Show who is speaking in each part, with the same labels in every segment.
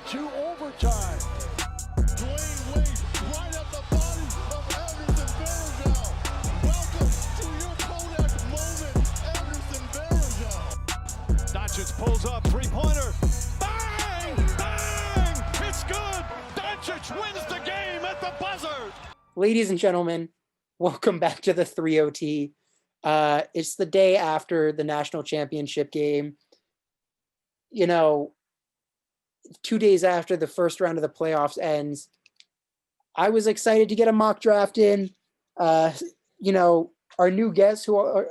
Speaker 1: to overtime. Dwayne Wade right at the body of Anderson Varejao. Welcome to your Kodak moment, Anderson Varejao.
Speaker 2: Doncic pulls up, three-pointer. Bang! Bang! It's good! Doncic wins the game at the buzzer!
Speaker 3: Ladies and gentlemen, welcome back to the 3OT. It's the day after the national championship game. You know, 2 days after the first round of the playoffs ends. I was excited to get a mock draft in. Our new guest who will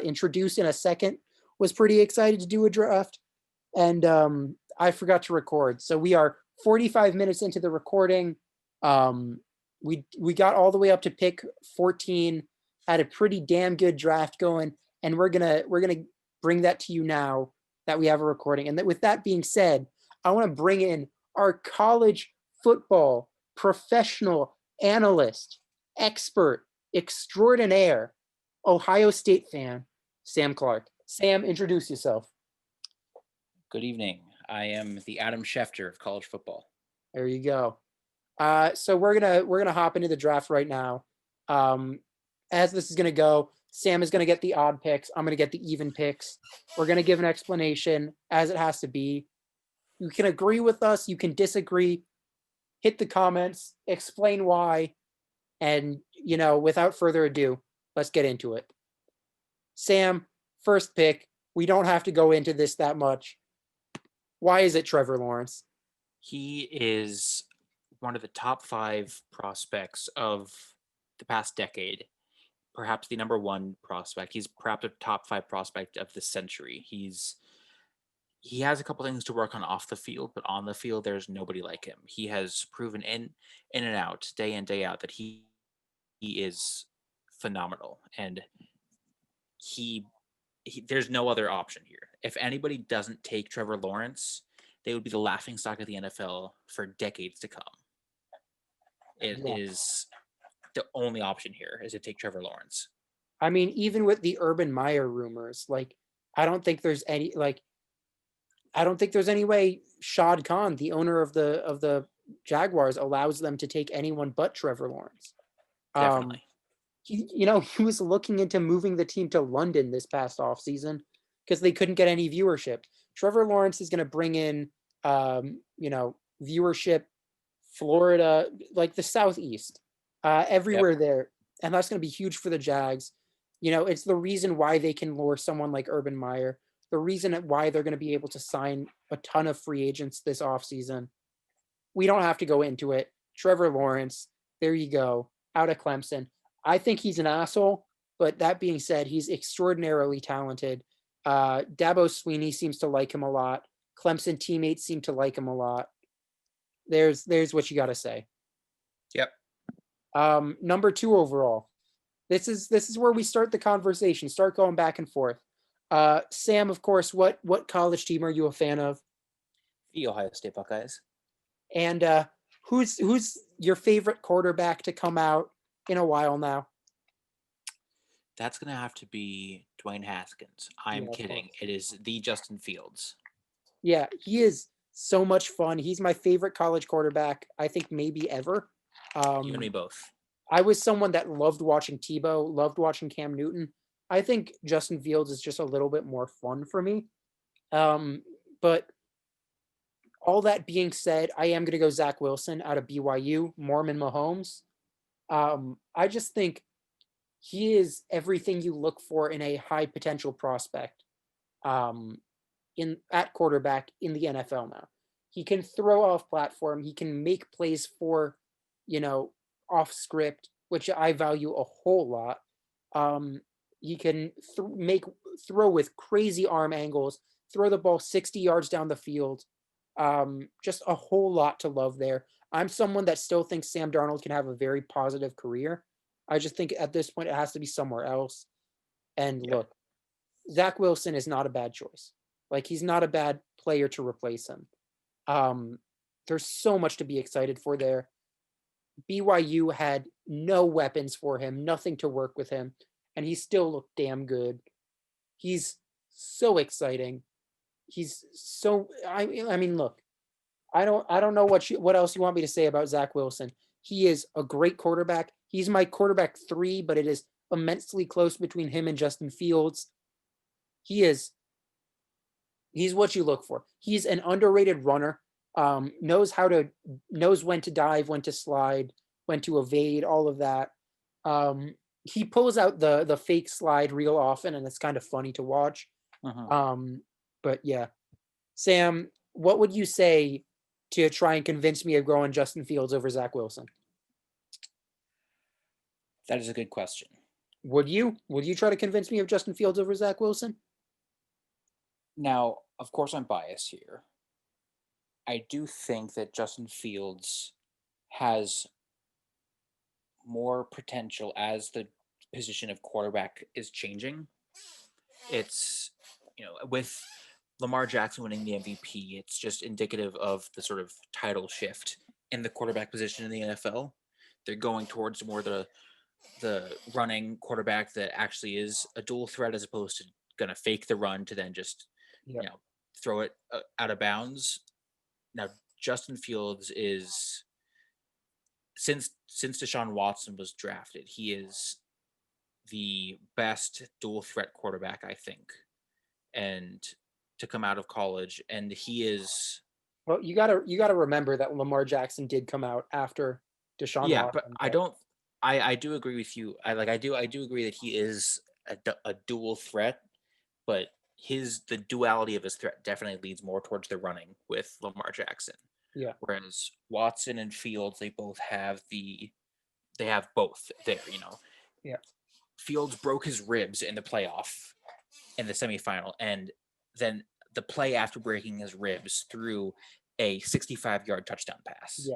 Speaker 3: introduce in a second, was pretty excited to do a draft. And I forgot to record. So we are 45 minutes into the recording. We got all the way up to pick 14, had a pretty damn good draft going, and we're gonna bring that to you now that we have a recording. And with that being said, I want to bring in our college football professional analyst, expert extraordinaire, Ohio State fan, Sam Clark. Sam, introduce yourself.
Speaker 4: Good evening. I am the Adam Schefter of college football.
Speaker 3: There you go. So we're gonna hop into the draft right now. As this is gonna go, Sam is gonna get the odd picks. I'm gonna get the even picks. We're gonna give an explanation as it has to be. You can agree with us. You can disagree. Hit the comments. Explain why. And without further ado, let's get into it. Sam, first pick. We don't have to go into this that much. Why is it Trevor Lawrence?
Speaker 4: He is one of the top 5 prospects of the past decade, perhaps the number 1 prospect. He's perhaps a top 5 prospect of the century. He has a couple things to work on off the field, but on the field, there's nobody like him. He has proven in and out, day in, day out, that he is phenomenal. And there's no other option here. If anybody doesn't take Trevor Lawrence, they would be the laughingstock of the NFL for decades to come. It is the only option here is to take Trevor Lawrence.
Speaker 3: I mean, even with the Urban Meyer rumors, I don't think there's any way Shad Khan, the owner of the Jaguars, allows them to take anyone but Trevor Lawrence.
Speaker 4: Definitely.
Speaker 3: He was looking into moving the team to London this past offseason because they couldn't get any viewership. Trevor Lawrence is going to bring in, viewership, Florida, like the Southeast, everywhere there. And that's going to be huge for the Jags. It's the reason why they can lure someone like Urban Meyer, the reason why they're going to be able to sign a ton of free agents this offseason. We don't have to go into it. Trevor Lawrence, there you go, out of Clemson. I think he's an asshole, but that being said, he's extraordinarily talented. Dabo Sweeney seems to like him a lot. Clemson teammates seem to like him a lot. There's what you got to say.
Speaker 4: Yep.
Speaker 3: Number 2 overall. This is where we start the conversation. Start going back and forth. Sam, of course, what college team are you a fan of?
Speaker 4: The Ohio State Buckeyes.
Speaker 3: And who's your favorite quarterback to come out in a while now?
Speaker 4: That's going to have to be Dwayne Haskins. I'm kidding. It is the Justin Fields.
Speaker 3: Yeah, he is so much fun. He's my favorite college quarterback, I think maybe ever.
Speaker 4: You and me both.
Speaker 3: I was someone that loved watching Tebow, loved watching Cam Newton. I think Justin Fields is just a little bit more fun for me. But all that being said, I am going to go Zach Wilson out of BYU, Mormon Mahomes. I just think he is everything you look for in a high potential prospect at quarterback in the NFL now. He can throw off platform. He can make plays for, off script, which I value a whole lot. He can throw with crazy arm angles, throw the ball 60 yards down the field. Just a whole lot to love there. I'm someone that still thinks Sam Darnold can have a very positive career. I just think at this point it has to be somewhere else. And look, Zach Wilson is not a bad choice. He's not a bad player to replace him. There's so much to be excited for there. BYU had no weapons for him, nothing to work with him, and he still looked damn good. He's so exciting. he's so. I mean, look, I don't know what else you want me to say about Zach Wilson. He is a great quarterback. He's my quarterback 3, but it is immensely close between him and Justin Fields. He's what you look for. He's an underrated runner. Knows when to dive, when to slide, when to evade, all of that. He pulls out the fake slide real often, and it's kind of funny to watch. But yeah, Sam, what would you say to try and convince me of going Justin Fields over Zach Wilson?
Speaker 4: That is a good question.
Speaker 3: Would you try to convince me of Justin Fields over Zach Wilson?
Speaker 4: Now, of course, I'm biased here. I do think that Justin Fields has more potential as the position of quarterback is changing. It's, with Lamar Jackson winning the MVP, it's just indicative of the sort of title shift in the quarterback position in the NFL. They're going towards more the running quarterback that actually is a dual threat, as opposed to going to fake the run to then just throw it out of bounds. Now, Justin Fields is, since Deshaun Watson was drafted, he is the best dual threat quarterback, I think, and to come out of college. And he is.
Speaker 3: Well, you gotta remember that Lamar Jackson did come out after Deshaun
Speaker 4: Yeah,
Speaker 3: Watson.
Speaker 4: but I don't. I do agree with you. I do agree that he is a dual threat, but the duality of his threat definitely leads more towards the running with Lamar Jackson.
Speaker 3: Yeah.
Speaker 4: Whereas Watson and Fields, they have both there.
Speaker 3: Yeah.
Speaker 4: Fields broke his ribs in the playoff, in the semifinal, and then the play after breaking his ribs threw a 65-yard touchdown pass.
Speaker 3: Yeah.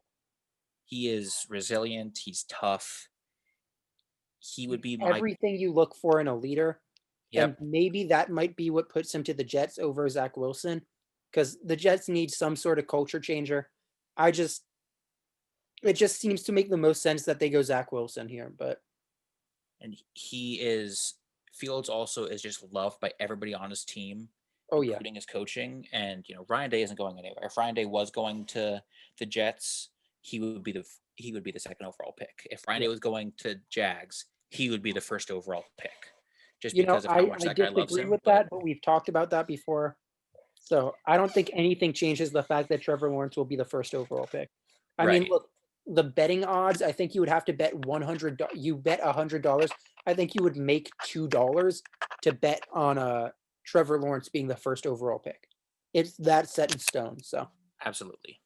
Speaker 4: He is resilient. He's tough. He would be
Speaker 3: everything you look for in a leader.
Speaker 4: Yep.
Speaker 3: And maybe that might be what puts him to the Jets over Zach Wilson, because the Jets need some sort of culture changer. It just seems to make the most sense that they go Zach Wilson here.
Speaker 4: And Fields also is just loved by everybody on his team, including his coaching. And Ryan Day isn't going anywhere. If Ryan Day was going to the Jets, he would be the second overall pick. If Ryan Day was going to Jags, he would be the first overall pick. Just because of how much that guy loves him.
Speaker 3: But we've talked about that before. So I don't think anything changes the fact that Trevor Lawrence will be the first overall pick. I mean, look, the betting odds, I think you would have to bet $100. You bet $100. I think you would make $2 to bet on Trevor Lawrence being the first overall pick. It's that set in stone. So
Speaker 4: absolutely.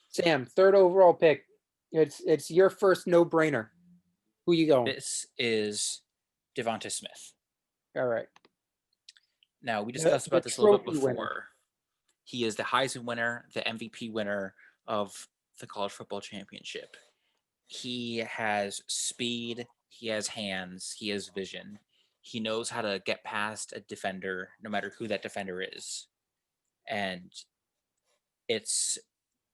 Speaker 3: Sam, third overall pick. It's your first no-brainer. Who you going?
Speaker 4: This is Devonta Smith.
Speaker 3: All right.
Speaker 4: Now, we discussed about this a little bit before. Winner. He is the Heisman winner, the MVP winner of the College Football Championship. He has speed, he has hands, he has vision. He knows how to get past a defender, no matter who that defender is. And it's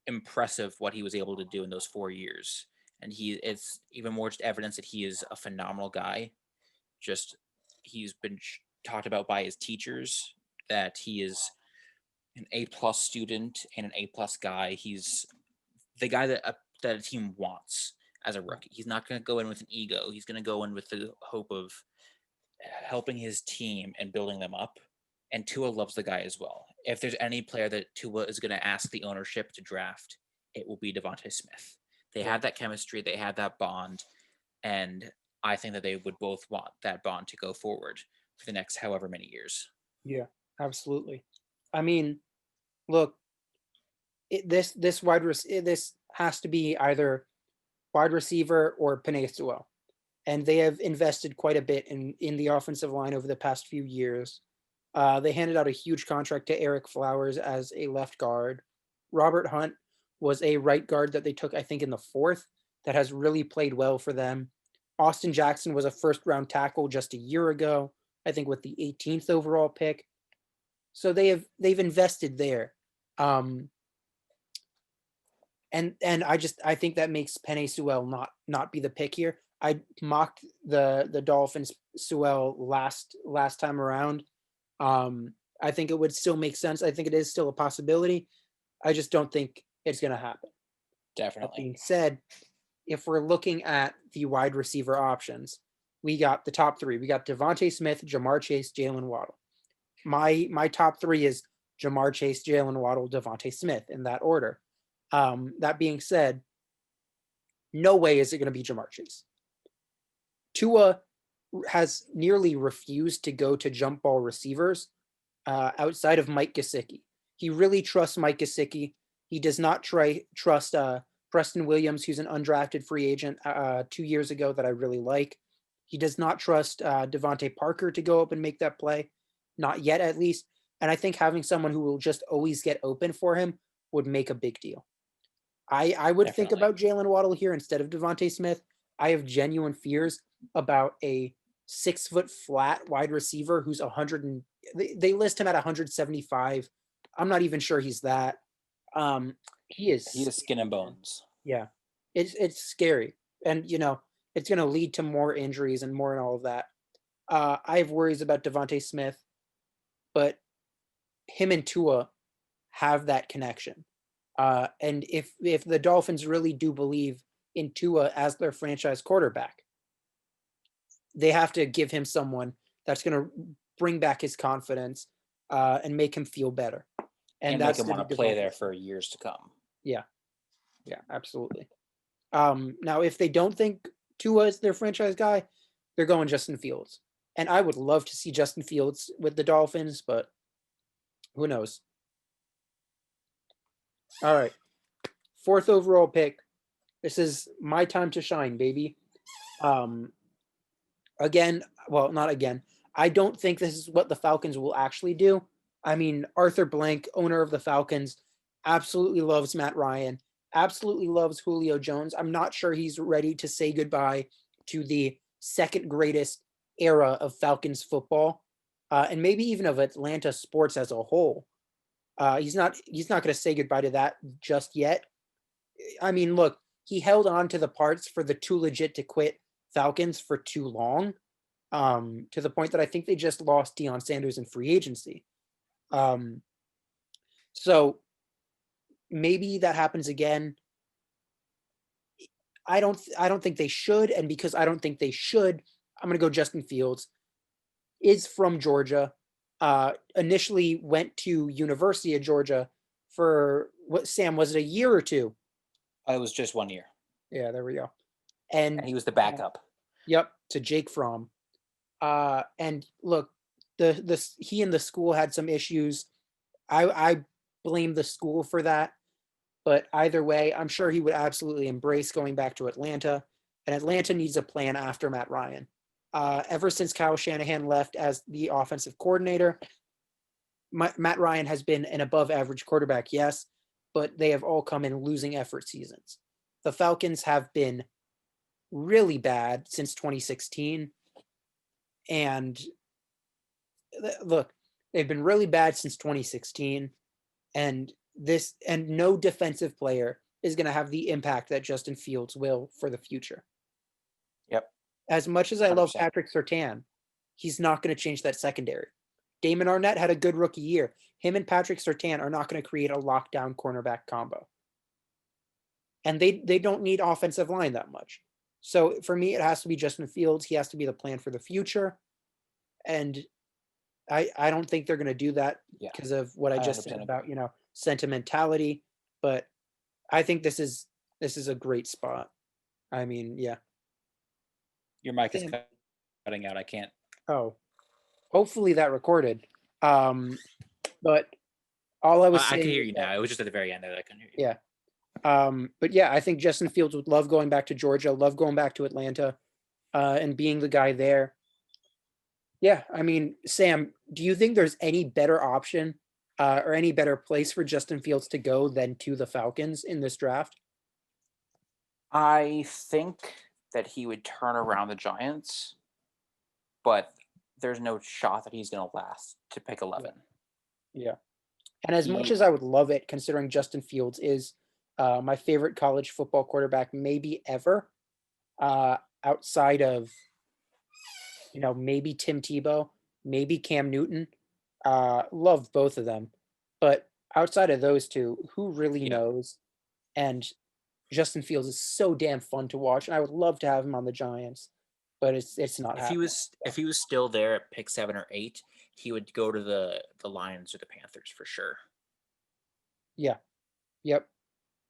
Speaker 4: impressive what he was able to do in those 4 years. And it's even more just evidence that he is a phenomenal guy. He's been talked about by his teachers that he is an A+ student and an A+ guy. He's the guy that a team wants as a rookie. He's not going to go in with an ego. He's going to go in with the hope of helping his team and building them up. And Tua loves the guy as well. If there's any player that Tua is going to ask the ownership to draft, it will be Devonta Smith. They had that chemistry. They had that bond. And I think that they would both want that bond to go forward for the next however many years.
Speaker 3: Yeah, absolutely. I mean, look, this has to be either wide receiver or Penei Sewell. And they have invested quite a bit in the offensive line over the past few years. They handed out a huge contract to Eric Flowers as a left guard. Robert Hunt was a right guard that they took, I think, in the 4th, that has really played well for them. Austin Jackson was a first-round tackle just a year ago, I think with the 18th overall pick. So they've invested there. And I think that makes Penei Sewell not be the pick here. I mocked the Dolphins Sewell last time around. I think it would still make sense. I think it is still a possibility. I just don't think it's going to happen. That
Speaker 4: Definitely.
Speaker 3: being said, if we're looking at the wide receiver options, we got the top three. We got Devontae Smith, Jamar Chase, Jalen Waddle. My top three is Jamar Chase, Jalen Waddle, Devontae Smith in that order. That being said, no way is it going to be Jamar Chase. Tua has nearly refused to go to jump ball receivers outside of Mike Gesicki. He really trusts Mike Gesicki. He does not trust Preston Williams, who's an undrafted free agent 2 years ago that I really like. He does not trust Devontae Parker to go up and make that play, not yet at least. And I think having someone who will just always get open for him would make a big deal. I would think
Speaker 4: Definitely.
Speaker 3: about Jalen Waddle here instead of Devontae Smith. I have genuine fears about a 6 foot flat wide receiver who's 100 and they list him at 175. I'm not even sure he's that. He is
Speaker 4: skin and bones.
Speaker 3: Yeah, it's scary, and it's going to lead to more injuries and more and all of that. I have worries about Devontae Smith, but him and Tua have that connection. And if the Dolphins really do believe in Tua as their franchise quarterback, they have to give him someone that's going to bring back his confidence and make him feel better.
Speaker 4: And
Speaker 3: that's
Speaker 4: make him want to play there for years to come.
Speaker 3: Yeah, absolutely. Now, if they don't think Tua is their franchise guy, they're going Justin Fields. And I would love to see Justin Fields with the Dolphins, but who knows? All right. 4th overall pick. This is my time to shine, baby. Again, well, not again. I don't think this is what the Falcons will actually do. I mean, Arthur Blank, owner of the Falcons, absolutely loves Matt Ryan, absolutely loves Julio Jones. I'm not sure he's ready to say goodbye to the second greatest era of Falcons football, and maybe even of Atlanta sports as a whole. He's not going to say goodbye to that just yet. I mean, look, he held on to the parts for the too legit to quit Falcons for too long, to the point that I think they just lost Deion Sanders in free agency. So maybe that happens again. I don't think they should, and because I don't think they should, I'm going to go Justin Fields. Is from Georgia. Initially went to University of Georgia for what, Sam, was it a year or two?
Speaker 4: It was just 1 year.
Speaker 3: Yeah, there we go. And
Speaker 4: he was the backup.
Speaker 3: Yep, to Jake Fromm. And look, he and the school had some issues. I blame the school for that. But either way, I'm sure he would absolutely embrace going back to Atlanta. And Atlanta needs a plan after Matt Ryan. Ever since Kyle Shanahan left as the offensive coordinator, Matt Ryan has been an above-average quarterback, yes, but they have all come in losing effort seasons. The Falcons have been really bad since 2016. And look, they've been really bad since 2016. And no defensive player is going to have the impact that Justin Fields will for the future.
Speaker 4: Yep.
Speaker 3: As much as I
Speaker 4: 100%.
Speaker 3: love Patrick Surtain, he's not going to change that secondary. Damon Arnett had a good rookie year. Him and Patrick Surtain are not going to create a lockdown cornerback combo. And they don't need offensive line that much. So for me, it has to be Justin Fields. He has to be the plan for the future. And I don't think they're going to do that because of what I just said about, sentimentality. But I think this is a great spot. I mean, yeah.
Speaker 4: Your mic is cutting out. I can't.
Speaker 3: Oh, hopefully that recorded. But all I was saying,
Speaker 4: I can hear you now. It was just at the very end that I couldn't hear you.
Speaker 3: Yeah. But yeah, I think Justin Fields would love going back to Georgia, love going back to Atlanta, and being the guy there. Yeah, I mean, Sam, do you think there's any better option or any better place for Justin Fields to go than to the Falcons in this draft?
Speaker 4: I think that he would turn around the Giants, but there's no shot that he's going to last to pick 11.
Speaker 3: Yeah. And as much as I would love it, considering Justin Fields is my favorite college football quarterback maybe ever, outside of, maybe Tim Tebow, maybe Cam Newton, Love both of them. But outside of those two, who really
Speaker 4: Yeah.
Speaker 3: knows? And Justin Fields is so damn fun to watch, and I would love to have him on the Giants, but it's not happening.
Speaker 4: If he was still there at pick 7 or 8, he would go to the Lions or the Panthers for sure.
Speaker 3: Yeah. Yep.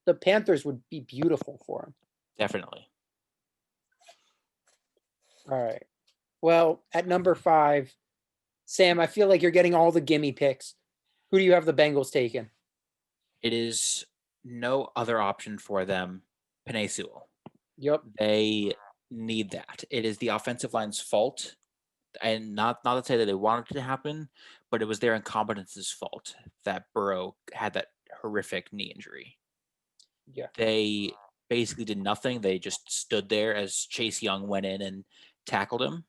Speaker 3: The Panthers would be beautiful for him.
Speaker 4: Definitely.
Speaker 3: All right. Well, at number 5, Sam, I feel like you're getting all the gimme picks. Who do you have the Bengals taking?
Speaker 4: It is no other option for them. Penei Sewell.
Speaker 3: Yep.
Speaker 4: They need that. It is the offensive line's fault, and not to say that they wanted it to happen, but it was their incompetence's fault that Burrow had that horrific knee injury.
Speaker 3: Yeah.
Speaker 4: They basically did nothing. They just stood there as Chase Young went in and tackled him.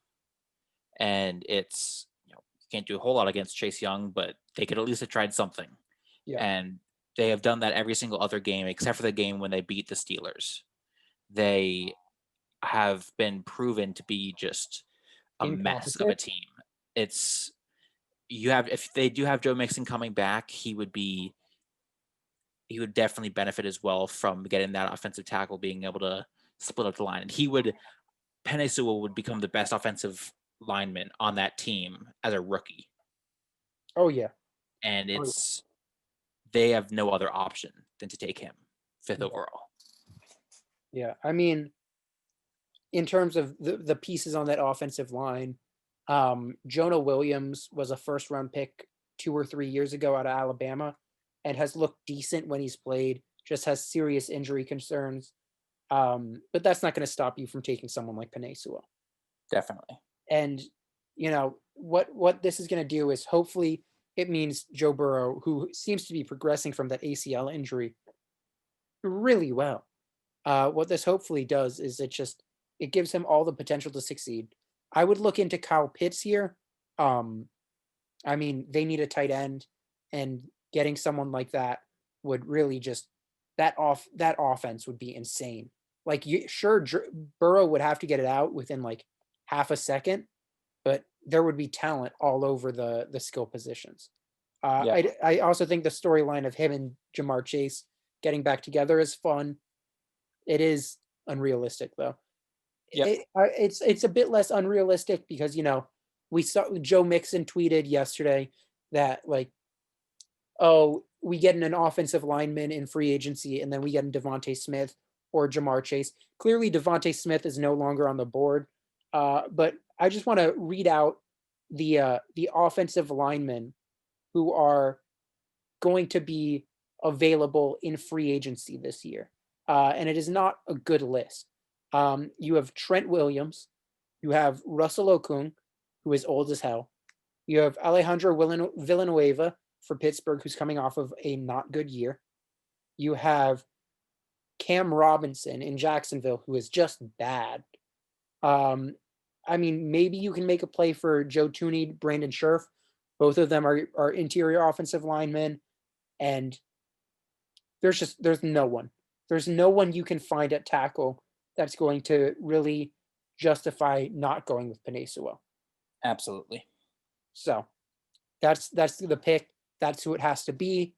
Speaker 4: And it's, you can't do a whole lot against Chase Young, but they could at least have tried something.
Speaker 3: Yeah.
Speaker 4: And they have done that every single other game, except for the game when they beat the Steelers. They have been proven to be just a mess of a
Speaker 3: Incompetent.
Speaker 4: team. If they do have Joe Mixon coming back, he would definitely benefit as well from getting that offensive tackle, being able to split up the line. And Penei Sewell would become the best offensive lineman on that team as a rookie.
Speaker 3: Oh yeah.
Speaker 4: And they have no other option than to take him 5th
Speaker 3: Yeah.
Speaker 4: overall.
Speaker 3: Yeah. I mean, in terms of the pieces on that offensive line, Jonah Williams was a first-round pick 2 or 3 years ago out of Alabama and has looked decent when he's played, just has serious injury concerns. But that's not going to stop you from taking someone like Penei Sewell.
Speaker 4: Definitely.
Speaker 3: And, what this is going to do is hopefully it means Joe Burrow, who seems to be progressing from that ACL injury really well. What this hopefully does is it gives him all the potential to succeed. I would look into Kyle Pitts here. I mean, they need a tight end, and getting someone like that would really just that offense would be insane. Like, Burrow would have to get it out within like half a second, but there would be talent all over the skill positions.
Speaker 4: Yeah.
Speaker 3: I also think the storyline of him and Jamar Chase getting back together is fun. It is unrealistic though.
Speaker 4: Yep.
Speaker 3: It's a bit less unrealistic because we saw Joe Mixon tweeted yesterday that like, oh, we get an offensive lineman in free agency and then we get in Devontae Smith or Jamar Chase. Clearly Devontae Smith is no longer on the board. But I just want to read out the offensive linemen who are going to be available in free agency this year. And it is not a good list. You have Trent Williams. You have Russell Okung, who is old as hell. You have Alejandro Villanueva for Pittsburgh, who's coming off of a not good year. You have Cam Robinson in Jacksonville, who is just bad. I mean, maybe you can make a play for Joe Tooney, Brandon Scherf. Both of them are interior offensive linemen. And there's no one. There's no one you can find at tackle that's going to really justify not going with Penei Sewell.
Speaker 4: Absolutely.
Speaker 3: So that's the pick. That's who it has to be.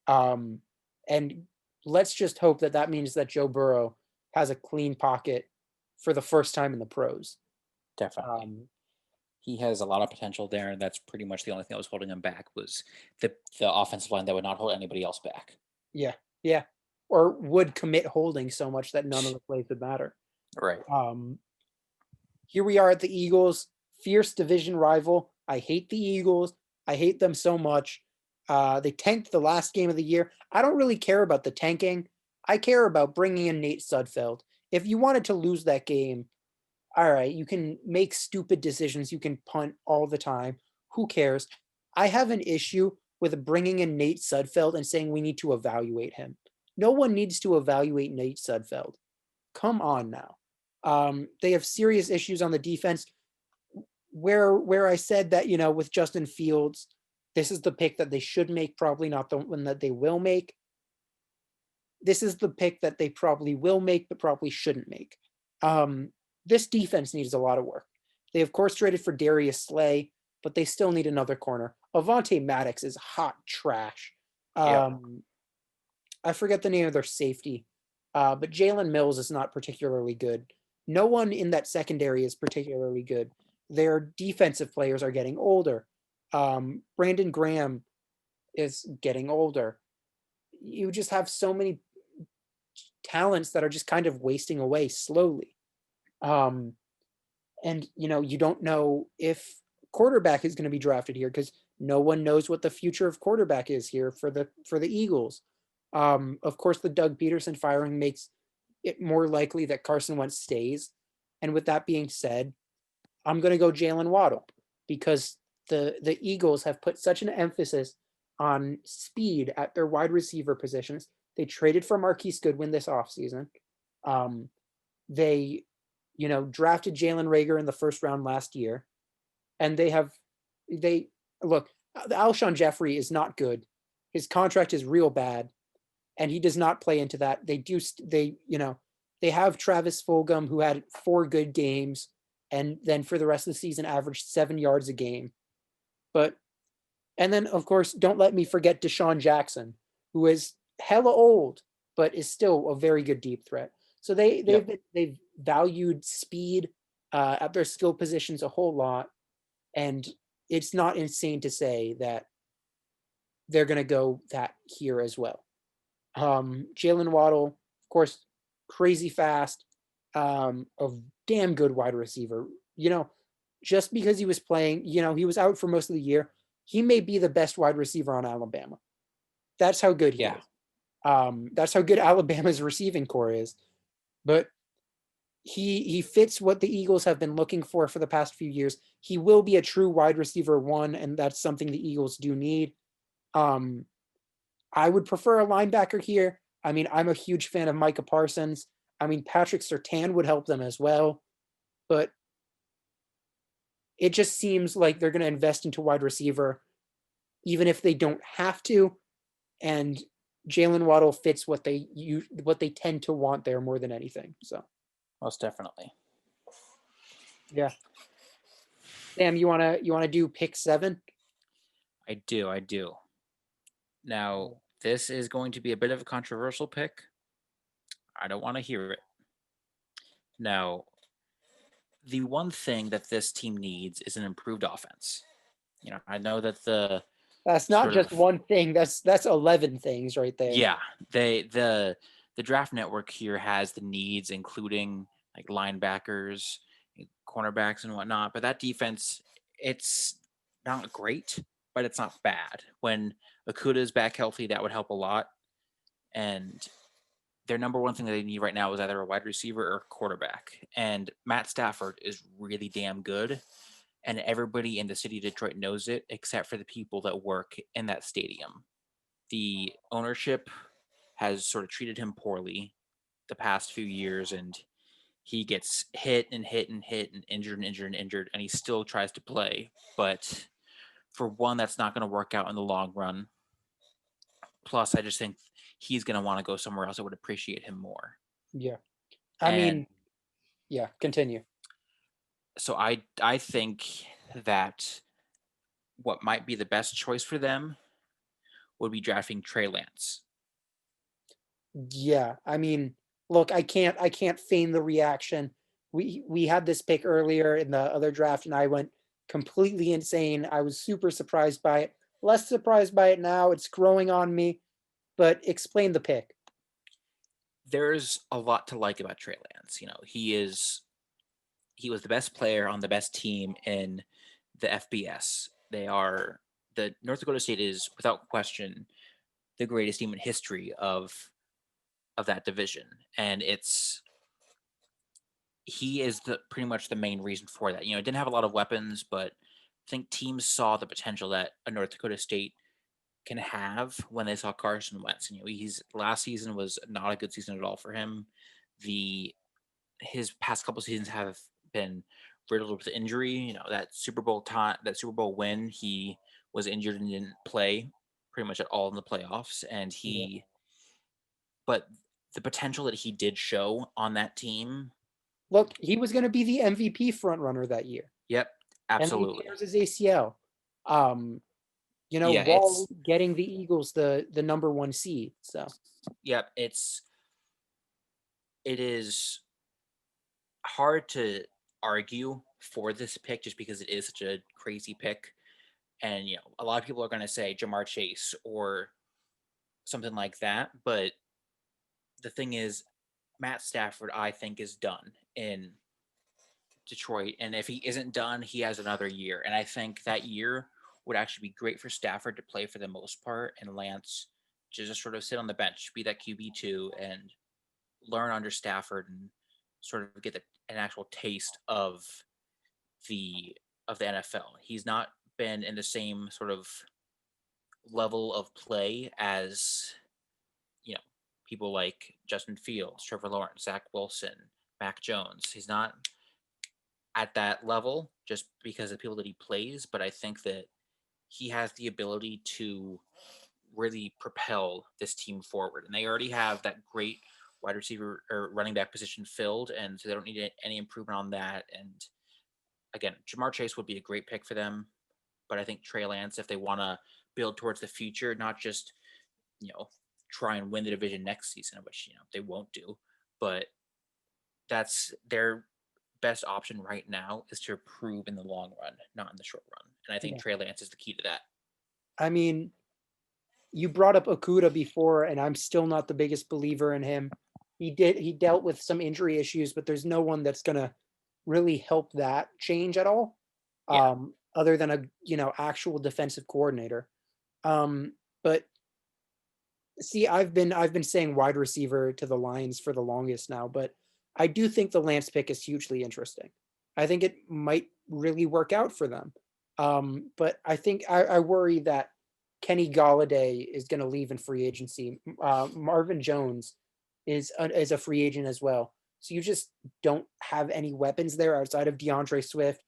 Speaker 3: And let's just hope that means that Joe Burrow has a clean pocket for the first time in the pros.
Speaker 4: Definitely. He has a lot of potential there, and that's pretty much the only thing that was holding him back was the offensive line that would not hold anybody else back.
Speaker 3: Yeah. Yeah. Or would commit holding so much that none of the plays would matter.
Speaker 4: Right.
Speaker 3: Here we are at the Eagles, fierce division rival. I hate the Eagles. I hate them so much. They tanked the last game of the year. I don't really care about the tanking. I care about bringing in Nate Sudfeld. If you wanted to lose that game, all right, you can make stupid decisions. You can punt all the time. Who cares? I have an issue with bringing in Nate Sudfeld and saying we need to evaluate him. No one needs to evaluate Nate Sudfeld. Come on now. They have serious issues on the defense. Where I said that, with Justin Fields, this is the pick that they should make, probably not the one that they will make. This is the pick that they probably will make, but probably shouldn't make. This defense needs a lot of work. They, of course, traded for Darius Slay. but they still need another corner. Avonte Maddox is hot trash.
Speaker 4: Yeah.
Speaker 3: I forget the name of their safety, but Jalen Mills is not particularly good. No one in that secondary is particularly good. Their defensive players are getting older. Brandon Graham is getting older. You just have so many talents that are just kind of wasting away slowly. And you don't know if quarterback is going to be drafted here because no one knows what the future of quarterback is here for the Eagles. Of course, the Doug Peterson firing makes it more likely that Carson Wentz stays. And with that being said, I'm going to go Jalen Waddle because the Eagles have put such an emphasis on speed at their wide receiver positions. They traded for Marquise Goodwin this offseason. They, drafted Jalen Reagor in the first round last year. And look, Alshon Jeffrey is not good. His contract is real bad. And he does not play into that. They have Travis Fulgham, who had 4 good games, and then for the rest of the season averaged 7 yards a game. And then of course, don't let me forget Deshaun Jackson, who is hella old, but is still a very good deep threat. So they've valued speed at their skill positions a whole lot, and it's not insane to say that they're going to go that here as well. Jalen Waddle, of course, crazy fast, a damn good wide receiver. Just because he was playing, he was out for most of the year. He may be the best wide receiver on Alabama. That's how good he is. That's how good Alabama's receiving core is. But he fits what the Eagles have been looking for the past few years. He will be a true wide receiver 1, and that's something the Eagles do need. I would prefer a linebacker here. I mean, I'm a huge fan of Micah Parsons. I mean, Patrick Surtain would help them as well. But it just seems like they're going to invest into wide receiver, even if they don't have to. And Jalen Waddle fits what they tend to want there more than anything. So,
Speaker 4: Most definitely.
Speaker 3: Yeah. Sam, you wanna do pick 7?
Speaker 4: I do. Now, this is going to be a bit of a controversial pick. I don't want to hear it. Now, the one thing that this team needs is an improved offense. I know that
Speaker 3: that's not just one thing. That's 11 things right there.
Speaker 4: Yeah, the draft network here has the needs, including like linebackers, cornerbacks, and whatnot. But that defense, it's not great, but it's not bad. When Okudah is back healthy, that would help a lot. And their number one thing that they need right now is either a wide receiver or a quarterback. And Matt Stafford is really damn good. And everybody in the city of Detroit knows it, except for the people that work in that stadium. The ownership has sort of treated him poorly the past few years, and he gets hit and hit and hit and injured and injured and injured, and he still tries to play. But for one, that's not going to work out in the long run. Plus, I just think he's going to want to go somewhere else that would appreciate him more.
Speaker 3: Yeah. I mean, yeah, continue.
Speaker 4: So I think that what might be the best choice for them would be drafting Trey Lance.
Speaker 3: Yeah, I mean, look, I can't feign the reaction. We had this pick earlier in the other draft, and I went completely insane. I was super surprised by it. Less surprised by it now. It's growing on me. But explain the pick.
Speaker 4: There's a lot to like about Trey Lance. He was the best player on the best team in the FBS. The North Dakota State is without question the greatest team in history of that division, and he is pretty much the main reason for that. It didn't have a lot of weapons, but I think teams saw the potential that a North Dakota State can have when they saw Carson Wentz. His last season was not a good season at all for him. His past couple seasons have been riddled with injury. That Super Bowl win, he was injured and didn't play pretty much at all in the playoffs. And but the potential that he did show on that team.
Speaker 3: Look, he was going to be the MVP frontrunner that year.
Speaker 4: Yep.
Speaker 3: and then he
Speaker 4: Absolutely.
Speaker 3: tears his ACL.
Speaker 4: Yeah,
Speaker 3: While getting the Eagles the number 1 seed. So
Speaker 4: yep, it is hard to argue for this pick just because it is such a crazy pick. And a lot of people are going to say Jamar Chase or something like that, but the thing is, Matt Stafford, I think, is done in Detroit, and if he isn't done, he has another year, and I think that year would actually be great for Stafford to play for the most part, and Lance to just sort of sit on the bench, be that QB2, and learn under Stafford, and sort of get an actual taste of the NFL. He's not been in the same sort of level of play as you know people like Justin Fields, Trevor Lawrence, Zach Wilson, Mac Jones. He's not at that level just because of the people that he plays, but I think that he has the ability to really propel this team forward. And they already have that great wide receiver or running back position filled, and so they don't need any improvement on that. And again, Jamar Chase would be a great pick for them, but I think Trey Lance, if they want to build towards the future, not just you know try and win the division next season, which they won't do, but that's their best option right now is to improve in the long run, not in the short run. And I think
Speaker 3: yeah.
Speaker 4: Trey Lance is the key to that.
Speaker 3: I mean, you brought up Okuda before, and I'm still not the biggest believer in him. He dealt with some injury issues, but there's no one that's gonna really help that change at all,
Speaker 4: Yeah.
Speaker 3: other than a actual defensive coordinator. But see, I've been saying wide receiver to the Lions for the longest now, but I do think the Lance pick is hugely interesting. I think it might really work out for them. But I think I worry that Kenny Galladay is going to leave in free agency. Marvin Jones is a free agent as well. So you just don't have any weapons there outside of DeAndre Swift.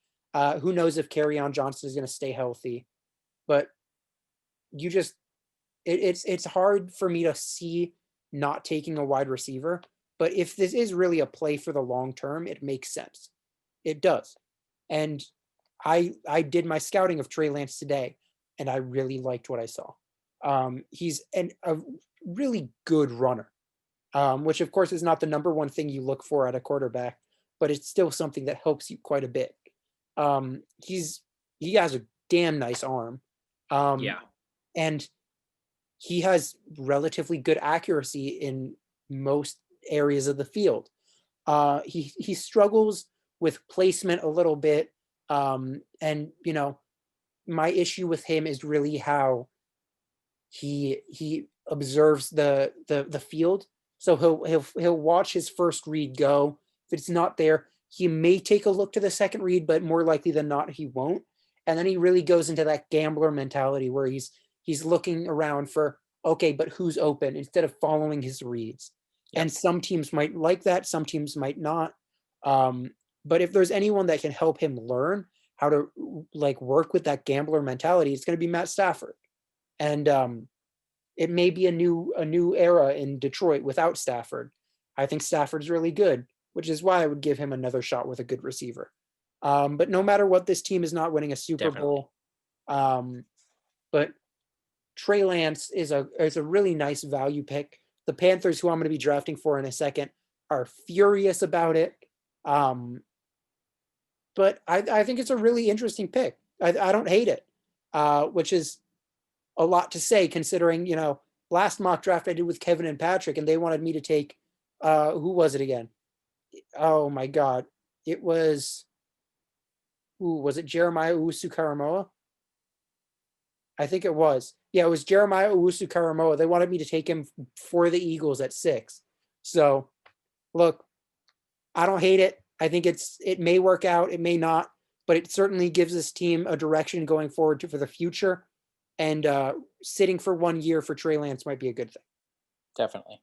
Speaker 3: Who knows if Kerryon Johnson is going to stay healthy? But you just it's hard for me to see not taking a wide receiver. But if this is really a play for the long term, it makes sense. It does. And I did my scouting of Trey Lance today, and I really liked what I saw. He's a really good runner, which of course is not the number one thing you look for at a quarterback, but it's still something that helps you quite a bit. He has a damn nice arm.
Speaker 4: Yeah.
Speaker 3: And he has relatively good accuracy in most areas of the field. He struggles with placement a little bit. And my issue with him is really how he observes the field. So he'll watch his first read go. If it's not there, he may take a look to the second read, but more likely than not, he won't. And then he really goes into that gambler mentality where he's looking around for, okay, but who's open instead of following his reads.
Speaker 4: Yep.
Speaker 3: And some teams might like that. Some teams might not. But if there's anyone that can help him learn how to work with that gambler mentality, it's going to be Matt Stafford. And it may be a new era in Detroit without Stafford. I think Stafford's really good, which is why I would give him another shot with a good receiver. But no matter what, this team is not winning a Super Bowl. But Trey Lance is a really nice value pick. The Panthers, who I'm going to be drafting for in a second, are furious about it. But I think it's a really interesting pick. I don't hate it, which is a lot to say considering, last mock draft I did with Kevin and Patrick, and they wanted me to take, who was it again? Oh my God. It was, was it Jeremiah Owusu-Koramoah? I think it was. Yeah, it was Jeremiah Owusu-Koramoah. They wanted me to take him for the Eagles at 6. So, look, I don't hate it. I think it may work out. It may not, but it certainly gives this team a direction going forward for the future. And sitting for 1 year for Trey Lance might be a good thing.
Speaker 4: Definitely.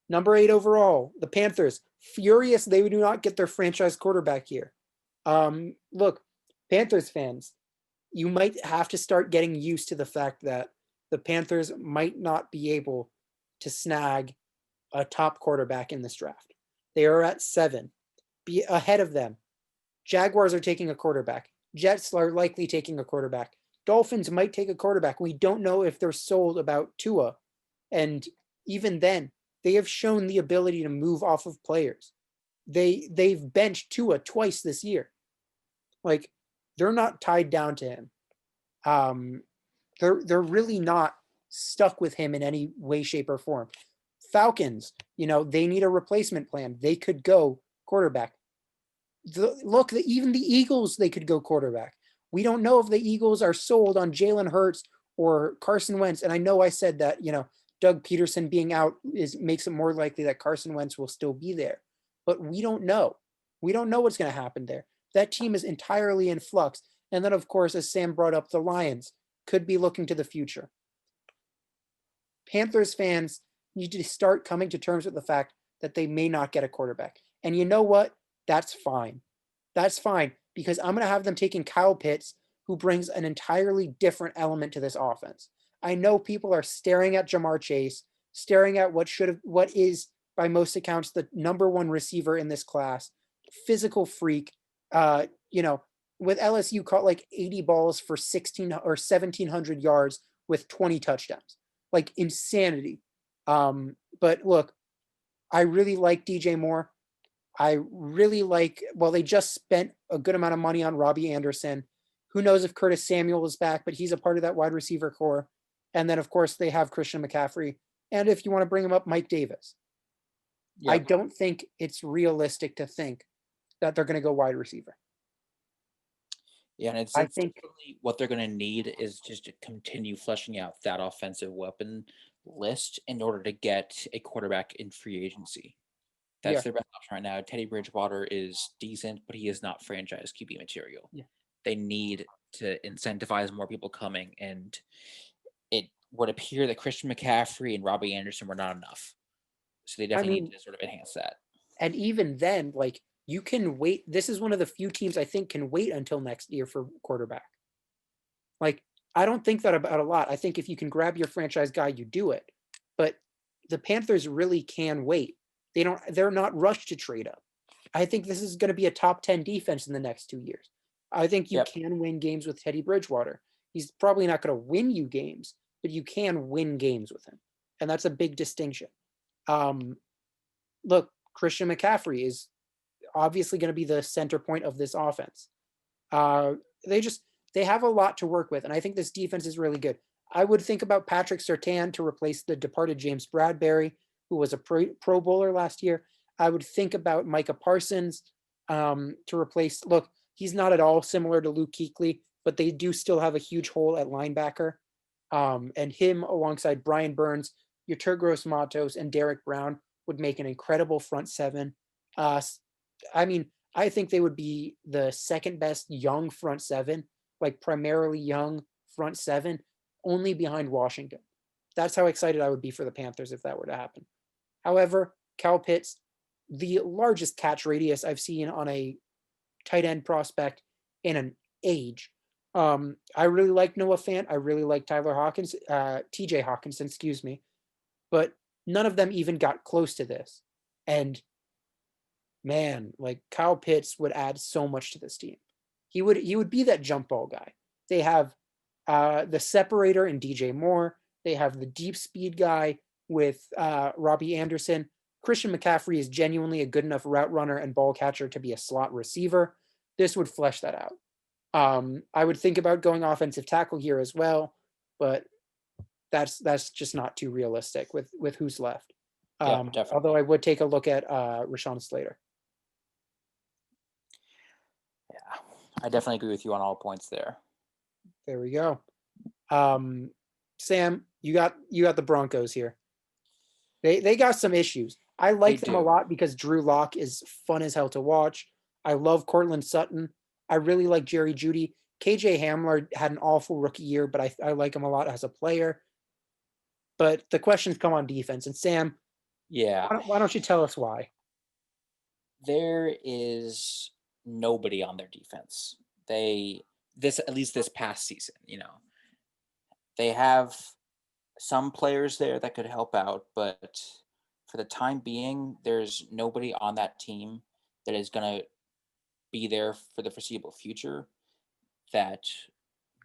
Speaker 3: Number 8 overall, the Panthers. Furious they do not get their franchise quarterback here. Look, Panthers fans, you might have to start getting used to the fact that the Panthers might not be able to snag a top quarterback in this draft. They are at 7. Be ahead of them. Jaguars are taking a quarterback. Jets are likely taking a quarterback. Dolphins might take a quarterback. We don't know if they're sold about Tua. And even then, they have shown the ability to move off of players. They've benched Tua twice this year. Like, they're not tied down to him. They're really not stuck with him in any way, shape, or form. Falcons, they need a replacement plan. They could go quarterback. Even the Eagles, they could go quarterback. We don't know if the Eagles are sold on Jalen Hurts or Carson Wentz. And I know I said that, Doug Peterson being out makes it more likely that Carson Wentz will still be there. But we don't know. We don't know what's going to happen there. That team is entirely in flux. And then, of course, as Sam brought up, the Lions could be looking to the future. Panthers fans need to start coming to terms with the fact that they may not get a quarterback. And you know what? That's fine. That's fine, because I'm going to have them taking Kyle Pitts, who brings an entirely different element to this offense. I know people are staring at Jamar Chase, staring at what is, by most accounts, the number one receiver in this class, physical freak, with LSU caught like 80 balls for 16 or 1,700 yards with 20 touchdowns. Like, insanity. But look, I really like DJ Moore. I really like, they just spent a good amount of money on Robbie Anderson. Who knows if Curtis Samuel is back, but he's a part of that wide receiver core. And then, of course, they have Christian McCaffrey. And if you want to bring him up, Mike Davis. Yep. I don't think it's realistic to think that they're going to go wide receiver.
Speaker 4: Yeah, and I think what they're going to need is just to continue fleshing out that offensive weapon list in order to get a quarterback in free agency. That's their best option right now. Teddy Bridgewater is decent, but he is not franchise QB material. Yeah. They need to incentivize more people coming, and it would appear that Christian McCaffrey and Robbie Anderson were not enough. So they definitely need to sort of enhance that. And
Speaker 3: even then, you can wait. This is one of the few teams I think can wait until next year for quarterback. I don't think that about a lot. I think if you can grab your franchise guy, you do it. But the Panthers really can wait. They're not rushed to trade up. I think this is going to be a top 10 defense in the next 2 years. I think you can win games with Teddy Bridgewater. He's probably not going to win you games, but you can win games with him. And that's a big distinction. Look, Christian McCaffrey is obviously going to be the center point of this offense. They have a lot to work with, and I think this defense is really good. I would think about Patrick Surtain to replace the departed James Bradbury, who was a pro bowler last year. I would think about Micah Parsons to replace, he's not at all similar to Luke Kuechly, but they do still have a huge hole at linebacker. And him alongside Brian Burns, Yeturgros Matos, and Derek Brown would make an incredible front seven. I think they would be the second best young front seven, primarily young front seven, only behind Washington. That's how excited I would be for the Panthers if that were to happen. However, Kyle Pitts, the largest catch radius I've seen on a tight end prospect in an age. I really like Noah Fant. I really like TJ Hawkinson, excuse me. But none of them even got close to this. And man, Kyle Pitts would add so much to this team. He would be that jump ball guy. They have the separator in DJ Moore. They have the deep speed guy with Robbie Anderson. Christian McCaffrey is genuinely a good enough route runner and ball catcher to be a slot receiver. This would flesh that out. I would think about going offensive tackle here as well, but that's just not too realistic with who's left. Although I would take a look at Rashawn Slater.
Speaker 4: Yeah, I definitely agree with you on all points there.
Speaker 3: There we go. Sam, you got the Broncos here. They got some issues. I like them a lot because Drew Lock is fun as hell to watch. I love Cortland Sutton. I really like Jerry Jeudy. KJ Hamler had an awful rookie year, but I like him a lot as a player. But the questions come on defense. And Sam, why don't you tell us why?
Speaker 4: There is nobody on their defense. At least this past season, they have some players there that could help out, but for the time being, there's nobody on that team that is going to be there for the foreseeable future that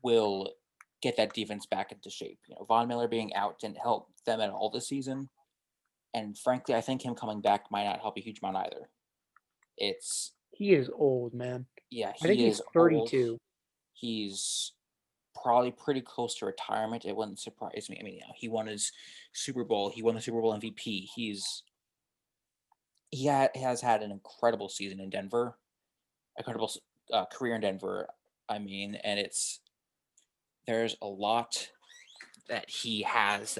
Speaker 4: will get that defense back into shape. Von Miller being out didn't help them at all this season. And frankly, I think him coming back might not help a huge amount either.
Speaker 3: He is old, man.
Speaker 4: Yeah,
Speaker 3: I think
Speaker 4: he
Speaker 3: he's
Speaker 4: is old.
Speaker 3: 32.
Speaker 4: He's probably pretty close to retirement. It wouldn't surprise me. I mean, he won his Super Bowl. He won the Super Bowl MVP. He has had an incredible season in Denver, incredible career in Denver. I mean, and there's a lot that he has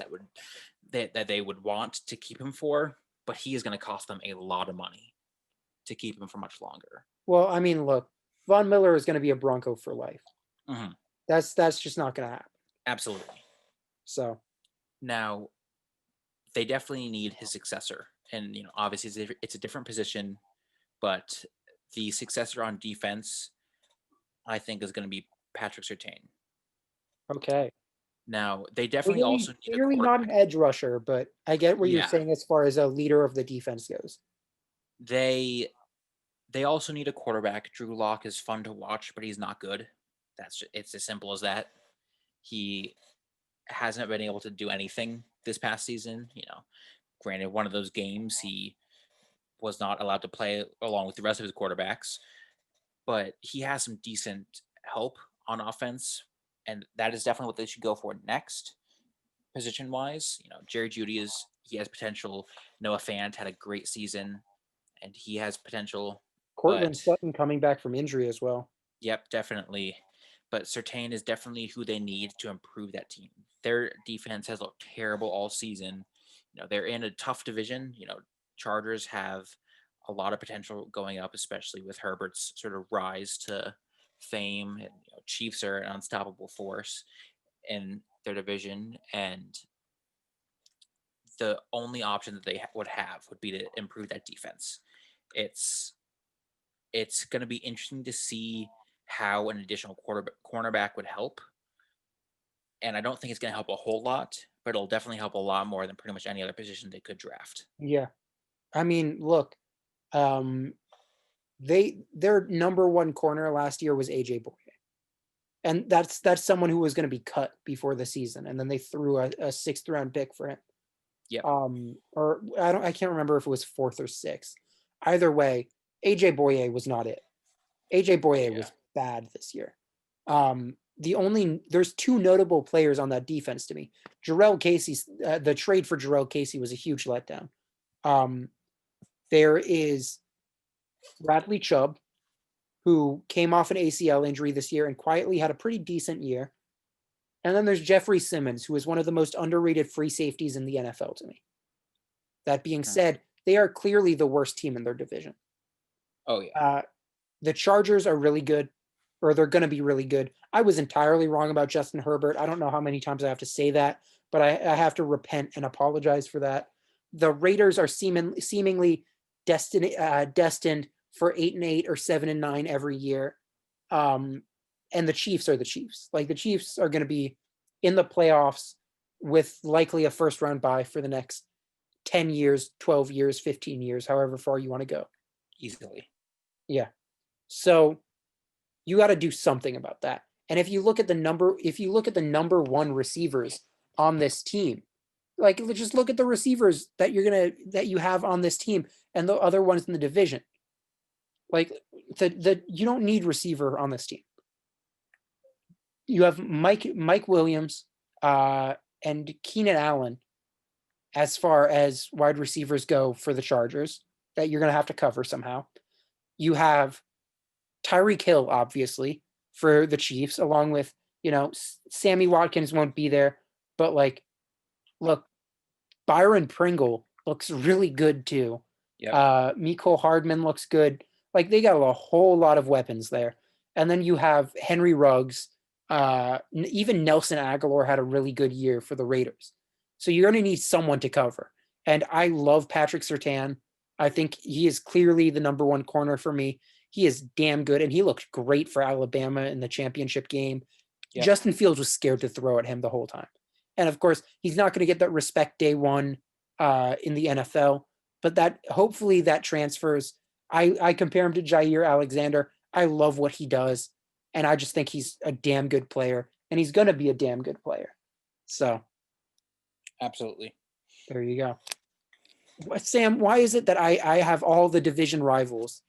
Speaker 4: that they would want to keep him for, but he is going to cost them a lot of money to keep him for much longer.
Speaker 3: Well, I mean, look, Von Miller is going to be a Bronco for life.
Speaker 4: Mm-hmm.
Speaker 3: That's just not going to happen.
Speaker 4: Absolutely.
Speaker 3: So
Speaker 4: now they definitely need his successor, and obviously it's a different position, but the successor on defense, I think, is going to be Patrick Surtain.
Speaker 3: Okay.
Speaker 4: Now they definitely also need
Speaker 3: clearly not an edge rusher, but I get what you're saying as far as a leader of the defense goes.
Speaker 4: They also need a quarterback. Drew Lock is fun to watch, but he's not good. It's as simple as that. He hasn't been able to do anything this past season. Granted, one of those games he was not allowed to play along with the rest of his quarterbacks, but he has some decent help on offense, and that is definitely what they should go for next, position-wise. Jerry Jeudy he has potential. Noah Fant had a great season, and he has potential.
Speaker 3: Cortland Sutton coming back from injury as well.
Speaker 4: Yep, definitely. But Surtain is definitely who they need to improve that team. Their defense has looked terrible all season. They're in a tough division. Chargers have a lot of potential going up, especially with Herbert's sort of rise to fame. And Chiefs are an unstoppable force in their division, and the only option that they would have would be to improve that defense. It's going to be interesting to see how an additional cornerback would help. And I don't think it's going to help a whole lot, but it'll definitely help a lot more than pretty much any other position they could draft.
Speaker 3: Yeah. I mean, look, their number one corner last year was AJ Boye. And that's someone who was going to be cut before the season. And then they threw a 6th round pick for him.
Speaker 4: Yeah.
Speaker 3: Or I can't remember if it was 4th or 6th. Either way, AJ Boye was not it. AJ Boye was bad this year. There's 2 notable players on that defense to me. Jarrell Casey's the trade for Jarrell Casey was a huge letdown. There is Bradley Chubb, who came off an ACL injury this year and quietly had a pretty decent year. And then there's Jeffrey Simmons, who is one of the most underrated free safeties in the NFL to me. That being said, they are clearly the worst team in their division.
Speaker 4: Oh, yeah.
Speaker 3: The Chargers are really good, or they're going to be really good. I was entirely wrong about Justin Herbert. I don't know how many times I have to say that, but I have to repent and apologize for that. The Raiders are seemingly destined for 8-8 or 7-9 every year. And the Chiefs are the Chiefs. Like, the Chiefs are going to be in the playoffs with likely a 1st round bye for the next 10 years, 12 years, 15 years, however far you want to go.
Speaker 4: Easily.
Speaker 3: Yeah. So you got to do something about that. And if you look at the number 1 receivers on this team, like, just look at the receivers that you have on this team and the other ones in the division. Like, you don't need receiver on this team. You have Mike Williams and Keenan Allen as far as wide receivers go for the Chargers that you're going to have to cover somehow. You have Tyreek Hill, obviously, for the Chiefs, along with, Sammy Watkins won't be there, but, like, look, Byron Pringle looks really good too.
Speaker 4: Yep.
Speaker 3: Mecole Hardman looks good. Like, they got a whole lot of weapons there. And then you have Henry Ruggs. Even Nelson Aguilar had a really good year for the Raiders. So you're going to need someone to cover. And I love Patrick Surtain. I think he is clearly the number 1 corner for me. He is damn good, and he looked great for Alabama in the championship game. Yep. Justin Fields was scared to throw at him the whole time. And, of course, he's not going to get that respect day one in the NFL, but hopefully that transfers. I compare him to Jair Alexander. I love what he does, and I just think he's a damn good player, and he's going to be a damn good player. So
Speaker 4: Absolutely.
Speaker 3: there you go. Sam, why is it that I have all the division rivals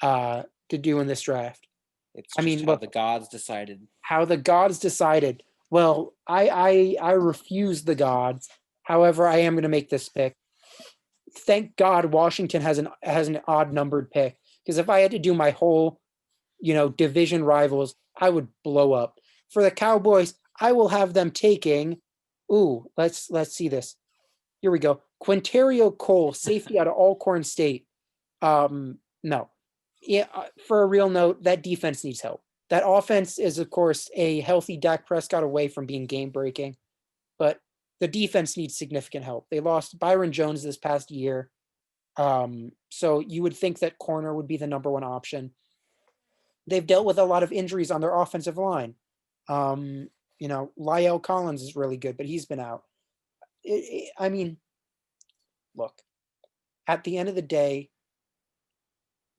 Speaker 3: to do in this draft?
Speaker 4: It's
Speaker 3: I
Speaker 4: just
Speaker 3: mean,
Speaker 4: how
Speaker 3: look,
Speaker 4: the gods decided.
Speaker 3: how the gods decided. Well, I refuse the gods. However, I am going to make this pick. Thank God Washington has an odd numbered pick, because if I had to do my whole, division rivals, I would blow up. For the Cowboys, I will have them taking. Ooh, let's see this. Here we go. Quinterio Cole, safety out of Alcorn State. No. Yeah, for a real note, that defense needs help. That offense is, of course, a healthy Dak Prescott away from being game breaking, but the defense needs significant help. They lost Byron Jones this past year. So you would think that corner would be the number one option. They've dealt with a lot of injuries on their offensive line. Lyle Collins is really good, but he's been out. I mean, look, at the end of the day,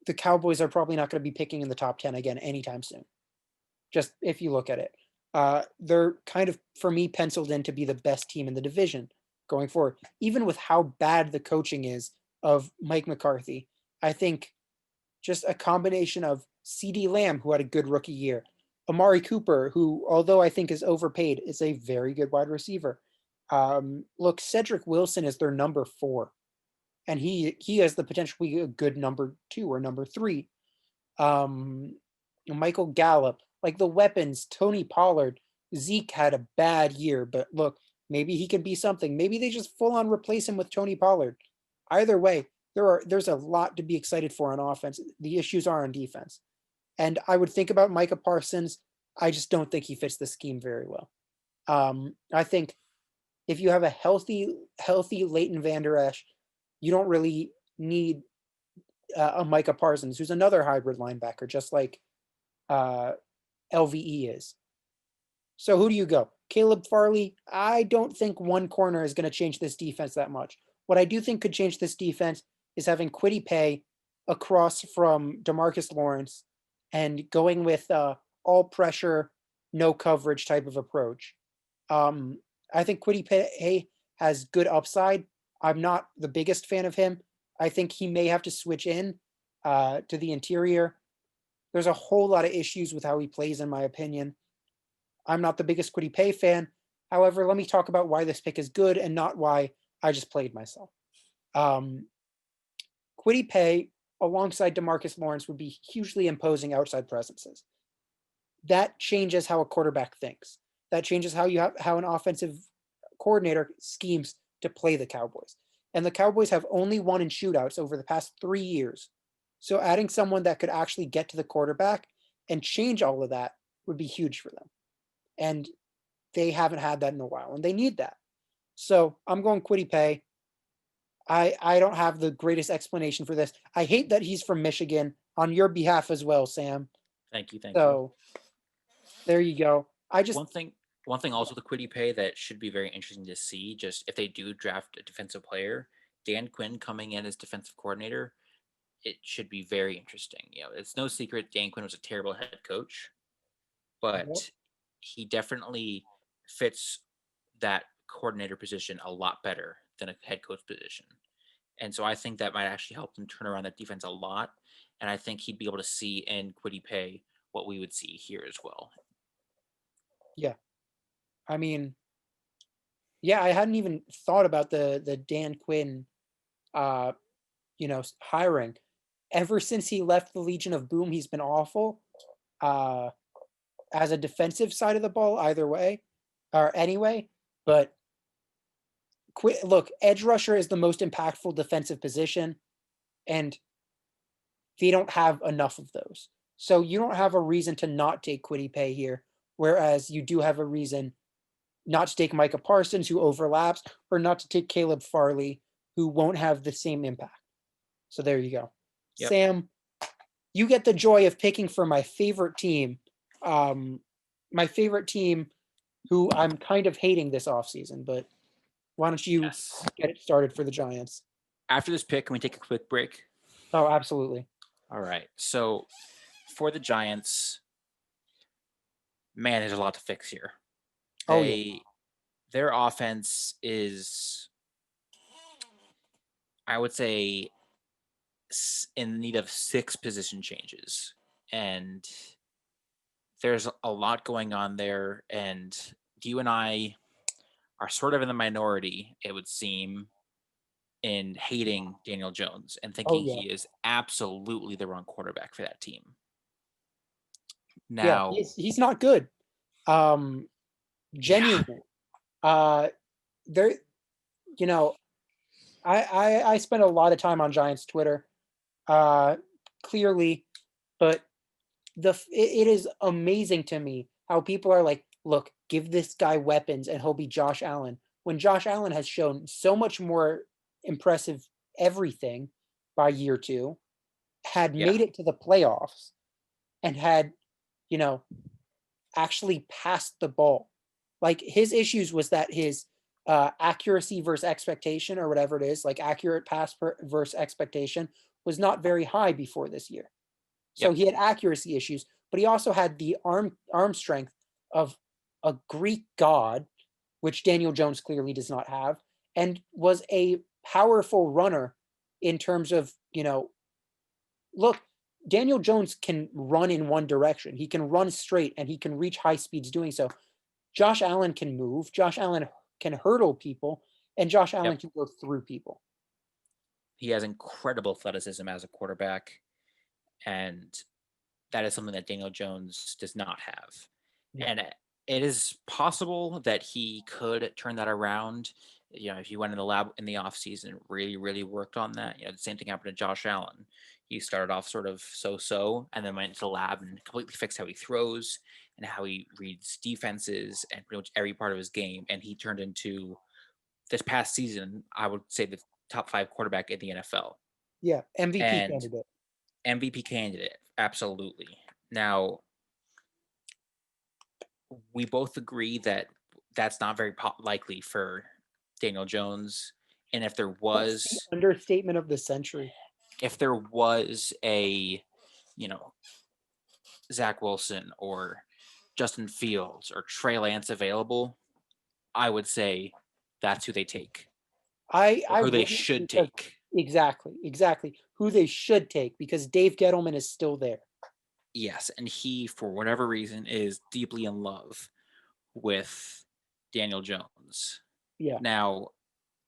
Speaker 3: the Cowboys are probably not going to be picking in the top 10 again anytime soon. Just if you look at it, they're kind of, for me, penciled in to be the best team in the division going forward. Even with how bad the coaching is of Mike McCarthy, I think just a combination of CeeDee Lamb, who had a good rookie year, Amari Cooper, who, although I think is overpaid, is a very good wide receiver. Look, Cedric Wilson is their number 4. And he has the potential to be a good number 2 or number 3. Michael Gallup, like the weapons, Tony Pollard, Zeke had a bad year, but look, maybe he can be something. Maybe they just full on replace him with Tony Pollard. Either way, there's a lot to be excited for on offense. The issues are on defense. And I would think about Micah Parsons. I just don't think he fits the scheme very well. I think if you have a healthy Leighton Vander Esch, you don't really need a Micah Parsons, who's another hybrid linebacker, just like LVE is. So who do you go? Caleb Farley? I don't think one corner is going to change this defense that much. What I do think could change this defense is having Kwity Paye across from DeMarcus Lawrence and going with all pressure, no coverage type of approach. I think Kwity Paye has good upside. I'm not the biggest fan of him. I think he may have to switch in to the interior. There's a whole lot of issues with how he plays, in my opinion. I'm not the biggest Kwity Paye fan. However, let me talk about why this pick is good and not why I just played myself. Kwity Paye, alongside DeMarcus Lawrence, would be hugely imposing outside presences. That changes how a quarterback thinks. That changes how an offensive coordinator schemes to play the Cowboys. And the Cowboys have only won in shootouts over the past 3 years. So adding someone that could actually get to the quarterback and change all of that would be huge for them. And they haven't had that in a while, and they need that. So I'm going Kwity Paye. I don't have the greatest explanation for this. I hate that he's from Michigan, on your behalf as well, Sam.
Speaker 4: Thank you.
Speaker 3: So there you go.
Speaker 4: One thing also with Kwity Paye that should be very interesting to see, just if they do draft a defensive player, Dan Quinn coming in as defensive coordinator, it should be very interesting. It's no secret Dan Quinn was a terrible head coach, but he definitely fits that coordinator position a lot better than a head coach position. And so I think that might actually help them turn around that defense a lot. And I think he'd be able to see in Kwity Paye what we would see here as well.
Speaker 3: Yeah. I mean, yeah, I hadn't even thought about the Dan Quinn, hiring. Ever since he left the Legion of Boom, he's been awful. As a defensive side of the ball, either way, or anyway. But look, edge rusher is the most impactful defensive position, and they don't have enough of those. So you don't have a reason to not take Kwity Paye here, whereas you do have a reason not to take Micah Parsons, who overlaps, or not to take Caleb Farley, who won't have the same impact. So there you go. Yep. Sam, you get the joy of picking for my favorite team. My favorite team, who I'm kind of hating this offseason, but why don't you get it started for the Giants?
Speaker 4: After this pick, can we take a quick break?
Speaker 3: Oh, absolutely.
Speaker 4: All right. So for the Giants, man, there's a lot to fix here.
Speaker 3: Oh yeah.
Speaker 4: Their offense is, I would say, in need of 6 position changes, and there's a lot going on there. And you and I are sort of in the minority, it would seem, in hating Daniel Jones and
Speaker 3: Oh
Speaker 4: thinking
Speaker 3: yeah.
Speaker 4: he is absolutely the wrong quarterback for that team.
Speaker 3: Yeah.
Speaker 4: Now,
Speaker 3: He's not good. Genuinely. There. You know, I spend a lot of time on Giants Twitter. Clearly, but it is amazing to me how people are like, look, give this guy weapons and he'll be Josh Allen. When Josh Allen has shown so much more impressive everything by year 2, had
Speaker 4: yeah,
Speaker 3: made it to the playoffs and had, you know, actually passed the ball. Like his issues was that his accuracy versus expectation or whatever it is, like accurate pass versus expectation was not very high before this year. So
Speaker 4: yep,
Speaker 3: he had accuracy issues, but he also had the arm strength of a Greek god, which Daniel Jones clearly does not have, and was a powerful runner in terms of, look, Daniel Jones can run in one direction. He can run straight and he can reach high speeds doing so. Josh Allen can move. Josh Allen can hurdle people, and Josh Allen
Speaker 4: yep.
Speaker 3: can go through people.
Speaker 4: He has incredible athleticism as a quarterback, and that is something that Daniel Jones does not have.
Speaker 3: Yeah.
Speaker 4: And it is possible that he could turn that around. If he went in the lab in the offseason and really, really worked on that. The same thing happened to Josh Allen. He started off sort of so-so and then went into the lab and completely fixed how he throws and how he reads defenses and pretty much every part of his game. And he turned into, this past season, I would say, the top 5 quarterback in the NFL.
Speaker 3: Yeah, MVP
Speaker 4: And
Speaker 3: candidate.
Speaker 4: MVP candidate, absolutely. Now, we both agree that that's not very likely for Daniel Jones. And if there
Speaker 3: That's
Speaker 4: was,
Speaker 3: the understatement of the century.
Speaker 4: a, Zach Wilson or Justin Fields or Trey Lance available, I would say that's who they take,
Speaker 3: I
Speaker 4: or who they
Speaker 3: wouldn't,
Speaker 4: should
Speaker 3: because
Speaker 4: take.
Speaker 3: exactly who they should take, because Dave Gettleman is still there.
Speaker 4: Yes, and he, for whatever reason, is deeply in love with Daniel Jones.
Speaker 3: Yeah.
Speaker 4: Now,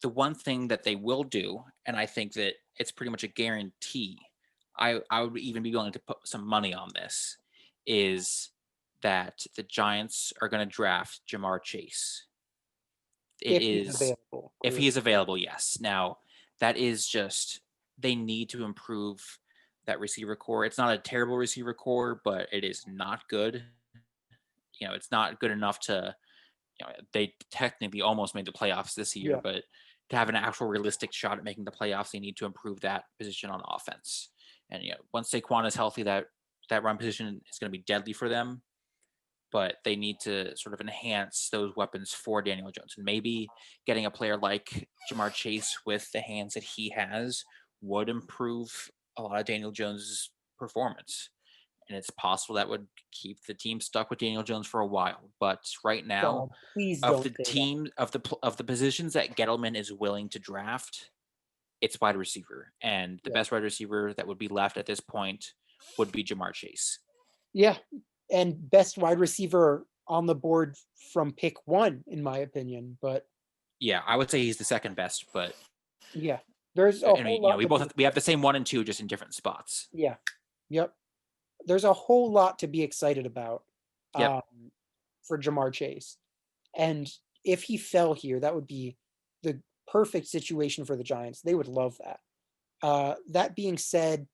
Speaker 4: the one thing that they will do, and I think that it's pretty much a guarantee, I would even be willing to put some money on this, is that the Giants are going to draft Jamar Chase. It
Speaker 3: If he's
Speaker 4: is,
Speaker 3: available.
Speaker 4: if he is available, yes. Now, that is just, they need to improve that receiver core. It's not a terrible receiver core, but it is not good. It's not good enough to, they technically almost made the playoffs this year,
Speaker 3: Yeah.
Speaker 4: but to have an actual realistic shot at making the playoffs, they need to improve that position on offense. And once Saquon is healthy, that run position is going to be deadly for them. But they need to sort of enhance those weapons for Daniel Jones. And maybe getting a player like Jamar Chase with the hands that he has would improve a lot of Daniel Jones' performance. And it's possible that would keep the team stuck with Daniel Jones for a while. But right now,
Speaker 3: God, please
Speaker 4: of
Speaker 3: don't
Speaker 4: the
Speaker 3: say
Speaker 4: team of the positions that Gettleman is willing to draft, it's wide receiver, and the
Speaker 3: Yeah.
Speaker 4: best wide receiver that would be left at this point would be Jamar Chase.
Speaker 3: Yeah, and best wide receiver on the board from pick 1, in my opinion. But
Speaker 4: Yeah, I would say he's the second best, but
Speaker 3: yeah, there's a
Speaker 4: I
Speaker 3: whole
Speaker 4: mean,
Speaker 3: lot.
Speaker 4: we have the same 1 and 2, just in different spots.
Speaker 3: Yeah, yep. There's a whole lot to be excited about
Speaker 4: Yep.
Speaker 3: For Jamar Chase, and if he fell here, that would be the perfect situation for the Giants. They would love that. That being said,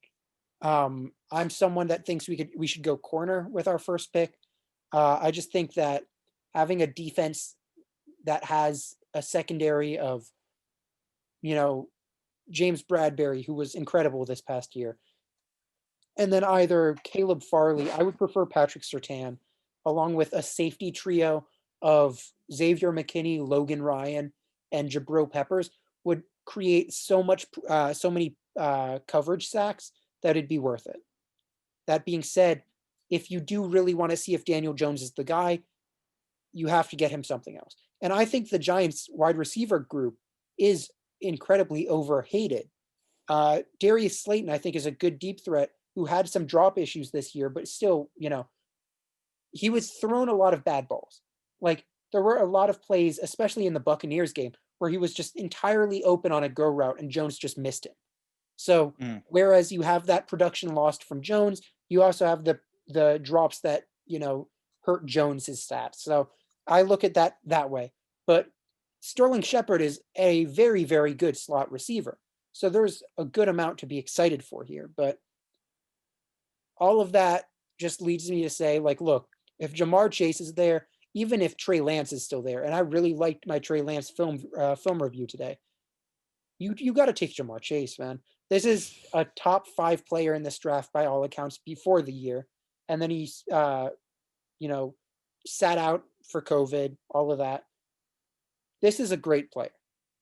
Speaker 3: I'm someone that thinks we should go corner with our first pick. I just think that having a defense that has a secondary of, James Bradbury, who was incredible this past year, and then either Caleb Farley, I would prefer Patrick Surtain, along with a safety trio of Xavier McKinney, Logan Ryan, and Jabril Peppers, would create so many coverage sacks that it'd be worth it. That being said, if you do really want to see if Daniel Jones is the guy, you have to get him something else. And I think the Giants wide receiver group is incredibly overhated. Darius Slayton, I think, is a good deep threat who had some drop issues this year, but still, he was thrown a lot of bad balls. Like, there were a lot of plays, especially in the Buccaneers game, where he was just entirely open on a go route and Jones just missed him. So whereas you have that production lost from Jones, you also have the drops that, hurt Jones's stats. So I look at that way. But Sterling Shepard is a very, very good slot receiver. So there's a good amount to be excited for here. But all of that just leads me to say, like, look, if Jamar Chase is there, even if Trey Lance is still there, and I really liked my Trey Lance film review today, you got to take Jamar Chase, man. This is a top 5 player in this draft by all accounts before the year, and then he's sat out for COVID, all of that. This is a great player.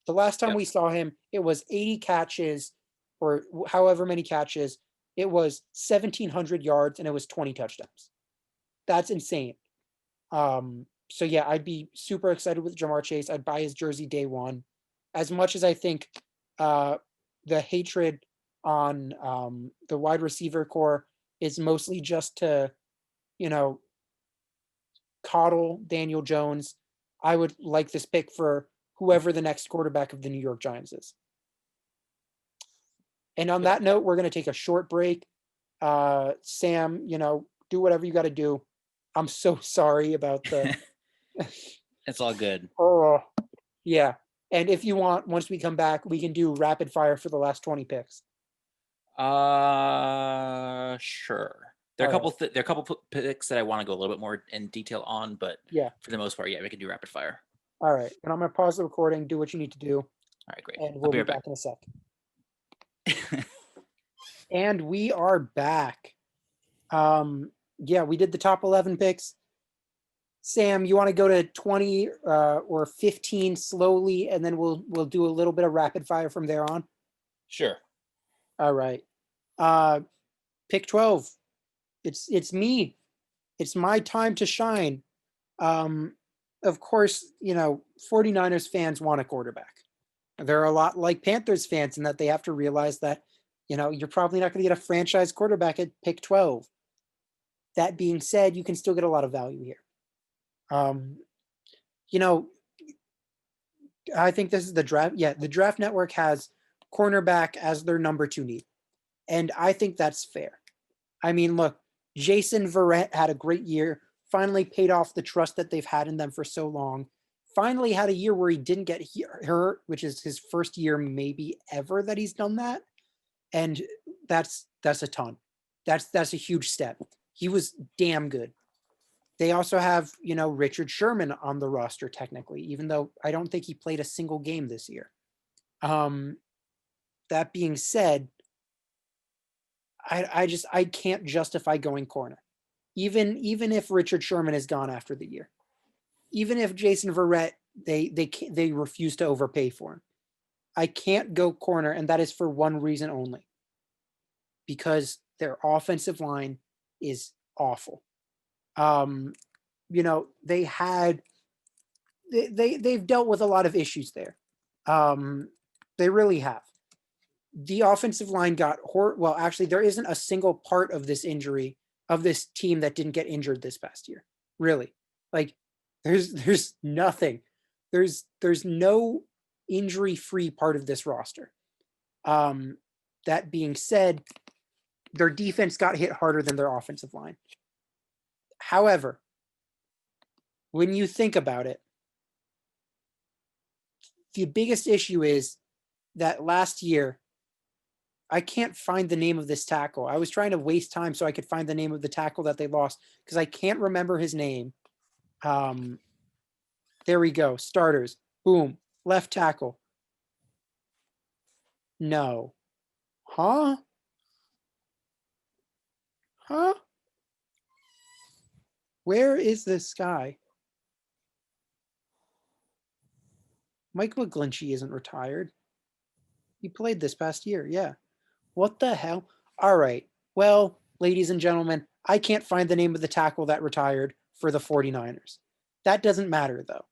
Speaker 3: The last time we saw him, it was 80 catches or however many catches. It was 1,700 yards and it was 20 touchdowns. That's insane. So yeah, I'd be super excited with Jamar Chase. I'd buy his jersey day one. As much as I think the hatred on the wide receiver core is mostly just to, coddle Daniel Jones, I would like this pick for whoever the next quarterback of the New York Giants is. And on that note, we're going to take a short break. Sam, do whatever you got to do. I'm so sorry about the...
Speaker 4: It's all good.
Speaker 3: Oh, yeah. And if you want, once we come back, we can do rapid fire for the last 20 picks.
Speaker 4: Sure. There are a couple picks that I want to go a little bit more in detail on, but for the most part, we can do rapid fire.
Speaker 3: All right. And I'm going to pause the recording, do what you need to do.
Speaker 4: All right, great.
Speaker 3: And we'll be back in a sec. And we are back. We did the top 11 picks. Sam, you want to go to 20 or 15 slowly, and then we'll do a little bit of rapid fire from there on?
Speaker 4: Sure.
Speaker 3: All right. Pick 12. It's me. It's my time to shine. Of course, 49ers fans want a quarterback. They're a lot like Panthers fans in that they have to realize that, you're probably not going to get a franchise quarterback at pick 12. That being said, you can still get a lot of value here. I think this is the draft. Yeah, the Draft Network has cornerback as their number 2 need. And I think that's fair. I mean, look, Jason Verrett had a great year, finally paid off the trust that they've had in them for so long. Finally had a year where he didn't get hurt, which is his first year maybe ever that he's done that. And that's a ton. That's a huge step. He was damn good. They also have, Richard Sherman on the roster technically, even though I don't think he played a single game this year. That being said, I can't justify going corner. Even if Richard Sherman is gone after the year. Even if Jason Verrett, they refuse to overpay for him. I can't go corner, and that is for one reason only. Because their offensive line is awful. They've dealt with a lot of issues there. They really have. The offensive line got well, actually, there isn't a single part of this injury of this team that didn't get injured this past year. Really. Like, there's nothing. There's no injury-free part of this roster. That being said, their defense got hit harder than their offensive line. However, when you think about it, the biggest issue is that last year, I can't find the name of this tackle. I was trying to waste time so I could find the name of the tackle that they lost because I can't remember his name. There we go. Starters. Boom. Left tackle. No. Huh? Where is this guy? Mike McGlinchey isn't retired. He played this past year, yeah. What the hell? All right. Well, ladies and gentlemen, I can't find the name of the tackle that retired for the 49ers. That doesn't matter, though,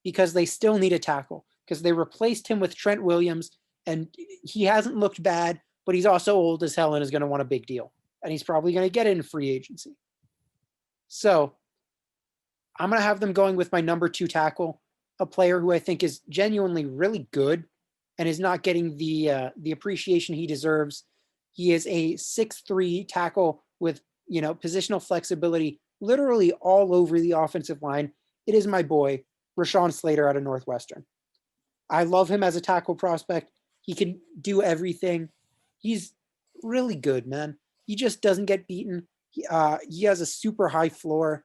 Speaker 3: because they still need a tackle because they replaced him with Trent Williams, and he hasn't looked bad, but he's also old as hell and is going to want a big deal, and he's probably going to get it in free agency. So I'm going to have them going with my number 2 tackle, a player who I think is genuinely really good and is not getting the appreciation he deserves. He is a 6'3" tackle with, positional flexibility literally all over the offensive line. It is my boy, Rashawn Slater out of Northwestern. I love him as a tackle prospect. He can do everything. He's really good, man. He just doesn't get beaten. He has a super high floor.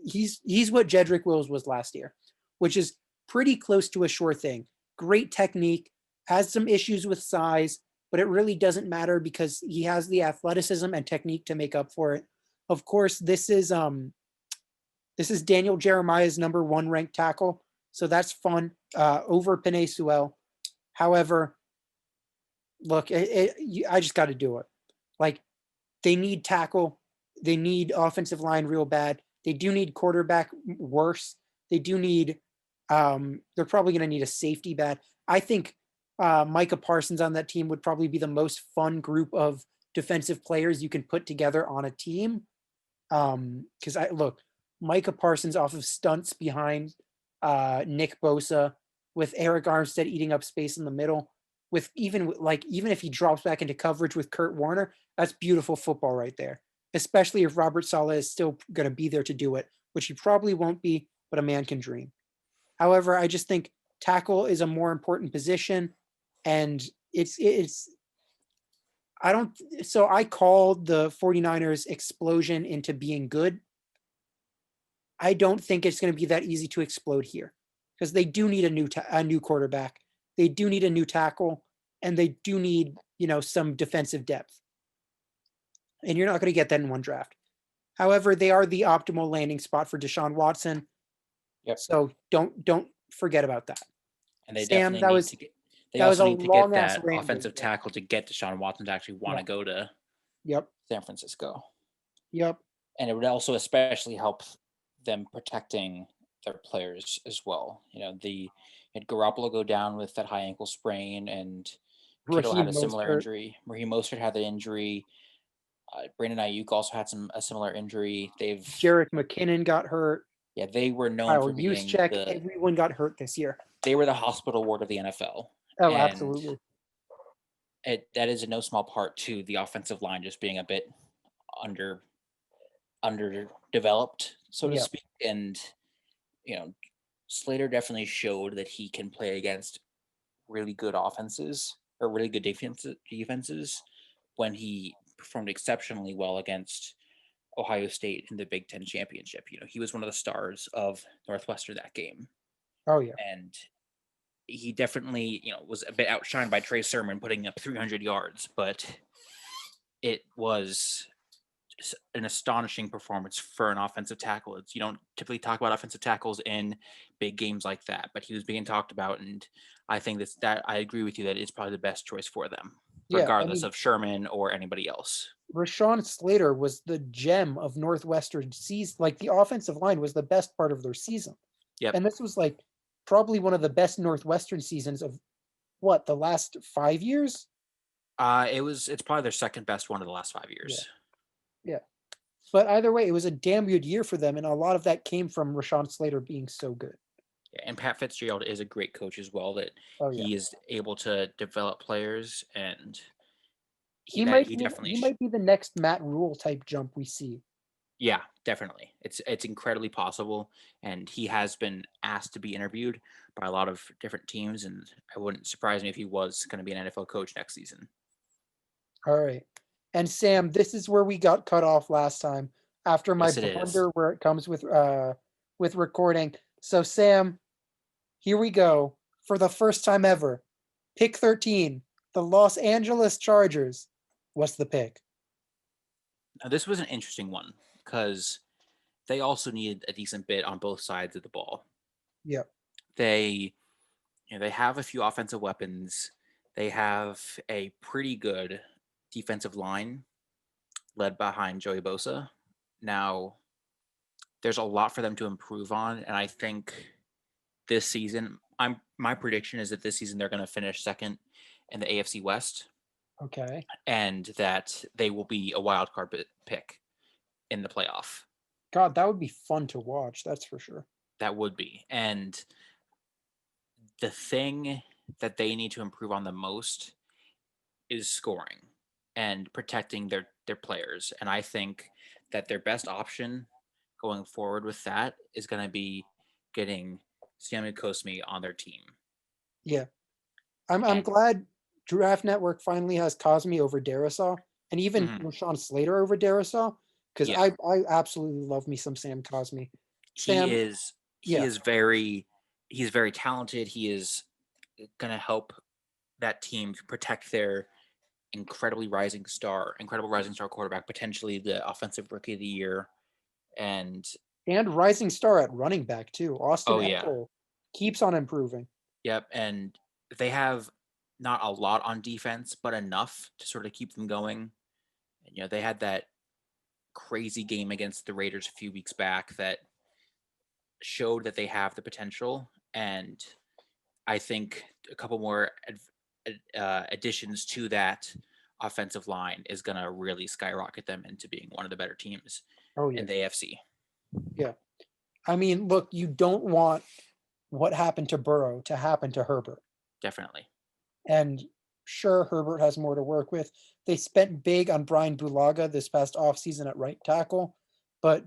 Speaker 3: He's what Jedrick Wills was last year, which is pretty close to a sure thing. Great technique, has some issues with size, but it really doesn't matter because he has the athleticism and technique to make up for it. Of course, this is Daniel Jeremiah's number 1 ranked tackle, so that's fun over Penei Sewell. However, look, I just got to do it. Like, they need tackle, they need offensive line real bad. They do need quarterback worse. They do need. They're probably going to need a safety bad. I think Micah Parsons on that team would probably be the most fun group of defensive players you can put together on a team. Because Micah Parsons off of stunts behind Nick Bosa, with Eric Armstead eating up space in the middle, with even if he drops back into coverage with Kurt Warner, that's beautiful football right there. Especially if Robert Saleh is still going to be there to do it, which he probably won't be, but a man can dream. However, I just think tackle is a more important position, and I called the 49ers explosion into being good. I don't think it's going to be that easy to explode here because they do need a new quarterback. They do need a new tackle, and they do need, some defensive depth. And you're not going to get that in one draft. However, they are the optimal landing spot for Deshaun Watson.
Speaker 4: Yep.
Speaker 3: So don't forget about that.
Speaker 4: And they
Speaker 3: Sam,
Speaker 4: definitely need to get. They also need to get that offensive tackle to get Deshaun Watson to actually want to go to San Francisco.
Speaker 3: Yep.
Speaker 4: And it would also especially help them protecting their players as well. They had Garoppolo go down with that high ankle sprain, and Kittle had a similar injury. Raheem Mostert had the injury. Brandon Ayuk also had a similar injury.
Speaker 3: Jerick McKinnon got hurt.
Speaker 4: Yeah, they were known for being
Speaker 3: everyone got hurt this year.
Speaker 4: They were the hospital ward of the NFL.
Speaker 3: Oh, absolutely.
Speaker 4: That is in no small part to the offensive line just being a bit underdeveloped, so to speak. And Slater definitely showed that he can play against really good offenses or really good defenses when he performed exceptionally well against Ohio State in the Big Ten Championship. He was one of the stars of Northwestern that game.
Speaker 3: Oh, yeah.
Speaker 4: And he definitely, was a bit outshined by Trey Sermon putting up 300 yards, but it was an astonishing performance for an offensive tackle. You don't typically talk about offensive tackles in big games like that, but he was being talked about, and I think that I agree with you that it's probably the best choice for them, regardless of Sherman or anybody else.
Speaker 3: Rashawn Slater was the gem of Northwestern season. Like, the offensive line was the best part of their season.
Speaker 4: Yep.
Speaker 3: And this was probably one of the best Northwestern seasons of the last 5 years?
Speaker 4: It's probably their second best one of the last 5 years.
Speaker 3: Yeah. But either way, it was a damn good year for them, and a lot of that came from Rashawn Slater being so good.
Speaker 4: Yeah, and Pat Fitzgerald is a great coach as well, that he is able to develop players, and
Speaker 3: he might be the next Matt Rule type jump we see.
Speaker 4: Yeah, definitely. It's incredibly possible, and he has been asked to be interviewed by a lot of different teams, and it wouldn't surprise me if he was going to be an NFL coach next season.
Speaker 3: All right. And Sam, this is where we got cut off last time after my blunder where it comes with recording. So Sam, here we go. For the first time ever, pick 13, the Los Angeles Chargers. What's the pick?
Speaker 4: Now, this was an interesting one because they also needed a decent bit on both sides of the ball.
Speaker 3: Yep.
Speaker 4: They have a few offensive weapons. They have a pretty good defensive line. led behind Joey Bosa. Now, there's a lot for them to improve on, and I think this season, my prediction is that this season they're going to finish second in the AFC West,
Speaker 3: Okay.
Speaker 4: and that they will be a wild card pick in the playoff.
Speaker 3: God, that would be fun to watch. That's for sure.
Speaker 4: That would be. And the thing that they need to improve on the most is scoring and protecting their players. And I think that their best option going forward with that is going to be getting Sammy Kosmi on their team.
Speaker 3: Yeah. I'm
Speaker 4: And-
Speaker 3: glad Draft Network finally has Cosmi over Darisaw and even Rashawn Slater over Darisaw, because
Speaker 4: Yeah.
Speaker 3: I absolutely love me some Sam Cosmi. Sam,
Speaker 4: He is very talented. He is going to help that team protect their incredible rising star quarterback, potentially the offensive rookie of the year. And
Speaker 3: rising star at running back too. Austin Eckler keeps on improving.
Speaker 4: Yep, and they have not a lot on defense, but enough to sort of keep them going. And, they had that crazy game against the Raiders a few weeks back that showed that they have the potential. And I think a couple more additions to that offensive line is going to really skyrocket them into being one of the better teams in the AFC.
Speaker 3: Yeah. I mean, look, you don't want what happened to Burrow to happen to Herbert.
Speaker 4: Definitely.
Speaker 3: And sure, Herbert has more to work with. They spent big on Brian Bulaga this past offseason at right tackle, but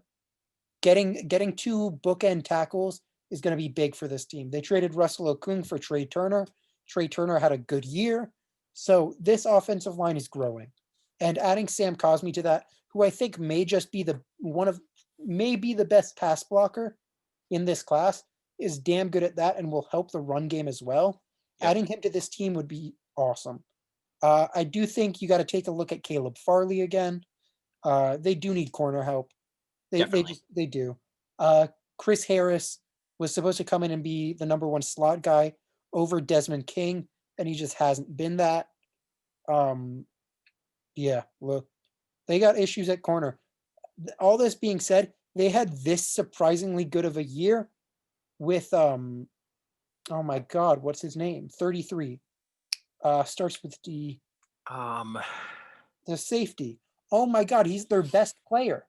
Speaker 3: getting two bookend tackles is going to be big for this team. They traded Russell Okung for Trey Turner. Trey Turner had a good year. So this offensive line is growing. And adding Sam Cosmi to that, who I think may just be the best pass blocker in this class, is damn good at that and will help the run game as well. Yep. Adding him to this team would be awesome. I do think you got to take a look at Caleb Farley again. They do need corner help. They do. Chris Harris was supposed to come in and be the number one slot guy over Desmond King, and he just hasn't been that. Yeah, look, they got issues at corner. All this being said, they had this surprisingly good of a year with oh my God, what's his name? 33. Starts with D. The safety. Oh my God, he's their best player.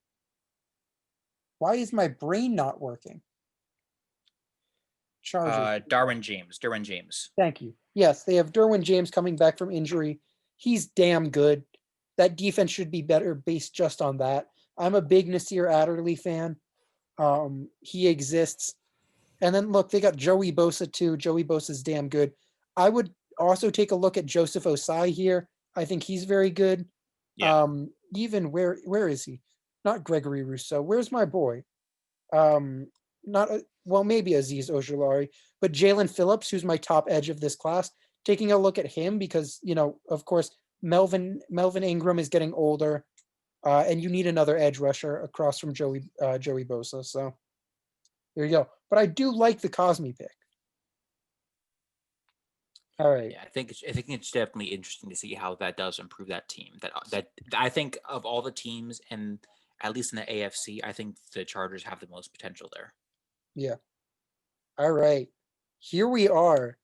Speaker 3: Why is my brain not working? Chargers.
Speaker 4: Derwin James.
Speaker 3: Thank you. Yes, they have Derwin James coming back from injury. He's damn good. That defense should be better based just on that. I'm a big Nasir Adderley fan. He exists. And then look, they got Joey Bosa too. Joey Bosa's damn good. I would also take a look at Joseph Osai here. I think he's very good.
Speaker 4: Yeah.
Speaker 3: Even where is he? Not Gregory Rousseau. Where's my boy? Maybe Aziz Ojulari, but Jalen Phillips, who's my top edge of this class. Taking a look at him because, of course, Melvin Ingram is getting older, and you need another edge rusher across from Joey Bosa. So there you go. But I do like the Cosmi pick. All right.
Speaker 4: Yeah, I think it's definitely interesting to see how that does improve that team. That I think of all the teams, and at least in the AFC, I think the Chargers have the most potential there.
Speaker 3: Yeah. All right. Here we are.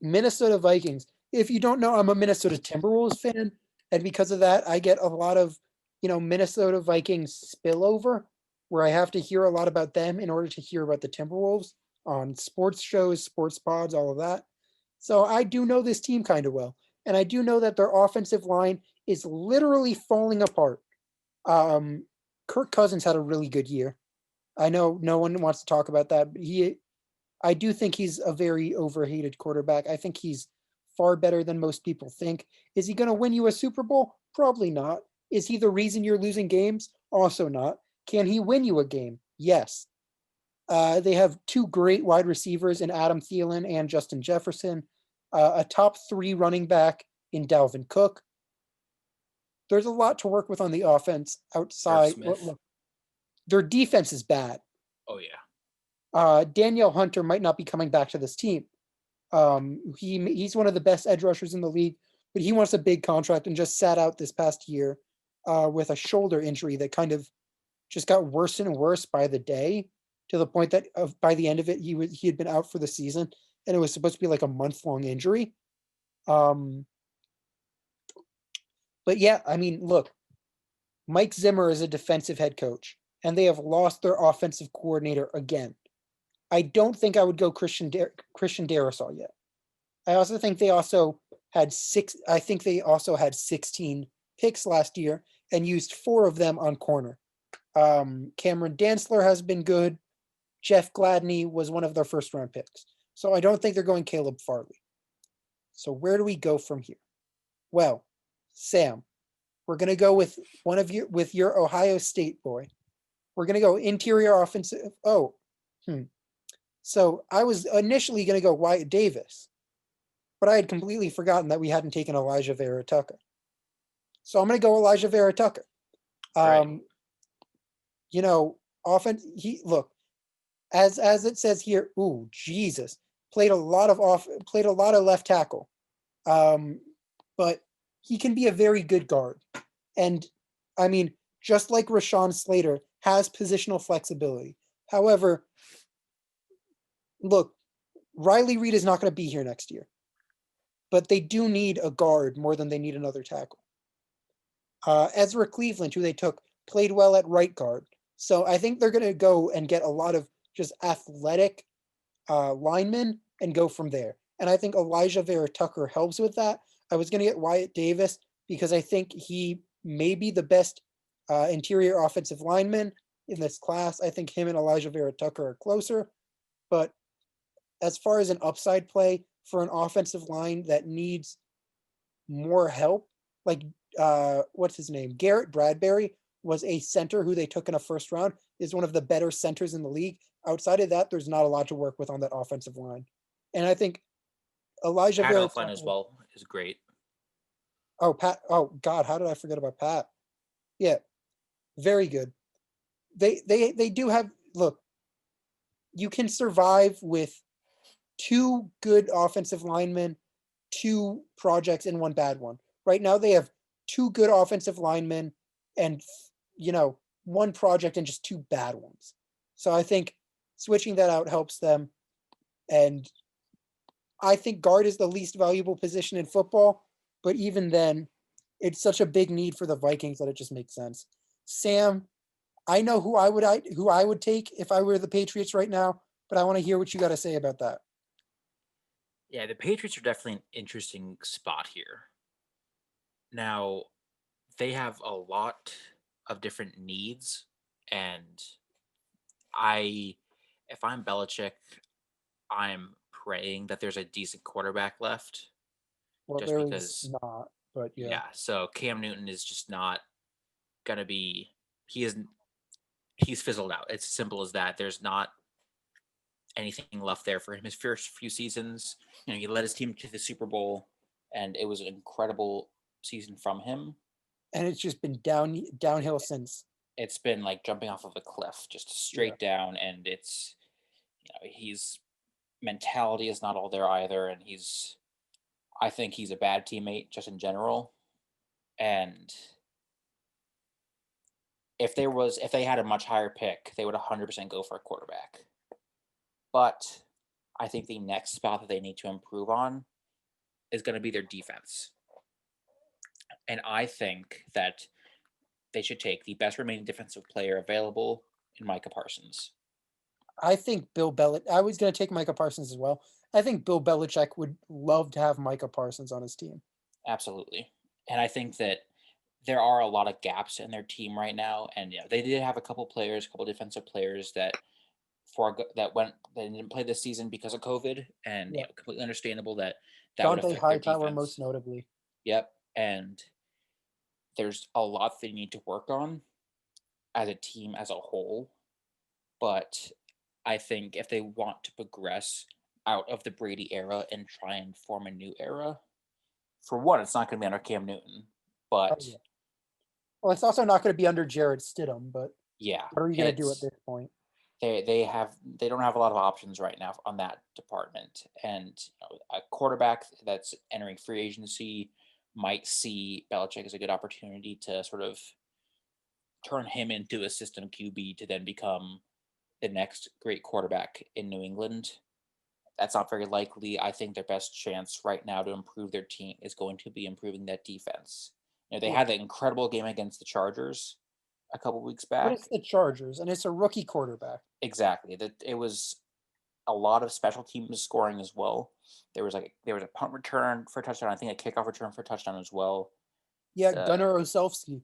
Speaker 3: Minnesota Vikings. If you don't know, I'm a Minnesota Timberwolves fan. And because of that, I get a lot of, Minnesota Vikings spillover where I have to hear a lot about them in order to hear about the Timberwolves on sports shows, sports pods, all of that. So I do know this team kind of well. And I do know that their offensive line is literally falling apart. Kirk Cousins had a really good year. I know no one wants to talk about that, but I do think he's a very overhated quarterback. I think he's far better than most people think. Is he going to win you a Super Bowl? Probably not. Is he the reason you're losing games? Also not. Can he win you a game? Yes. They have two great wide receivers in Adam Thielen and Justin Jefferson, a top 3 running back in Dalvin Cook. There's a lot to work with on the offense outside. Look, their defense is bad.
Speaker 4: Oh, yeah.
Speaker 3: Danielle Hunter might not be coming back to this team. He's one of the best edge rushers in the league, but he wants a big contract and just sat out this past year. with a shoulder injury that kind of just got worse and worse by the day, to the point that by the end of it, he had been out for the season, and it was supposed to be like a month-long injury. Um, but yeah, I mean, look, Mike Zimmer is a defensive head coach, and they have lost their offensive coordinator again. I don't think I would go Christian Darrisaw yet. I also think they also had 16 picks last year and used 4 of them on corner. Cameron Dantzler has been good. Jeff Gladney was one of their first round picks. So I don't think they're going Caleb Farley. So where do we go from here? Well, Sam, we're going to go with your Ohio State boy. We're going to go interior offensive. So I was initially going to go Wyatt Davis, but I had completely forgotten that we hadn't taken Elijah Vera Tucker. So I'm going to go Elijah Vera Tucker.
Speaker 4: Right.
Speaker 3: Offense. As it says here. Ooh, Jesus! Played a lot of left tackle, but he can be a very good guard. And I mean, just like Rashawn Slater has positional flexibility. However, look, Riley Reid is not going to be here next year, but they do need a guard more than they need another tackle. Ezra Cleveland, who they took, played well at right guard. So I think they're going to go and get a lot of just athletic linemen and go from there. And I think Elijah Vera Tucker helps with that. I was going to get Wyatt Davis because I think he may be the best interior offensive lineman in this class. I think him and Elijah Vera Tucker are closer. But as far as an upside play for an offensive line that needs more help, like what's his name? Garrett Bradbury was a center who they took in a first round, is one of the better centers in the league. Outside of that, there's not a lot to work with on that offensive line. And I think Elijah
Speaker 4: Pat
Speaker 3: Vera
Speaker 4: Elflein as well is great.
Speaker 3: Oh, Pat. Oh, God. How did I forget about Pat? Yeah. Very good. They do have, look, you can survive with 2 good offensive linemen, 2 projects, and 1 bad one. Right now, they have 2 good offensive linemen and, 1 project and just 2 bad ones. So I think switching that out helps them. And I think guard is the least valuable position in football, but even then, it's such a big need for the Vikings that it just makes sense. Sam, I know who I would take if I were the Patriots right now, but I want to hear what you got to say about that.
Speaker 4: Yeah, the Patriots are definitely an interesting spot here. Now, they have a lot of different needs, and if I'm Belichick, I'm praying that there's a decent quarterback left.
Speaker 3: Well,
Speaker 4: Just
Speaker 3: there
Speaker 4: because,
Speaker 3: is not, but yeah.
Speaker 4: yeah. So Cam Newton is just not gonna be. He's fizzled out. It's as simple as that. There's not anything left there for him. His first few seasons, he led his team to the Super Bowl, and it was an incredible season from him.
Speaker 3: And it's just been downhill since.
Speaker 4: It's been like jumping off of a cliff, just straight down, and it's his mentality is not all there either, and I think he's a bad teammate just in general. And if they had a much higher pick, they would 100% go for a quarterback. But I think the next spot that they need to improve on is going to be their defense. And I think that they should take the best remaining defensive player available in Micah Parsons.
Speaker 3: I think Bill Belichick. I was going to take Micah Parsons as well. I think Bill Belichick would love to have Micah Parsons on his team.
Speaker 4: Absolutely. And I think that there are a lot of gaps in their team right now. And they did have a couple defensive players that they didn't play this season because of COVID, and completely understandable that would
Speaker 3: Dante
Speaker 4: affect their
Speaker 3: Hightower
Speaker 4: defense.
Speaker 3: most notably.
Speaker 4: Yep. And there's a lot they need to work on as a team as a whole. But I think if they want to progress out of the Brady era and try and form a new era, for one, it's not going to be under Cam Newton, but
Speaker 3: well, it's also not going to be under Jared Stidham. But
Speaker 4: yeah,
Speaker 3: what are you going to do at this point?
Speaker 4: They don't have a lot of options right now on that department, and a quarterback that's entering free agency might see Belichick as a good opportunity to sort of turn him into a system QB to then become the next great quarterback in New England. That's not very likely. I think their best chance right now to improve their team is going to be improving that defense. They had that incredible game against the Chargers a couple weeks
Speaker 3: But
Speaker 4: back.
Speaker 3: it's the Chargers, and it's a rookie quarterback.
Speaker 4: Exactly. That it was a lot of special teams scoring as well. There was a punt return for a touchdown. I think a kickoff return for a touchdown as well.
Speaker 3: Yeah, Gunnar Osofsky.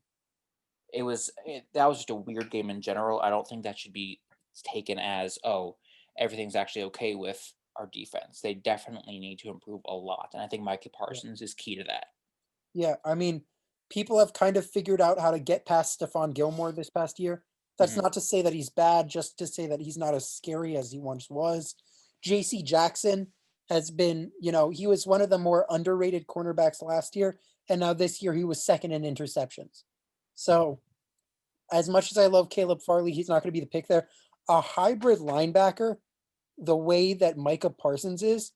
Speaker 4: That was just a weird game in general. I don't think that should be taken as, oh, everything's actually okay with our defense. They definitely need to improve a lot, and I think Micah Parsons is key to that.
Speaker 3: Yeah, I mean, people have kind of figured out how to get past Stephon Gilmore this past year. That's not to say that he's bad, just to say that he's not as scary as he once was. J.C. Jackson has been, he was one of the more underrated cornerbacks last year, and now this year he was second in interceptions. So, as much as I love Caleb Farley, he's not going to be the pick there. A hybrid linebacker, the way that Micah Parsons is,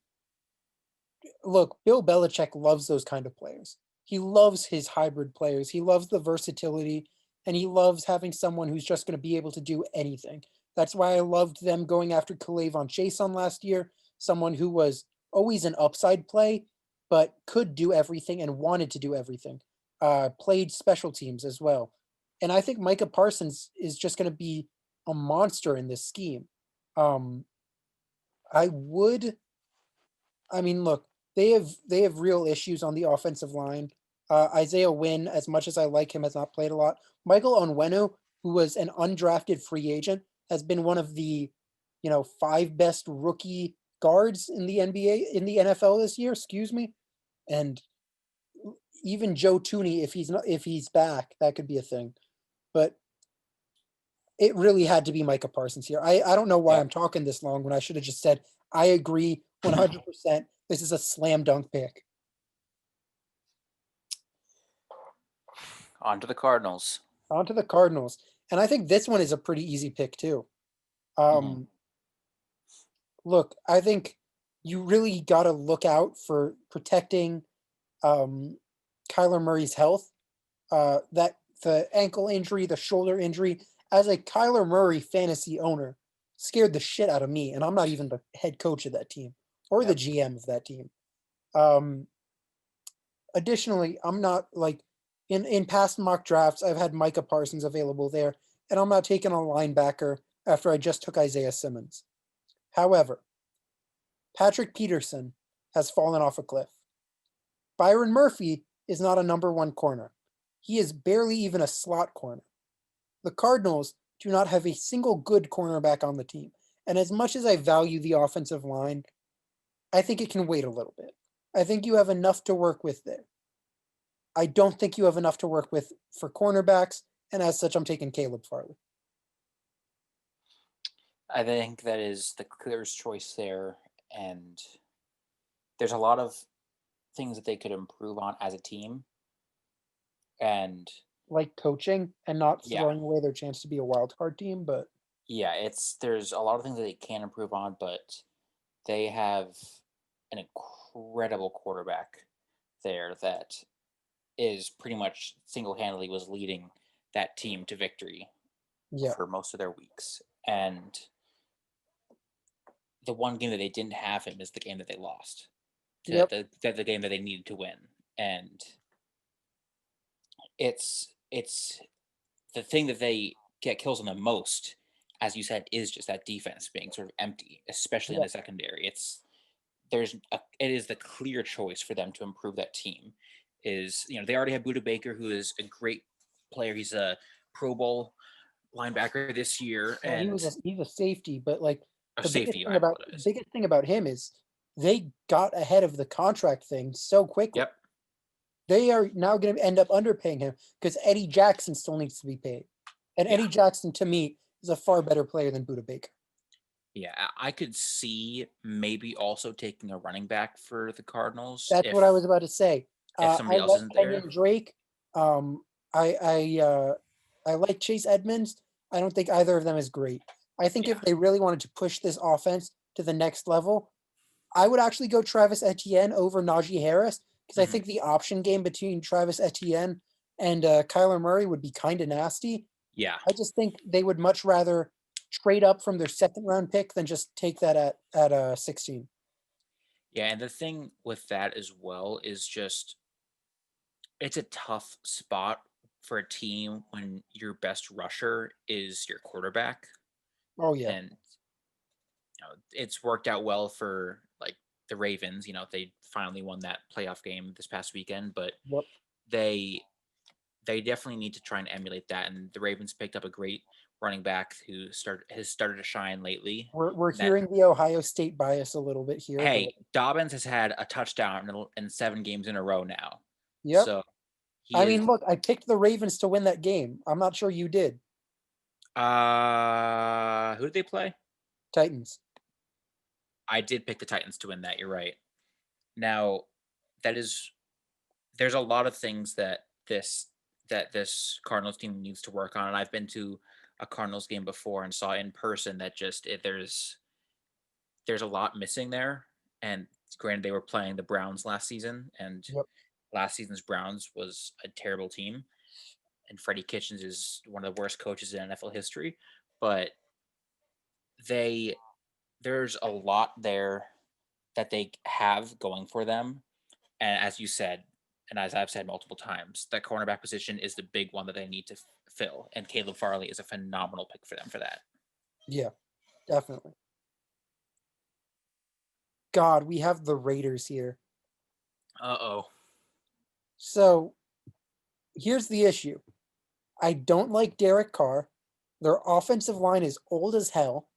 Speaker 3: look, Bill Belichick loves those kind of players. He loves his hybrid players. He loves the versatility, and he loves having someone who's just going to be able to do anything. That's why I loved them going after K'Lavon Chaisson last year, someone who was always an upside play, but could do everything and wanted to do everything. Played special teams as well. And I think Micah Parsons is just going to be a monster in this scheme. Look, they have real issues on the offensive line. Isaiah Wynn, as much as I like him, has not played a lot. Michael Onwenu, who was an undrafted free agent, has been one of the, 5 best rookie guards in the NFL this year. Excuse me, and even Joe Tooney, if he's back, that could be a thing. But it really had to be Micah Parsons here. I don't know why I'm talking this long when I should have just said I agree 100%. This is a slam dunk pick.
Speaker 4: On to the Cardinals.
Speaker 3: And I think this one is a pretty easy pick too. Look, I think you really got to look out for protecting Kyler Murray's health. That the ankle injury, the shoulder injury, as a Kyler Murray fantasy owner, scared the shit out of me. And I'm not even the head coach of that team or the GM of that team. Additionally, I'm not like in past mock drafts, I've had Micah Parsons available there, and I'm not taking a linebacker after I just took Isaiah Simmons. However, Patrick Peterson has fallen off a cliff. Byron Murphy is not a number 1 corner. He is barely even a slot corner. The Cardinals do not have a single good cornerback on the team. And as much as I value the offensive line, I think it can wait a little bit. I think you have enough to work with there. I don't think you have enough to work with for cornerbacks, and as such, I'm taking Caleb Farley.
Speaker 4: I think that is the clearest choice there, and there's a lot of things that they could improve on as a team. And
Speaker 3: like coaching and not throwing away their chance to be a wild card team, but
Speaker 4: there's a lot of things that they can improve on, but they have an incredible quarterback there that is pretty much single-handedly was leading that team to victory for most of their weeks. And the one game that they didn't have him is the game that they lost. The game that they needed to win. And it's the thing that they get kills on the most, as you said, is just that defense being sort of empty, especially in the secondary. It is the clear choice for them to improve that team. They already have Budda Baker, who is a great player. He's a Pro Bowl linebacker this year, and
Speaker 3: he's a safety. But like
Speaker 4: the
Speaker 3: biggest thing about him is they got ahead of the contract thing so quickly.
Speaker 4: Yep.
Speaker 3: They are now going to end up underpaying him because Eddie Jackson still needs to be paid, and Eddie Jackson to me is a far better player than Budda Baker.
Speaker 4: Yeah, I could see maybe also taking a running back for the Cardinals.
Speaker 3: That's what I was about to say.
Speaker 4: If somebody else isn't there.
Speaker 3: Drake. I like Chase Edmonds. I don't think either of them is great. I think if they really wanted to push this offense to the next level, I would actually go Travis Etienne over Najee Harris because I think the option game between Travis Etienne and Kyler Murray would be kind of nasty.
Speaker 4: Yeah.
Speaker 3: I just think they would much rather trade up from their second round pick than just take that at 16.
Speaker 4: Yeah, and the thing with that as well is just it's a tough spot for a team when your best rusher is your quarterback.
Speaker 3: Oh yeah.
Speaker 4: And it's worked out well for like the Ravens. They finally won that playoff game this past weekend, but
Speaker 3: Yep.
Speaker 4: they they definitely need to try and emulate that. And the Ravens picked up a great running back who has started to shine lately.
Speaker 3: We're
Speaker 4: That
Speaker 3: hearing the Ohio State bias a little bit here, but
Speaker 4: Hey, Dobbins has had a touchdown in 7 games in a row now,
Speaker 3: yep.
Speaker 4: so he
Speaker 3: I
Speaker 4: is.
Speaker 3: mean, look, I picked the Ravens to win that game. I'm not sure you did.
Speaker 4: Who did they play?
Speaker 3: Titans.
Speaker 4: I did pick the Titans to win that. You're right. Now, that is there's a lot of things that this Cardinals team needs to work on, and I've been to a Cardinals game before and saw in person that there's a lot missing there. And granted, they were playing the Browns last season, and
Speaker 3: Yep.
Speaker 4: last season's Browns was a terrible team. And Freddie Kitchens is one of the worst coaches in NFL history. But they there's a lot there that they have going for them. And as you said, and as I've said multiple times, that cornerback position is the big one that they need to fill. And Caleb Farley is a phenomenal pick for them for that.
Speaker 3: Yeah, definitely. God, we have the Raiders here.
Speaker 4: Uh-oh.
Speaker 3: So here's the issue. I don't like Derek Carr. Their offensive line is old as hell.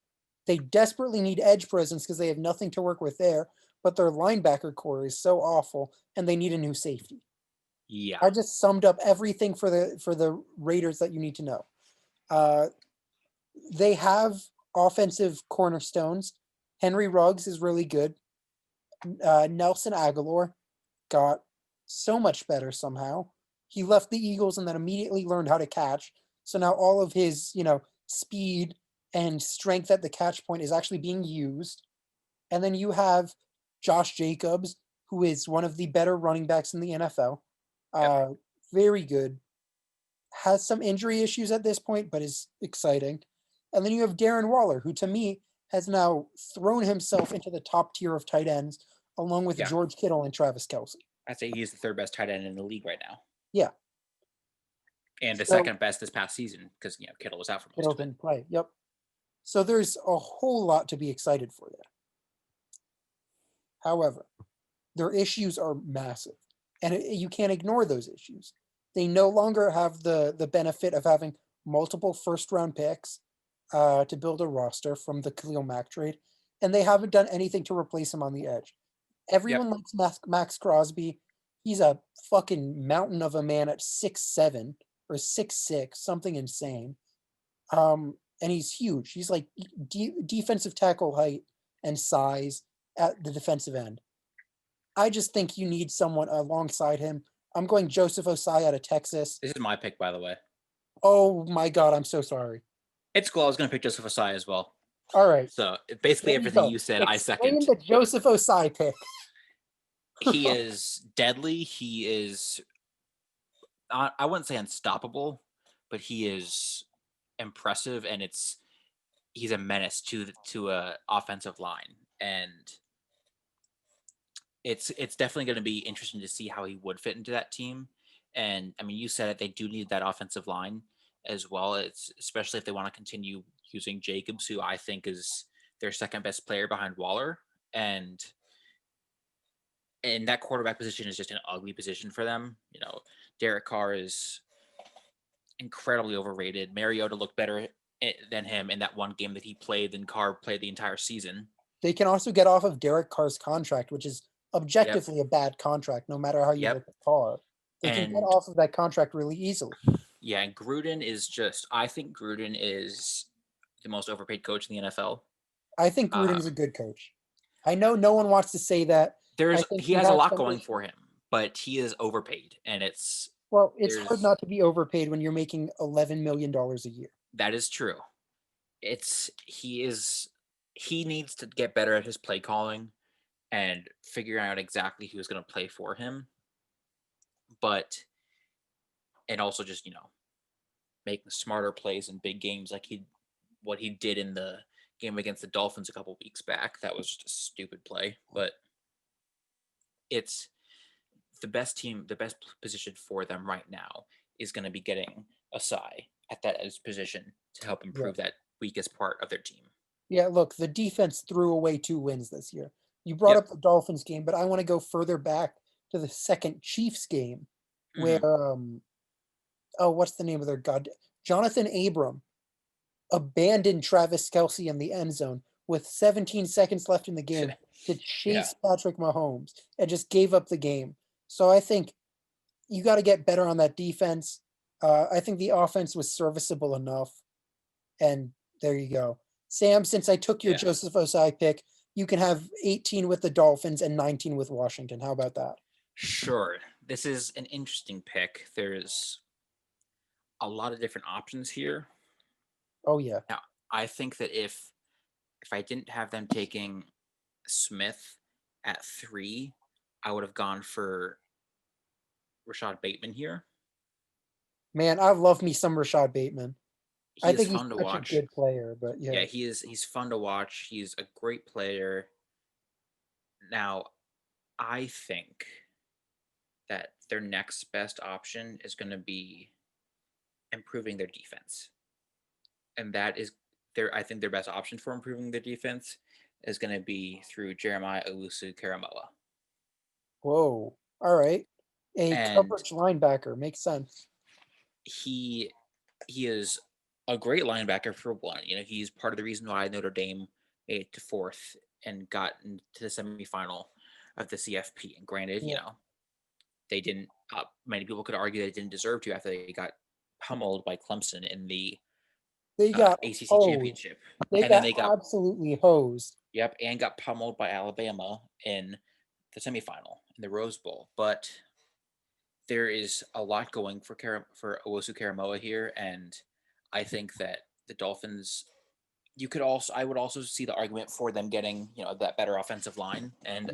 Speaker 3: They desperately need edge presence because they have nothing to work with there, but their linebacker core is so awful and they need a new safety.
Speaker 4: Yeah.
Speaker 3: I just summed up everything for the Raiders that you need to know. They have offensive cornerstones. Henry Ruggs is really good. Nelson Aguilar got so much better somehow. He left the Eagles and then immediately learned how to catch. So now all of his, speed and strength at the catch point is actually being used. And then you have Josh Jacobs, who is one of the better running backs in the NFL. Very good. Has some injury issues at this point, but is exciting. And then you have Darren Waller, who to me has now thrown himself into the top tier of tight ends, along with
Speaker 4: Yeah.
Speaker 3: George Kittle and Travis Kelce.
Speaker 4: I'd say he's the third best tight end in the league right now.
Speaker 3: Yeah.
Speaker 4: And the
Speaker 3: So-
Speaker 4: second best this past season because Kittle was out for most
Speaker 3: Kittle
Speaker 4: of it.
Speaker 3: didn't play. Yep. So there's a whole lot to be excited for there. However, their issues are massive, and you can't ignore those issues. They no longer have the benefit of having multiple first round picks to build a roster from the Khalil Mack trade, and they haven't done anything to replace him on the edge. Everyone likes Max Crosby. He's a fucking mountain of a man at 6'7" or 6'6", something insane. And he's huge. He's like defensive tackle height and size at the defensive end. I just think you need someone alongside him. I'm going Joseph Osai out of Texas.
Speaker 4: This is my pick, by the way.
Speaker 3: Oh my God, I'm so sorry.
Speaker 4: It's cool. I was going to pick Joseph Osai as well.
Speaker 3: All right.
Speaker 4: So basically
Speaker 3: There you
Speaker 4: everything
Speaker 3: go.
Speaker 4: you said, I
Speaker 3: Explain
Speaker 4: second.
Speaker 3: the Joseph Osai pick.
Speaker 4: He is deadly. He is, I wouldn't say unstoppable, but he is impressive, and he's a menace to a offensive line, and it's definitely going to be interesting to see how he would fit into that team. And I mean, you said it; they do need that offensive line as well. It's especially if they want to continue using Jacobs, who I think is their second best player behind Waller, and that quarterback position is just an ugly position for them. Derek Carr is incredibly overrated. Mariota looked better than him in that one game that he played than Carr played the entire season.
Speaker 3: They can also get off of Derek Carr's contract, which is objectively a bad contract, no matter how you look at Carr. They can get
Speaker 4: And-
Speaker 3: off of that contract really easily.
Speaker 4: Yeah, and Gruden is I think Gruden is the most overpaid coach in the NFL.
Speaker 3: I think Gruden is a good coach. I know no one wants to say that.
Speaker 4: He has a lot going for him, but he is overpaid, and it's
Speaker 3: hard not to be overpaid when you're making $11 million a year.
Speaker 4: That is true. He needs to get better at his play calling and figuring out exactly who's going to play for him. And also just, making smarter plays in big games, like what he did in the game against the Dolphins a couple weeks back. That was just a stupid play, but it's the best position for them right now is going to be getting Asai at that edge position to help
Speaker 3: Yeah.
Speaker 4: improve that weakest part of their team.
Speaker 3: Yeah, look, the defense threw away 2 wins this year. You brought
Speaker 4: Yep.
Speaker 3: up the Dolphins game, but I want to go further back to the second Chiefs game where what's the name of their god? Jonathan Abram abandoned Travis Kelce in the end zone with 17 seconds left in the game to chase Patrick Mahomes and just gave up the game. So I think you got to get better on that defense. I think the offense was serviceable enough. And there you go. Sam, since I took your Joseph Osai pick, you can have 18 with the Dolphins and 19 with Washington. How about that?
Speaker 4: Sure. This is an interesting pick. There's a lot of different options here.
Speaker 3: Oh, yeah.
Speaker 4: Now, I think that if I didn't have them taking Smith at 3, I would have gone for Rashad Bateman here.
Speaker 3: Man, I love me some Rashad Bateman. I think he's
Speaker 4: fun to
Speaker 3: such
Speaker 4: watch.
Speaker 3: a good player, but
Speaker 4: Yeah, he's fun to watch. He's a great player. Now, I think that their next best option is going to be improving their defense. And that is I think their best option for improving their defense is going to be through Jeremiah Owusu-Koramoah.
Speaker 3: Whoa. All right. A
Speaker 4: And
Speaker 3: coverage linebacker makes sense.
Speaker 4: he is a great linebacker for one. You know, he's part of the reason why Notre Dame made it to 4th and got into the semifinal of the CFP. And granted, you know, they didn't. Many people could argue they didn't deserve to after they got pummeled by Clemson in the ACC championship.
Speaker 3: They got absolutely hosed.
Speaker 4: Yep, and got pummeled by Alabama in the semifinal in the Rose Bowl. But there is a lot going for Owusu-Koramoah here, and I think that the Dolphins. I would also see the argument for them getting, you know, that better offensive line. And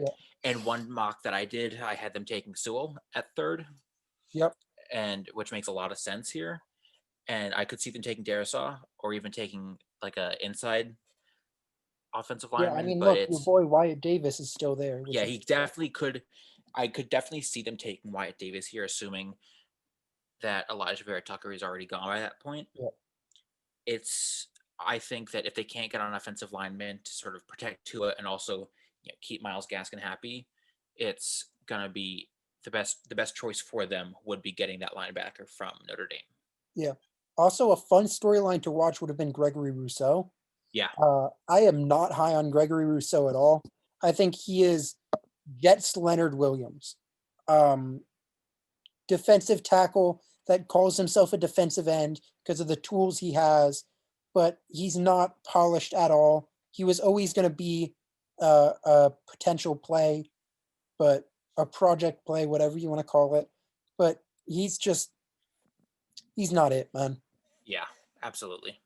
Speaker 4: one mock that I did, I had them taking Sewell at 3rd.
Speaker 3: Yep.
Speaker 4: And which makes a lot of sense here. And I could see them taking Darisaw or even taking like a inside offensive lineman.
Speaker 3: Yeah, I mean,
Speaker 4: but
Speaker 3: look, your boy Wyatt Davis is still there.
Speaker 4: Yeah, he definitely could. I could definitely see them taking Wyatt Davis here, assuming that Elijah Vera Tucker is already gone by that point.
Speaker 3: Yeah.
Speaker 4: I think that if they can't get on an offensive lineman to sort of protect Tua and also, you know, keep Myles Gaskin happy, it's gonna be the best choice for them would be getting that linebacker from Notre Dame.
Speaker 3: Yeah. Also, a fun storyline to watch would have been Gregory Rousseau.
Speaker 4: Yeah.
Speaker 3: I am not high on Gregory Rousseau at all. I think he is Jets Leonard Williams. Defensive tackle that calls himself a defensive end because of the tools he has, but he's not polished at all. He was always going to be a potential play, but a project play, whatever you want to call it. But he's not it, man.
Speaker 4: Yeah, absolutely.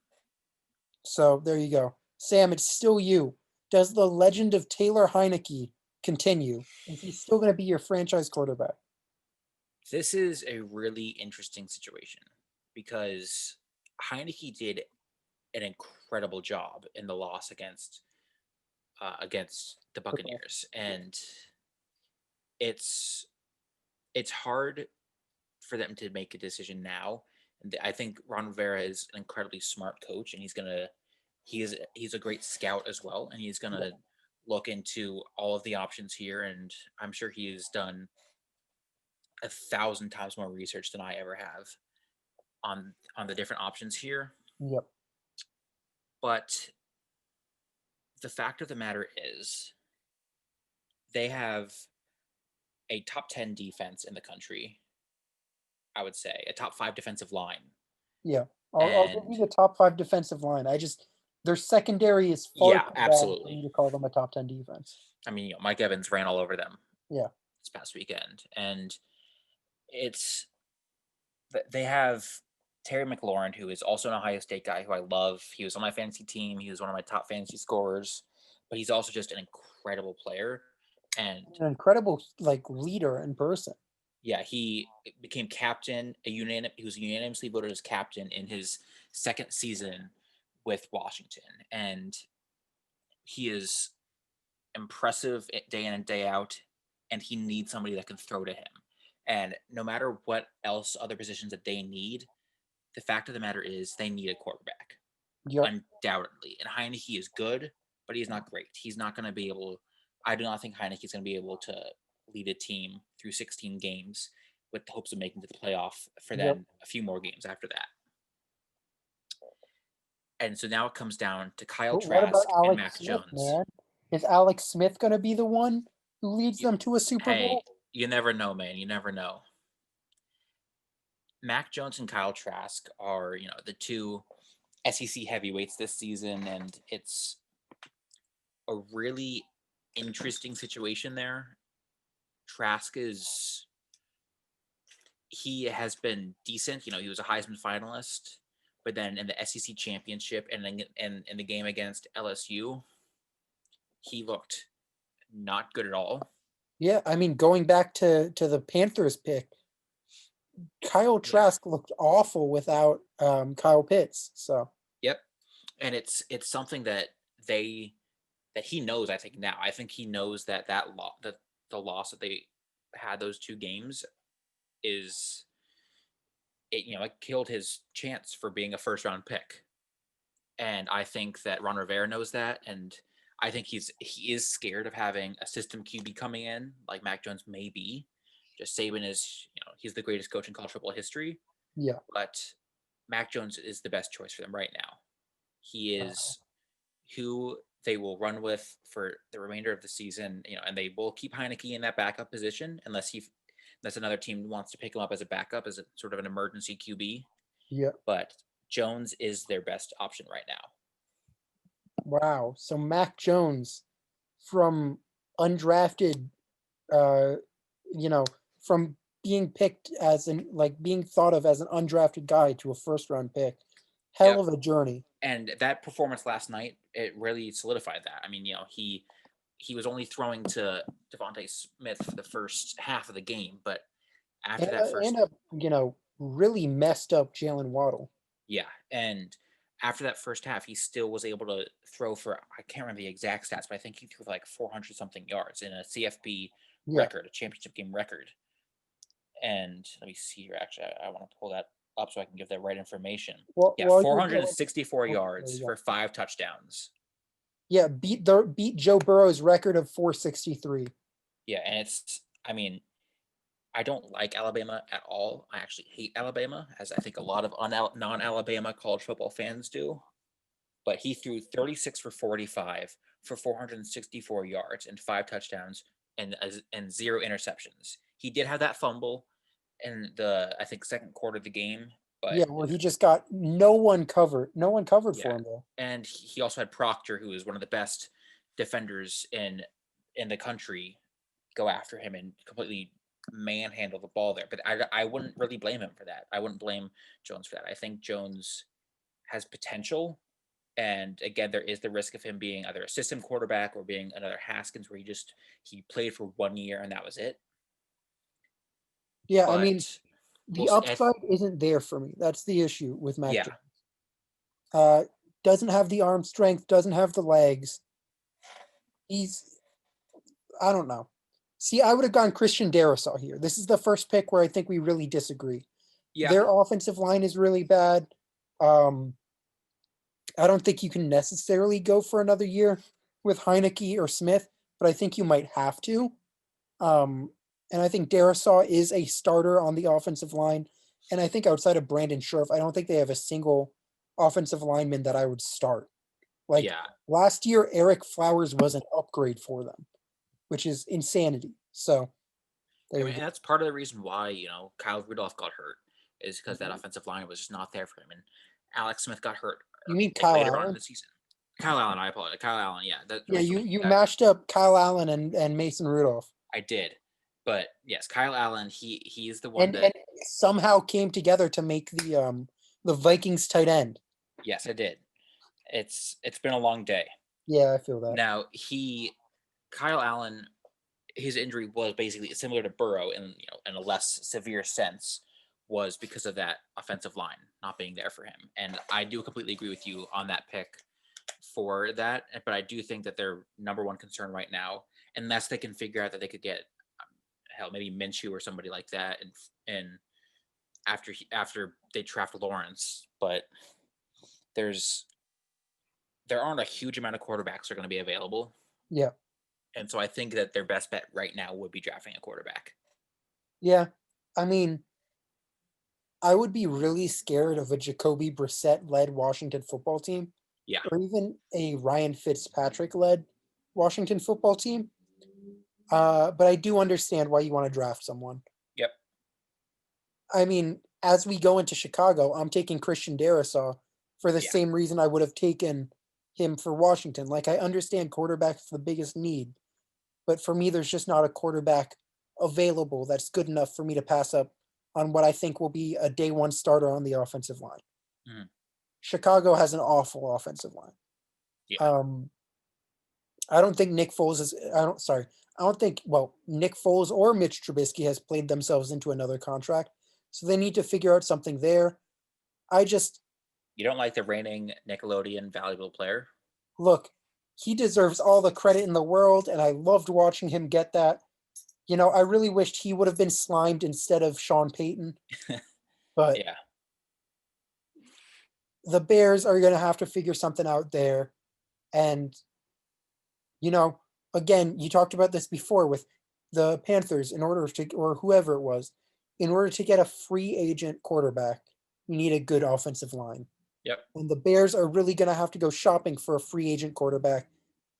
Speaker 3: So there you go. Sam, it's still you. Does the legend of Taylor Heineke continue? Is he still going to be your franchise quarterback?
Speaker 4: This is a really interesting situation because Heineke did an incredible job in the loss against the Buccaneers, and it's hard for them to make a decision now. And I think Ron Rivera is an incredibly smart coach, and he's a great scout as well, and he's gonna look into all of the options here, and I'm sure he has done 1,000 times more research than I ever have on the different options here.
Speaker 3: Yep.
Speaker 4: But the fact of the matter is they have a top 10 defense in the country. I would say a top 5 defensive line.
Speaker 3: Yeah. I'll give you the top 5 defensive line. Their secondary is far too bad for you to call them a top 10 defense.
Speaker 4: I mean, you know, Mike Evans ran all over them.
Speaker 3: Yeah.
Speaker 4: This past weekend, and they have Terry McLaurin, who is also an Ohio State guy who I love. He was on my fantasy team. He was one of my top fantasy scorers, but he's also just an incredible player and
Speaker 3: an incredible leader in person.
Speaker 4: Yeah, he became captain. He was unanimously voted as captain in his second season with Washington, and he is impressive day in and day out. And he needs somebody that can throw to him. And no matter what else other positions that they need, the fact of the matter is they need a quarterback,
Speaker 3: Yep.
Speaker 4: undoubtedly. And Heineke is good, but he's not great. He's not going to be able. I do not think Heineke is going to be able to lead a team through 16 games with the hopes of making it to the playoff for then a few more games after that. And so now it comes down to Kyle
Speaker 3: But what about
Speaker 4: Trask and
Speaker 3: Alex
Speaker 4: Mac
Speaker 3: Smith,
Speaker 4: Jones.
Speaker 3: man? Is Alex Smith going to be the one who leads them to a Super
Speaker 4: Hey,
Speaker 3: Bowl?
Speaker 4: you never know, man. You never know. Mac Jones and Kyle Trask are, the two SEC heavyweights this season, and it's a really interesting situation there. Trask he has been decent. He was a Heisman finalist, but then in the SEC championship and then in the game against LSU, he looked not good at all.
Speaker 3: Yeah, I mean, going back to the Panthers pick, Kyle Trask looked awful without Kyle Pitts. So
Speaker 4: Yep, and it's something that he knows. I think now. I think he knows that the loss that they had those two games is it killed his chance for being a first round pick. And I think that Ron Rivera knows that, and I think he is scared of having a system QB coming in like Mac Jones may be. Just Saban is, he's the greatest coach in college football history.
Speaker 3: yeah,
Speaker 4: But Mac Jones is the best choice for them right now. He is who they will run with for the remainder of the season, and they will keep Heineke in that backup position unless another team wants to pick him up as a backup, as a sort of an emergency QB.
Speaker 3: yeah.
Speaker 4: But Jones is their best option right now.
Speaker 3: Wow. So Mac Jones from undrafted, uh, from being picked as being thought of as an undrafted guy to a first round pick. Hell of a journey.
Speaker 4: And that performance last night, it really solidified that. I mean, he was only throwing to Devontae Smith for the first half of the game, but after
Speaker 3: Really messed up Jalen Waddle.
Speaker 4: Yeah, and after that first half, he still was able to throw for, I can't remember the exact stats, but I think he threw for like 400 something yards in a CFB record, a championship game record. And let me see here. Actually, I want to pull that up so I can give that right information. 464 yards for 5 touchdowns.
Speaker 3: Yeah, beat Joe Burrow's record of 463.
Speaker 4: Yeah, and I don't like Alabama at all. I actually hate Alabama, as I think a lot of non-Alabama college football fans do. But he threw 36 for 45 for 464 yards and 5 touchdowns and 0 interceptions. He did have that fumble in the, I think, second quarter of the game. But
Speaker 3: yeah, well, he just got no one covered for him though.
Speaker 4: And he also had Proctor, who is one of the best defenders in the country, go after him and completely manhandle the ball there. But I wouldn't really blame him for that. I wouldn't blame Jones for that. I think Jones has potential. And again, there is the risk of him being either a system quarterback or being another Haskins, where he played for 1 year and that was it.
Speaker 3: Yeah, but I mean, the upside isn't there for me. That's the issue with Mac Jones. Doesn't have the arm strength, doesn't have the legs. I don't know. See, I would have gone Christian Darrisaw here. This is the first pick where I think we really disagree. Yeah. Their offensive line is really bad. I don't think you can necessarily go for another year with Heineke or Smith, but I think you might have to. And I think Darrisaw is a starter on the offensive line. And I think outside of Brandon Scherf, I don't think they have a single offensive lineman that I would start. Last year, Eric Flowers was an upgrade for them, which is insanity. So
Speaker 4: and that's part of the reason why, Kyle Rudolph got hurt, is because that offensive line was just not there for him. And Alex Smith got hurt.
Speaker 3: You mean Kyle
Speaker 4: later
Speaker 3: Allen?
Speaker 4: on in the season. Kyle Allen, I apologize. Kyle Allen, yeah.
Speaker 3: You mashed up Kyle Allen and Mason Rudolph.
Speaker 4: I did. But yes, Kyle Allen, he is the one
Speaker 3: and somehow came together to make the Vikings tight end.
Speaker 4: Yes, it did. It's been a long day.
Speaker 3: Yeah, I feel that.
Speaker 4: Now Kyle Allen his injury was basically similar to Burrow in a less severe sense, was because of that offensive line not being there for him. And I do completely agree with you on that pick for that. But I do think that their number one concern right now, unless they can figure out that they could get hell maybe Minshew or somebody like that, and after they draft Lawrence, but there aren't a huge amount of quarterbacks that are going to be available.
Speaker 3: Yeah.
Speaker 4: And so I think that their best bet right now would be drafting a quarterback.
Speaker 3: Yeah. I mean, I would be really scared of a Jacoby Brissett-led Washington football team,
Speaker 4: Yeah.
Speaker 3: or even a Ryan Fitzpatrick-led Washington football team. But I do understand why you want to draft someone.
Speaker 4: Yep.
Speaker 3: I mean, as we go into Chicago, I'm taking Christian Darrisaw for the
Speaker 4: Yeah.
Speaker 3: same reason I would have taken him for Washington. Like, I understand quarterback's the biggest need, but for me, there's just not a quarterback available that's good enough for me to pass up on what I think will be a day one starter on the offensive line.
Speaker 4: Mhm.
Speaker 3: Chicago has an awful offensive line.
Speaker 4: Yeah.
Speaker 3: I don't think Nick Foles is. I don't think. Well, Nick Foles or Mitch Trubisky has played themselves into another contract, so they need to figure out something there. I just
Speaker 4: You don't like the reigning Nickelodeon valuable player?
Speaker 3: look. He deserves all the credit in the world, and I loved watching him get that. You know, I really wished he would have been slimed instead of Sean Payton, but
Speaker 4: Yeah.
Speaker 3: the Bears are going to have to figure something out there. And, you know, again, you talked about this before with the Panthers, in order to, or whoever it was, in order to get a free agent quarterback, you need a good offensive line.
Speaker 4: Yep.
Speaker 3: And the Bears are really going to have to go shopping for a free agent quarterback.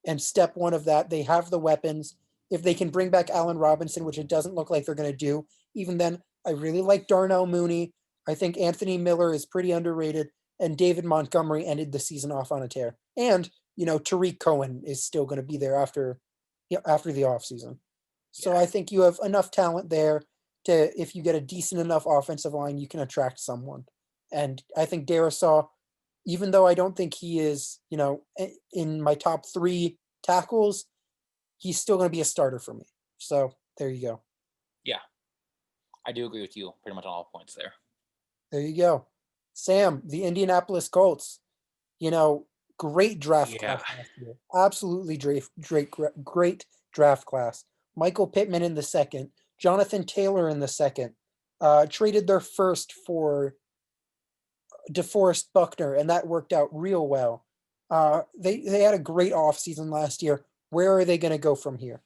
Speaker 3: And step one of that, they have the weapons. If they can bring back Allen Robinson, which it doesn't look like they're going to do, even then, I really like Darnell Mooney. I think Anthony Miller is pretty underrated. And David Montgomery ended the season off on a tear. And, you know, Tariq Cohen is still going to be there after the offseason. So
Speaker 4: Yeah.
Speaker 3: I think you have enough talent there to, if you get a decent enough offensive line, you can attract someone. And I think Darrisaw, even though I don't think he is, you know, in my top 3 tackles, he's still going to be a starter for me. So there you go.
Speaker 4: Yeah. I do agree with you pretty much on all points there.
Speaker 3: There you go. Sam, the Indianapolis Colts, you know, great draft class last year. Absolutely great draft class. Michael Pittman in the second, Jonathan Taylor in the second, traded their first for DeForest Buckner, and that worked out real well. They had a great offseason last year. Where are they going to go from here?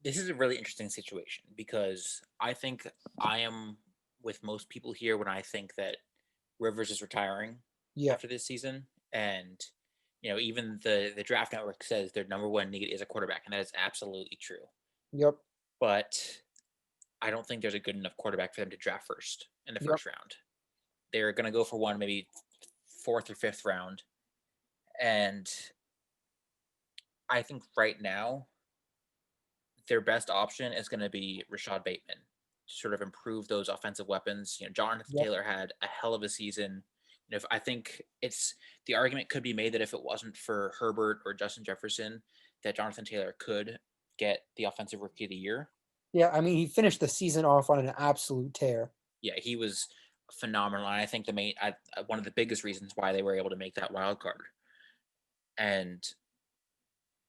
Speaker 4: This is a really interesting situation because I think I am with most people here when I think that Rivers is retiring after this season. And, even the draft network says their number one need is a quarterback, and that is absolutely true.
Speaker 3: Yep.
Speaker 4: But I don't think there's a good enough quarterback for them to draft first in the first round. They're going to go for one, maybe 4th or 5th round. And I think right now, their best option is going to be Rashad Bateman to sort of improve those offensive weapons. Jonathan Taylor had a hell of a season. If I think the argument could be made that if it wasn't for Herbert or Justin Jefferson, that Jonathan Taylor could get the Offensive Rookie of the Year.
Speaker 3: Yeah, I mean, he finished the season off on an absolute tear.
Speaker 4: Yeah, he was phenomenal. And I think one of the biggest reasons why they were able to make that wild card. And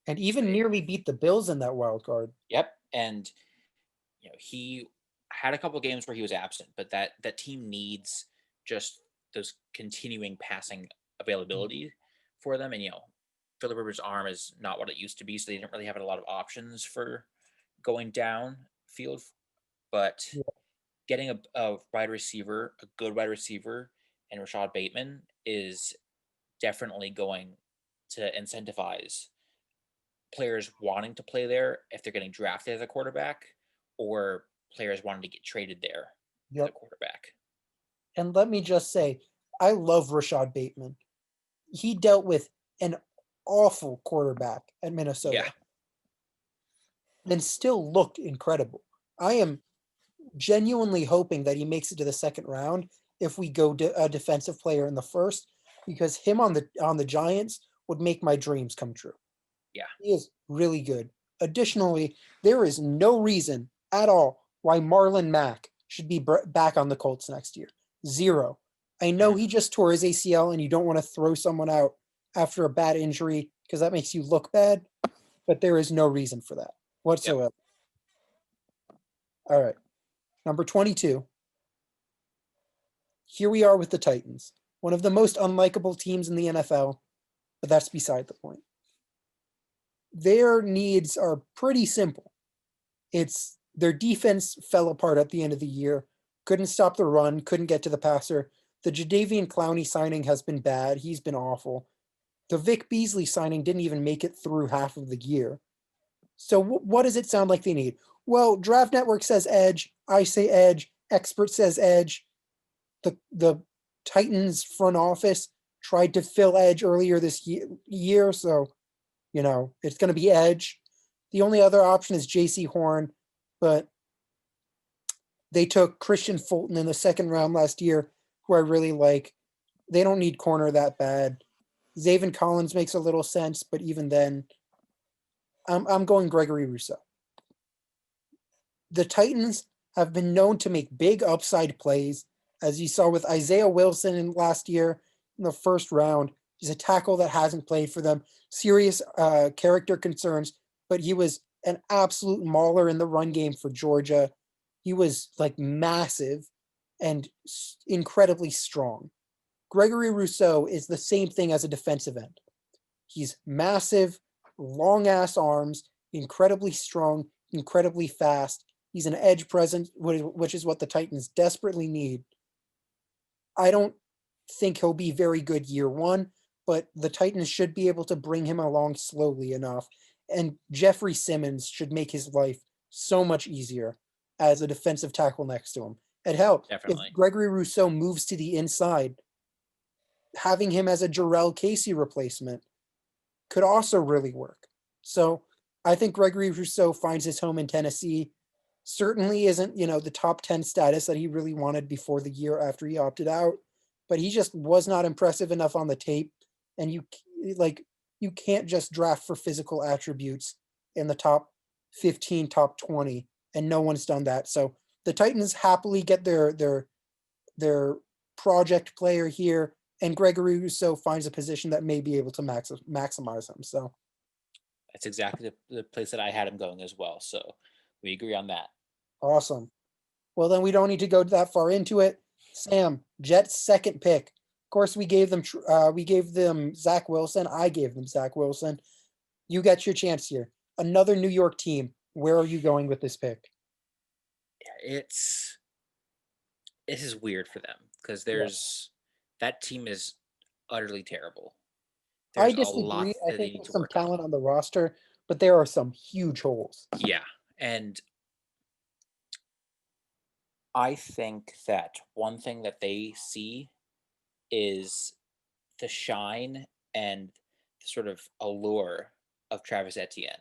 Speaker 3: even nearly beat the Bills in that wild card.
Speaker 4: Yep. And he had a couple of games where he was absent, but that team needs just those continuing passing availability for them. And Phillip Rivers' arm is not what it used to be, so they didn't really have a lot of options for going down field. But getting a good wide receiver, and Rashad Bateman is definitely going to incentivize players wanting to play there if they're getting drafted as a quarterback, or players wanting to get traded there as a quarterback.
Speaker 3: And let me just say, I love Rashad Bateman. He dealt with an awful quarterback at Minnesota and still looked incredible. I am genuinely hoping that he makes it to the second round if we go to a defensive player in the first, because him on the Giants would make my dreams come true.
Speaker 4: Yeah.
Speaker 3: He is really good. Additionally, there is no reason at all why Marlon Mack should be back on the Colts next year. Zero. I know he just tore his ACL and you don't want to throw someone out after a bad injury because that makes you look bad, but there is no reason for that whatsoever. Yep. All right. Number 22. Here we are with the Titans, one of the most unlikable teams in the NFL, but that's beside the point. Their needs are pretty simple. It's their defense fell apart at the end of the year, couldn't stop the run, couldn't get to the passer. The Jadeveon Clowney signing has been bad. He's been awful. The Vic Beasley signing didn't even make it through half of the year. So what does it sound like they need? Well, Draft Network says edge. I say edge. Expert says edge. The Titans front office tried to fill edge earlier this year, so it's going to be edge. The only other option is J.C. Horn, but they took Christian Fulton in the second round last year, who I really like. They don't need corner that bad. Zaven Collins makes a little sense, but even then, I'm going Gregory Rousseau. The Titans have been known to make big upside plays, as you saw with Isaiah Wilson in last year in the first round. He's a tackle that hasn't played for them. Serious character concerns, but he was an absolute mauler in the run game for Georgia. He was like massive and incredibly strong. Gregory Rousseau is the same thing as a defensive end. He's massive, long-ass arms, incredibly strong, incredibly fast. He's an edge presence, which is what the Titans desperately need. I don't think he'll be very good year one, but the Titans should be able to bring him along slowly enough. And Jeffrey Simmons should make his life so much easier as a defensive tackle next to him. And hell,
Speaker 4: Definitely.
Speaker 3: If Gregory Rousseau moves to the inside, having him as a Jarrell Casey replacement could also really work. So I think Gregory Rousseau finds his home in Tennessee. Certainly isn't, the top 10 status that he really wanted before the year after he opted out, but he just was not impressive enough on the tape. And you can't just draft for physical attributes in the top 15, top 20, and no one's done that. So the Titans happily get their project player here, and Gregory Rousseau finds a position that may be able to maximize him. So
Speaker 4: that's exactly the place that I had him going as well. So we agree on that.
Speaker 3: Awesome. Well, then we don't need to go that far into it. Sam, Jets' second pick. Of course, we gave them Zach Wilson. I gave them Zach Wilson. You got your chance here. Another New York team. Where are you going with this pick?
Speaker 4: It is weird for them because that team is utterly terrible.
Speaker 3: I disagree. I think there's some talent on the roster, but there are some huge holes.
Speaker 4: Yeah, and I think that one thing that they see is the shine and the sort of allure of Travis Etienne.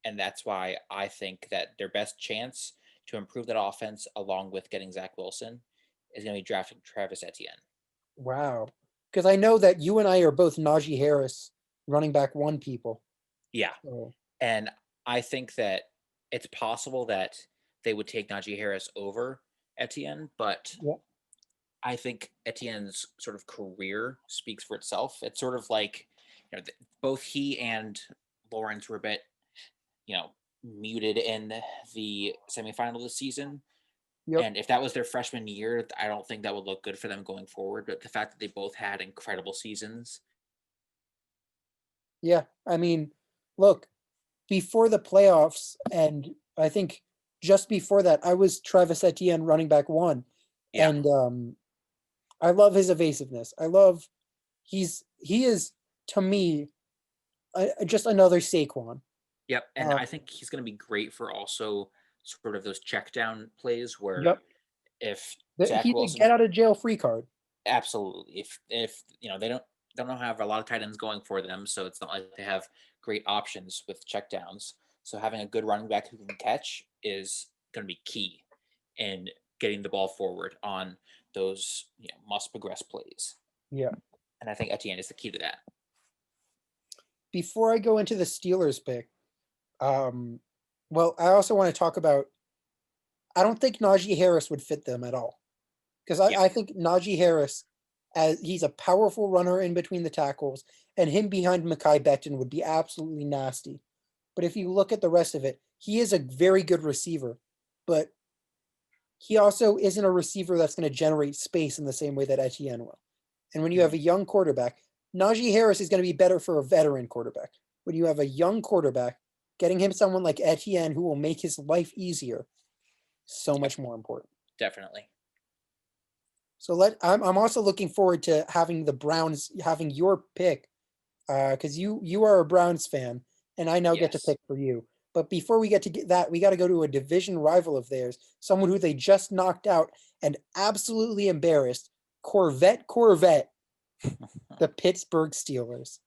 Speaker 4: And that's why I think that their best chance to improve that offense, along with getting Zach Wilson, is going to be drafting Travis Etienne.
Speaker 3: Wow. Because I know that you and I are both Najee Harris running back one people.
Speaker 4: Yeah. So. And I think that it's possible that they would take Najee Harris over Etienne, but I think Etienne's sort of career speaks for itself. It's sort of like, both he and Lawrence were a bit, muted in the semifinal this season. Yep. And if that was their freshman year, I don't think that would look good for them going forward. But the fact that they both had incredible seasons.
Speaker 3: Yeah. I mean, look, before the playoffs, and I think just before that, I was Travis Etienne running back one. Yeah. And I love his evasiveness. He is, to me, just another Saquon.
Speaker 4: Yep. And I think he's going to be great for also sort of those check down plays where if Zach
Speaker 3: Wilson, get out of jail free card.
Speaker 4: Absolutely. If they don't have a lot of tight ends going for them, so it's not like they have great options with check downs. So having a good running back who can catch is going to be key in getting the ball forward on those must progress plays.
Speaker 3: Yeah.
Speaker 4: And I think Etienne is the key to that.
Speaker 3: Before I go into the Steelers pick, Well, I also want to talk about. I don't think Najee Harris would fit them at all, because
Speaker 4: Yeah.
Speaker 3: I think Najee Harris, as he's a powerful runner in between the tackles, and him behind Mekhi Becton would be absolutely nasty. But if you look at the rest of it, he is a very good receiver, but he also isn't a receiver that's going to generate space in the same way that Etienne will. And when you have a young quarterback, Najee Harris is going to be better for a veteran quarterback. When you have a young quarterback, getting him someone like Etienne who will make his life easier, so much more important.
Speaker 4: Definitely.
Speaker 3: So I'm also looking forward to having the Browns having your pick, because you are a Browns fan, and I now get to
Speaker 4: Yes.
Speaker 3: pick for you. But before we get to get that, we got to go to a division rival of theirs, someone who they just knocked out and absolutely embarrassed, Corvette, the Pittsburgh Steelers.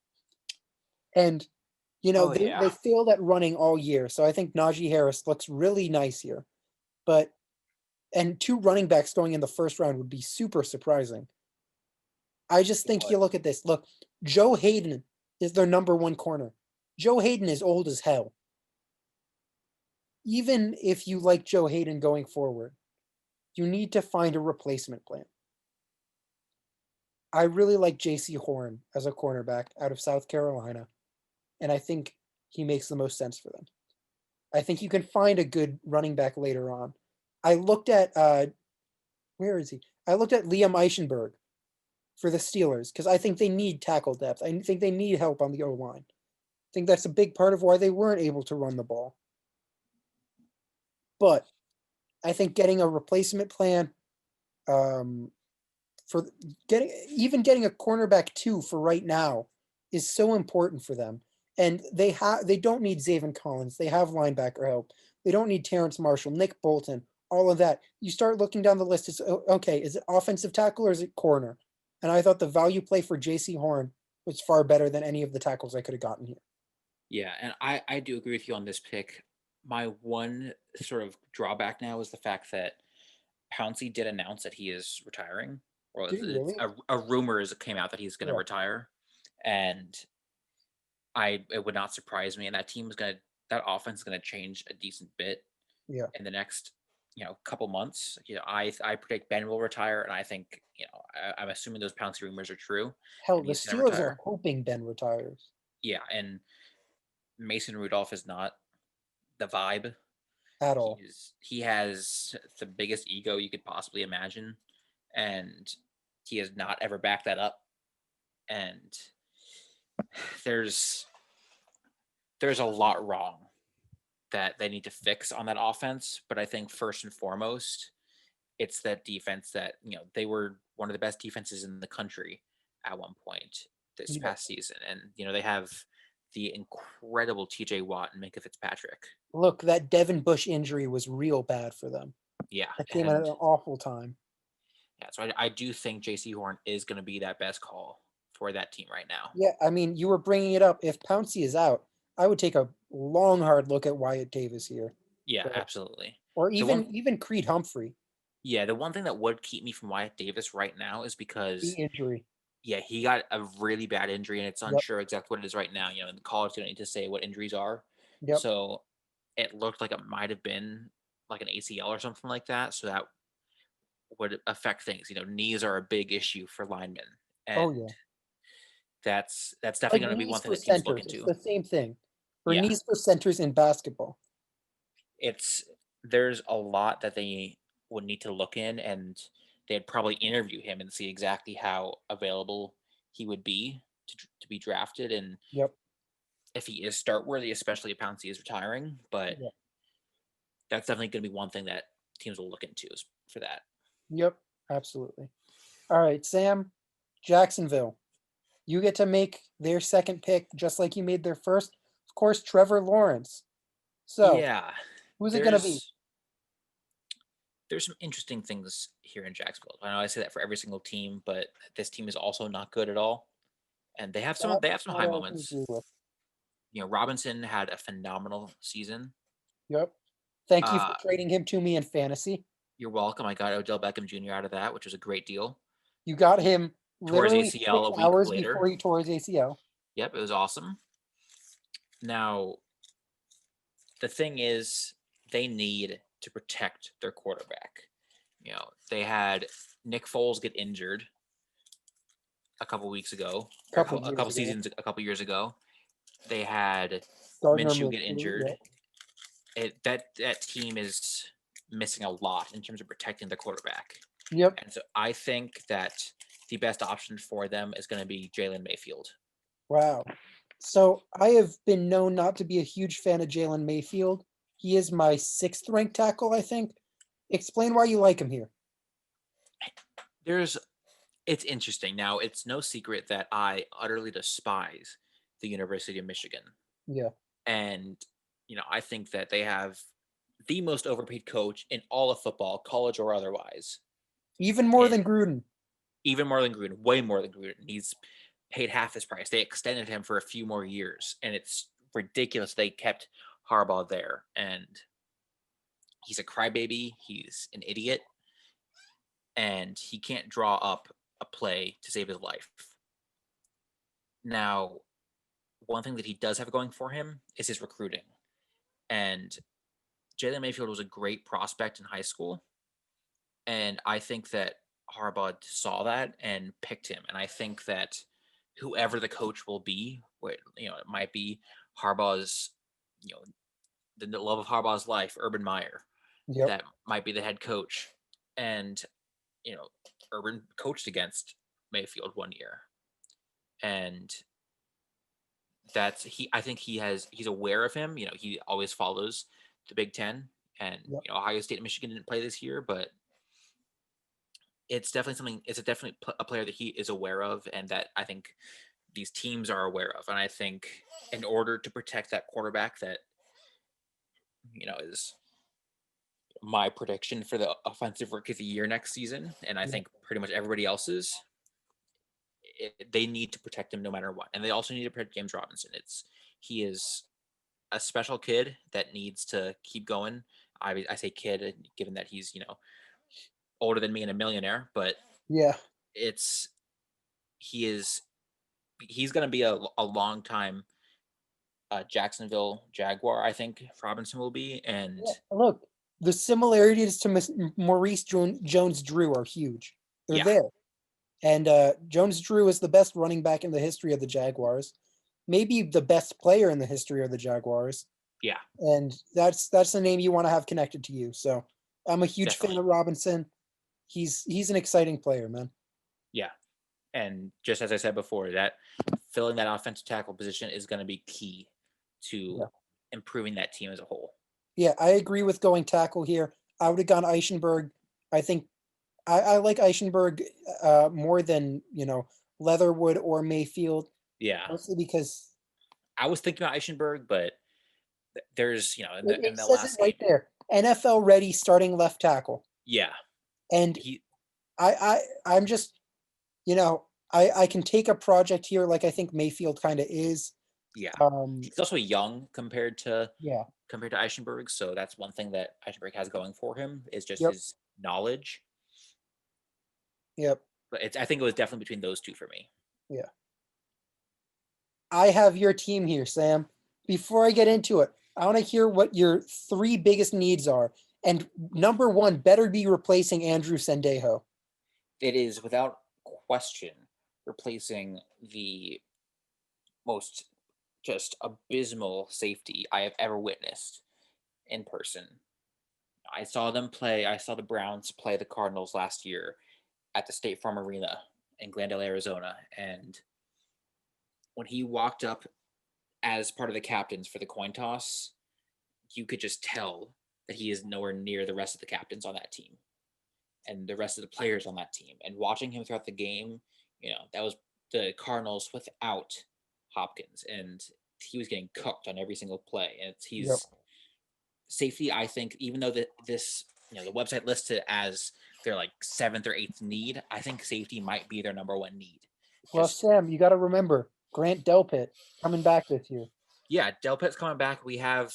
Speaker 3: And
Speaker 4: Oh,
Speaker 3: they
Speaker 4: yeah.
Speaker 3: failed at running all year, so I think Najee Harris looks really nice here. But and 2 running backs going in the first round would be super surprising. I just
Speaker 4: It
Speaker 3: think you
Speaker 4: would.
Speaker 3: look at this. Look, Joe Hayden is their number 1 corner. Joe Hayden is old as hell. Even if you like Joe Hayden going forward, you need to find a replacement plan. I really like J.C. Horn as a cornerback out of South Carolina, and I think he makes the most sense for them. I think you can find a good running back later on. I looked at where is he? I looked at Liam Eichenberg for the Steelers because I think they need tackle depth. I think they need help on the O line. I think that's a big part of why they weren't able to run the ball. But I think getting a replacement plan, for getting a cornerback 2 for right now is so important for them. And they don't need Zaven Collins. They have linebacker help. They don't need Terrence Marshall, Nick Bolton, all of that. You start looking down the list. It's okay. Is it offensive tackle or is it corner? And I thought the value play for J.C. Horn was far better than any of the tackles I could have gotten here.
Speaker 4: Yeah, and I do agree with you on this pick. My one sort of drawback now is the fact that Pouncey did announce that he is retiring, or
Speaker 3: Did he really?
Speaker 4: a rumor came out that he's going to
Speaker 3: Yeah.
Speaker 4: retire, and it would not surprise me. And that offense is gonna change a decent bit
Speaker 3: Yeah.
Speaker 4: in the next couple months. I predict Ben will retire, and I think I'm assuming those Pouncey rumors are true,
Speaker 3: Hell,
Speaker 4: and
Speaker 3: the
Speaker 4: he's going to
Speaker 3: Steelers are
Speaker 4: retire.
Speaker 3: hoping Ben retires.
Speaker 4: Yeah, and Mason Rudolph is not the vibe.
Speaker 3: At all.
Speaker 4: He has the biggest ego you could possibly imagine, and he has not ever backed that up. And there's a lot wrong that they need to fix on that offense, but I think first and foremost, it's that defense that they were one of the best defenses in the country at one point this
Speaker 3: Yeah.
Speaker 4: past season, and they have the incredible TJ Watt and Minka Fitzpatrick.
Speaker 3: Look, that Devin Bush injury was real bad for them.
Speaker 4: Yeah,
Speaker 3: That came at
Speaker 4: and
Speaker 3: an awful time.
Speaker 4: yeah, so I do think J.C. Horn is going to be that best call for that team right now.
Speaker 3: Yeah, I mean, you were bringing it up. If Pouncey is out, I would take a long, hard look at Wyatt Davis here,
Speaker 4: Yeah,
Speaker 3: but-
Speaker 4: absolutely.
Speaker 3: or
Speaker 4: The
Speaker 3: even Creed Humphrey.
Speaker 4: Yeah, the one thing that would keep me from Wyatt Davis right now is
Speaker 3: The
Speaker 4: because
Speaker 3: injury.
Speaker 4: he got a really bad injury, and it's
Speaker 3: Yep.
Speaker 4: unsure exactly what it is right now. In the college, they don't need to say what injuries are.
Speaker 3: Yep.
Speaker 4: So it looked like it might have been like an ACL or something like that. So that would affect things. Knees are a big issue for linemen, and
Speaker 3: Oh yeah.
Speaker 4: that's definitely going to be
Speaker 3: knees
Speaker 4: one thing
Speaker 3: for
Speaker 4: that teams look
Speaker 3: centers. It's
Speaker 4: into.
Speaker 3: the same thing. For
Speaker 4: Yeah.
Speaker 3: knees for centers in basketball.
Speaker 4: There's a lot that they would need to look in, and they'd probably interview him and see exactly how available he would be to be drafted, and
Speaker 3: Yep.
Speaker 4: if he is start worthy, especially if Pouncey is retiring. But
Speaker 3: Yeah.
Speaker 4: that's definitely going to be one thing that teams will look into is for that.
Speaker 3: Yep. Absolutely. All right, Sam, Jacksonville. You get to make their second pick just like you made their first. Of course, Trevor Lawrence. So,
Speaker 4: Yeah,
Speaker 3: who's it going to be?
Speaker 4: There's some interesting things here in Jacksonville. I know I say that for every single team, but this team is also not good at all, and they have some high
Speaker 3: That I can
Speaker 4: moments.
Speaker 3: agree with.
Speaker 4: Robinson had a phenomenal season.
Speaker 3: Yep. Thank you for
Speaker 4: Uh,
Speaker 3: trading him to me in fantasy.
Speaker 4: You're welcome. I got Odell Beckham Jr. out of that, which was a great deal.
Speaker 3: You got him
Speaker 4: Tore his
Speaker 3: literally
Speaker 4: ACL a
Speaker 3: 6
Speaker 4: week
Speaker 3: hours
Speaker 4: later.
Speaker 3: before he tore his ACL.
Speaker 4: Yep, it was awesome. Now, the thing is, they need to protect their quarterback. They had Nick Foles get injured a couple weeks ago, or a couple seasons, a couple years ago. They had Minshew get injured.
Speaker 3: Yeah.
Speaker 4: That team is missing a lot in terms of protecting the quarterback.
Speaker 3: Yep.
Speaker 4: And so I think that the best option for them is going to be Jalen Mayfield.
Speaker 3: Wow. So I have been known not to be a huge fan of Jalen Mayfield. He is my 6th ranked tackle, I think. Explain why you like him here.
Speaker 4: It's interesting. Now, it's no secret that I utterly despise the University of Michigan.
Speaker 3: Yeah.
Speaker 4: And, I think that they have the most overpaid coach in all of football, college or otherwise.
Speaker 3: Even more than Gruden.
Speaker 4: Even more than Gruden. Way more than Gruden. He's paid half his price. They extended him for a few more years. And it's ridiculous they kept Harbaugh there. And he's a crybaby. He's an idiot. And he can't draw up a play to save his life. Now, one thing that he does have going for him is his recruiting. And Jalen Mayfield was a great prospect in high school. And I think that Harbaugh saw that and picked him. And I think that whoever the coach will be, it might be Harbaugh's, the love of Harbaugh's life, Urban Meyer.
Speaker 3: Yep.
Speaker 4: That might be the head coach. And, Urban coached against Mayfield one year. And I think he's aware of him. He always follows the Big Ten, and
Speaker 3: Yep.
Speaker 4: Ohio State and Michigan didn't play this year, but it's definitely a player that he is aware of, and that I think these teams are aware of. And I think in order to protect that quarterback, that is my prediction for the offensive rookie of the year next season, and I think pretty much everybody else's. They need to protect him no matter what, and they also need to protect James Robinson. He is a special kid that needs to keep going. I say kid, given that he's older than me and a millionaire, but
Speaker 3: yeah,
Speaker 4: he's going to be a long time Jacksonville Jaguar. I think Robinson will be, and
Speaker 3: look, the similarities to Maurice Jones-Drew are huge. They're there. And Jones-Drew is the best running back in the history of the Jaguars, maybe the best player in the history of the Jaguars.
Speaker 4: Yeah.
Speaker 3: And that's the name you want to have connected to you. So I'm a huge fan of Robinson. He's an exciting player, man.
Speaker 4: Yeah. And just as I said before, that filling that offensive tackle position is going to be key to improving that team as a whole.
Speaker 3: Yeah, I agree with going tackle here. I would have gone Eichenberg. I think I like Eichenberg more than, Leatherwood or Mayfield.
Speaker 4: Yeah.
Speaker 3: Mostly because
Speaker 4: I was thinking about Eichenberg, but there's, in the
Speaker 3: last right game. There. NFL ready starting left tackle.
Speaker 4: Yeah.
Speaker 3: And I'm just, I can take a project here like I think Mayfield kind of is.
Speaker 4: Yeah. He's also young compared to Eichenberg, so that's one thing that Eichenberg has going for him is just his knowledge.
Speaker 3: Yep.
Speaker 4: But I think it was definitely between those two for me.
Speaker 3: Yeah. I have your team here, Sam. Before I get into it, I want to hear what your 3 biggest needs are. And number 1 better be replacing Andrew Sendejo.
Speaker 4: It is without question replacing the most just abysmal safety I have ever witnessed in person. I saw the Browns play the Cardinals last year at the State Farm Arena in Glendale, Arizona. And when he walked up as part of the captains for the coin toss, you could just tell that he is nowhere near the rest of the captains on that team and the rest of the players on that team. And watching him throughout the game, that was the Cardinals without Hopkins, and he was getting cooked on every single play. And safety, I think, even though this the website lists it as their 7th or 8th need, I think safety might be their number 1 need.
Speaker 3: Well, Sam, you got to remember Grant Delpit coming back this year.
Speaker 4: Yeah, Delpit's coming back. We have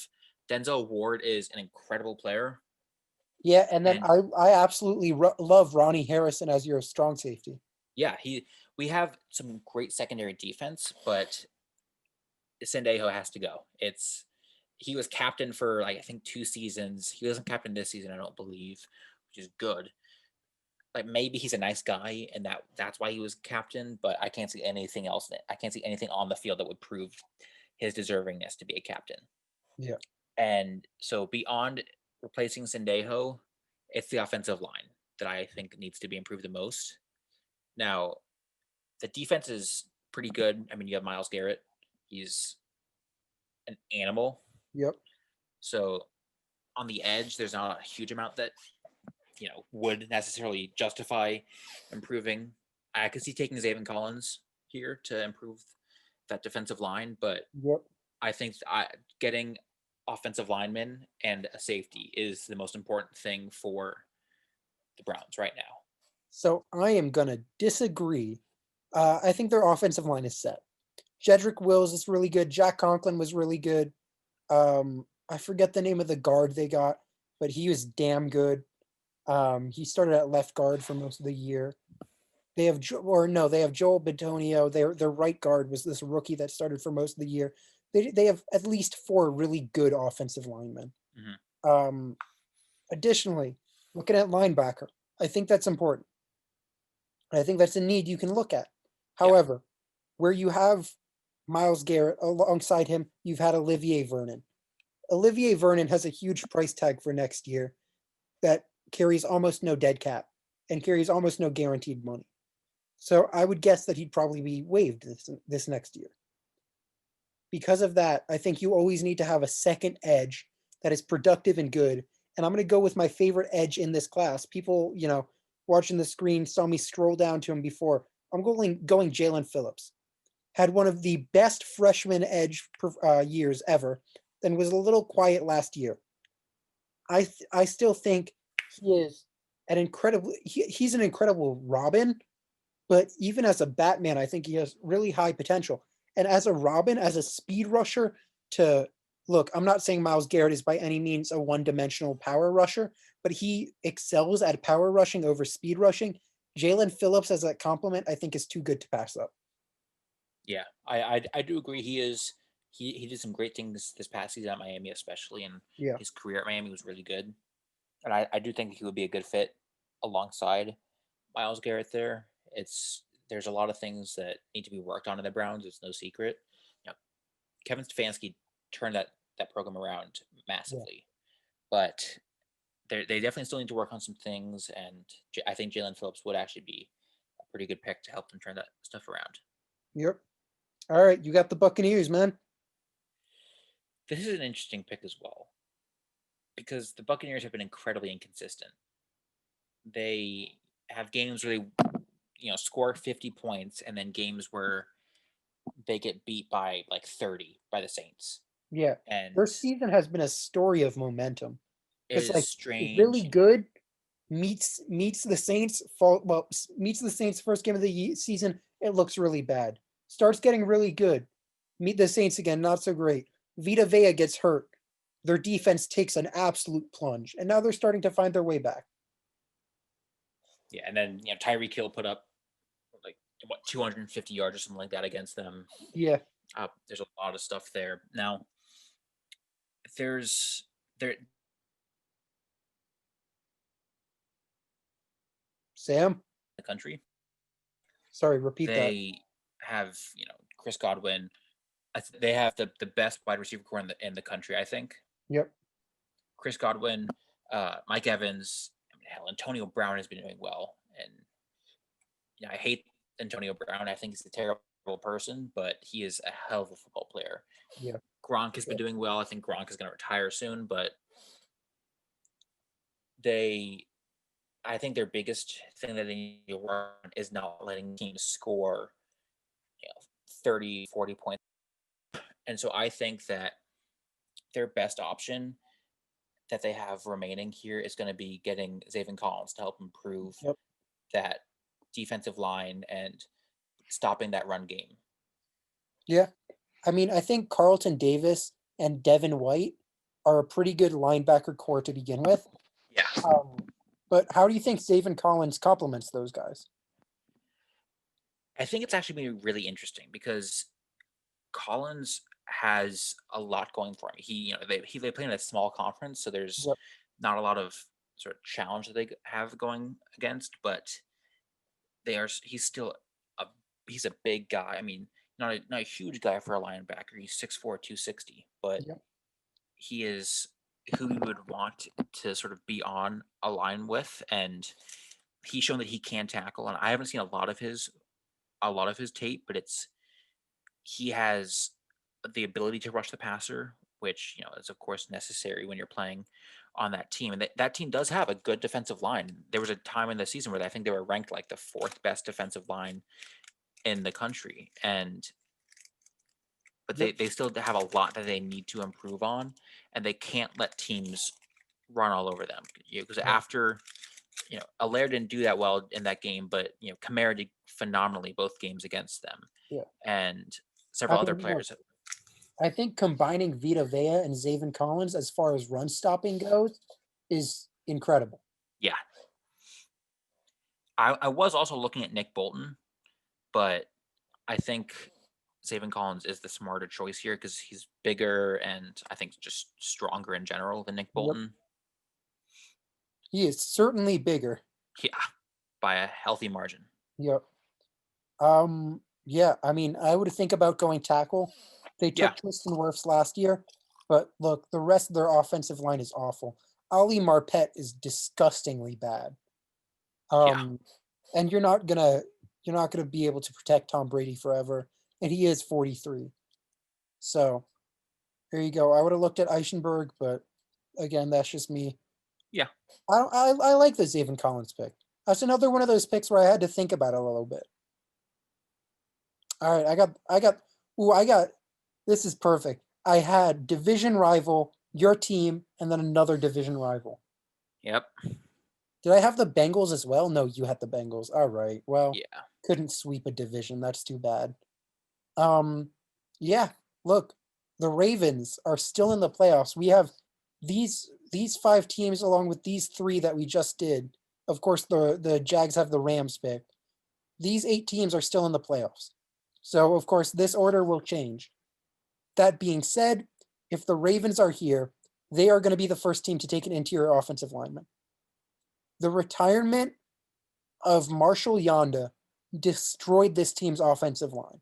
Speaker 4: Denzel Ward is an incredible player.
Speaker 3: Yeah, and then I absolutely love Ronnie Harrison as your strong safety.
Speaker 4: Yeah, we have some great secondary defense, but Sendejo has to go. he was captain for like I think 2 seasons. He wasn't captain this season, I don't believe, which is good. Like maybe he's a nice guy and that's why he was captain, but I can't see anything else. I can't see anything on the field that would prove his deservingness to be a captain.
Speaker 3: Yeah.
Speaker 4: And so beyond replacing Sendejo, it's the offensive line that I think needs to be improved the most. Now, the defense is pretty good. I mean, you have Myles Garrett. He's an animal.
Speaker 3: Yep.
Speaker 4: So on the edge, there's not a huge amount that would necessarily justify improving. I could see taking Zaven Collins here to improve that defensive line, but
Speaker 3: Yep.
Speaker 4: I think getting offensive linemen and a safety is the most important thing for the Browns right now.
Speaker 3: So I am gonna disagree. I think their offensive line is set. Jedrick Wills is really good. Jack Conklin was really good. I forget the name of the guard they got, but he was damn good. He started at left guard for most of the year. They have Joel Bitonio. Their right guard was this rookie that started for most of the year. They have at least 4 really good offensive linemen.
Speaker 4: Mm-hmm.
Speaker 3: Additionally, looking at linebacker, I think that's important. I think that's a need you can look at. However, where you have Myles Garrett alongside him, you've had Olivier Vernon. Olivier Vernon has a huge price tag for next year that carries almost no dead cap and carries almost no guaranteed money. So I would guess that he'd probably be waived this next year. Because of that, I think you always need to have a second edge that is productive and good. And I'm going to go with my favorite edge in this class. People, watching the screen saw me scroll down to him before. I'm going Jalen Phillips. Had one of the best freshman edge years ever, then was a little quiet last year. I still think he is he's an incredible Robin, but even as a Batman, I think he has really high potential. And as a Robin, as a speed rusher, I'm not saying Myles Garrett is by any means a one-dimensional power rusher, but he excels at power rushing over speed rushing. Jalen Phillips as a complement, I think, is too good to pass up.
Speaker 4: Yeah, I do agree. He did some great things this past season at Miami, especially, and his career at Miami was really good. And I do think he would be a good fit alongside Myles Garrett there. There's a lot of things that need to be worked on in the Browns. It's no secret. Kevin Stefanski turned that program around massively, but they definitely still need to work on some things. And I think Jalen Phillips would actually be a pretty good pick to help them turn that stuff around.
Speaker 3: Yep. All right, you got the Buccaneers, man.
Speaker 4: This is an interesting pick as well, because the Buccaneers have been incredibly inconsistent. They have games where they, score 50 points, and then games where they get beat by like 30 by the Saints.
Speaker 3: Yeah,
Speaker 4: and
Speaker 3: their season has been a story of momentum.
Speaker 4: It's like strange.
Speaker 3: Really good meets the Saints. Meets the Saints first game of the season. It looks really bad. Starts getting really good. Meet the Saints again, not so great. Vita Vea gets hurt. Their defense takes an absolute plunge, and now they're starting to find their way back.
Speaker 4: Yeah, and then Tyreek Hill put up 250 yards or something like that against them.
Speaker 3: Yeah,
Speaker 4: there's a lot of stuff there. Now,
Speaker 3: Sam,
Speaker 4: the country.
Speaker 3: Sorry, repeat that.
Speaker 4: They have Chris Godwin. They have the best wide receiver core in the country, I think.
Speaker 3: Yep.
Speaker 4: Chris Godwin, Mike Evans. Antonio Brown has been doing well, and I hate Antonio Brown. I think he's a terrible person, but he is a hell of a football player.
Speaker 3: Yeah.
Speaker 4: Gronk has been doing well. I think Gronk is going to retire soon, but I think their biggest thing that they need to work on is not letting teams score 30, 40 points. And so I think that their best option that they have remaining here is going to be getting Zaven Collins to help improve that defensive line and stopping that run game.
Speaker 3: Yeah. I mean, I think Carlton Davis and Devin White are a pretty good linebacker core to begin with.
Speaker 4: Yeah.
Speaker 3: But how do you think Zaven Collins complements those guys?
Speaker 4: I think it's actually been really interesting because Collins has a lot going for him. They play in a small conference, so there's
Speaker 3: Yep.
Speaker 4: not a lot of sort of challenge that they have going against, but he's still a he's a big guy. I mean, not a huge guy for a linebacker. He's 6'4", 260, but
Speaker 3: Yep.
Speaker 4: he is who you would want to sort of be on a line with, and he's shown that he can tackle. And I haven't seen a lot of his tape, but he has the ability to rush the passer, which is of course necessary when you're playing on that team. And that team does have a good defensive line. There was a time in the season where I think they were ranked like the 4th best defensive line in the country, but they still have a lot that they need to improve on, and they can't let teams run all over them. Because after Allaire didn't do that well in that game, but Kamara did phenomenally both games against them.
Speaker 3: Yeah.
Speaker 4: And several other players.
Speaker 3: I think combining Vita Vea and Zaven Collins as far as run stopping goes is incredible.
Speaker 4: Yeah. I was also looking at Nick Bolton, but I think Zaven Collins is the smarter choice here because he's bigger and I think just stronger in general than Nick Bolton.
Speaker 3: Yep. He is certainly bigger.
Speaker 4: Yeah, by a healthy margin.
Speaker 3: Yep. Yeah, I mean, I would think about going tackle. They took Tristan Wirfs last year, but look, the rest of their offensive line is awful. Ali Marpet is disgustingly bad. And you're not gonna be able to protect Tom Brady forever, and he is 43. So there you go. I would have looked at Eichenberg, but again, that's just me.
Speaker 4: Yeah.
Speaker 3: I like the Zaven Collins pick. That's another one of those picks where I had to think about it a little bit. All right, I got this is perfect. I had division rival, your team, and then another division rival.
Speaker 4: Yep.
Speaker 3: Did I have the Bengals as well? No, you had the Bengals. All right. Well,
Speaker 4: yeah.
Speaker 3: Couldn't sweep a division. That's too bad. Yeah, look, the Ravens are still in the playoffs. We have these 5 teams along with these 3 that we just did. Of course, the Jags have the Rams pick. These 8 teams are still in the playoffs. So, of course, this order will change. That being said, if the Ravens are here, they are going to be the first team to take an interior offensive lineman. The retirement of Marshall Yonda destroyed this team's offensive line.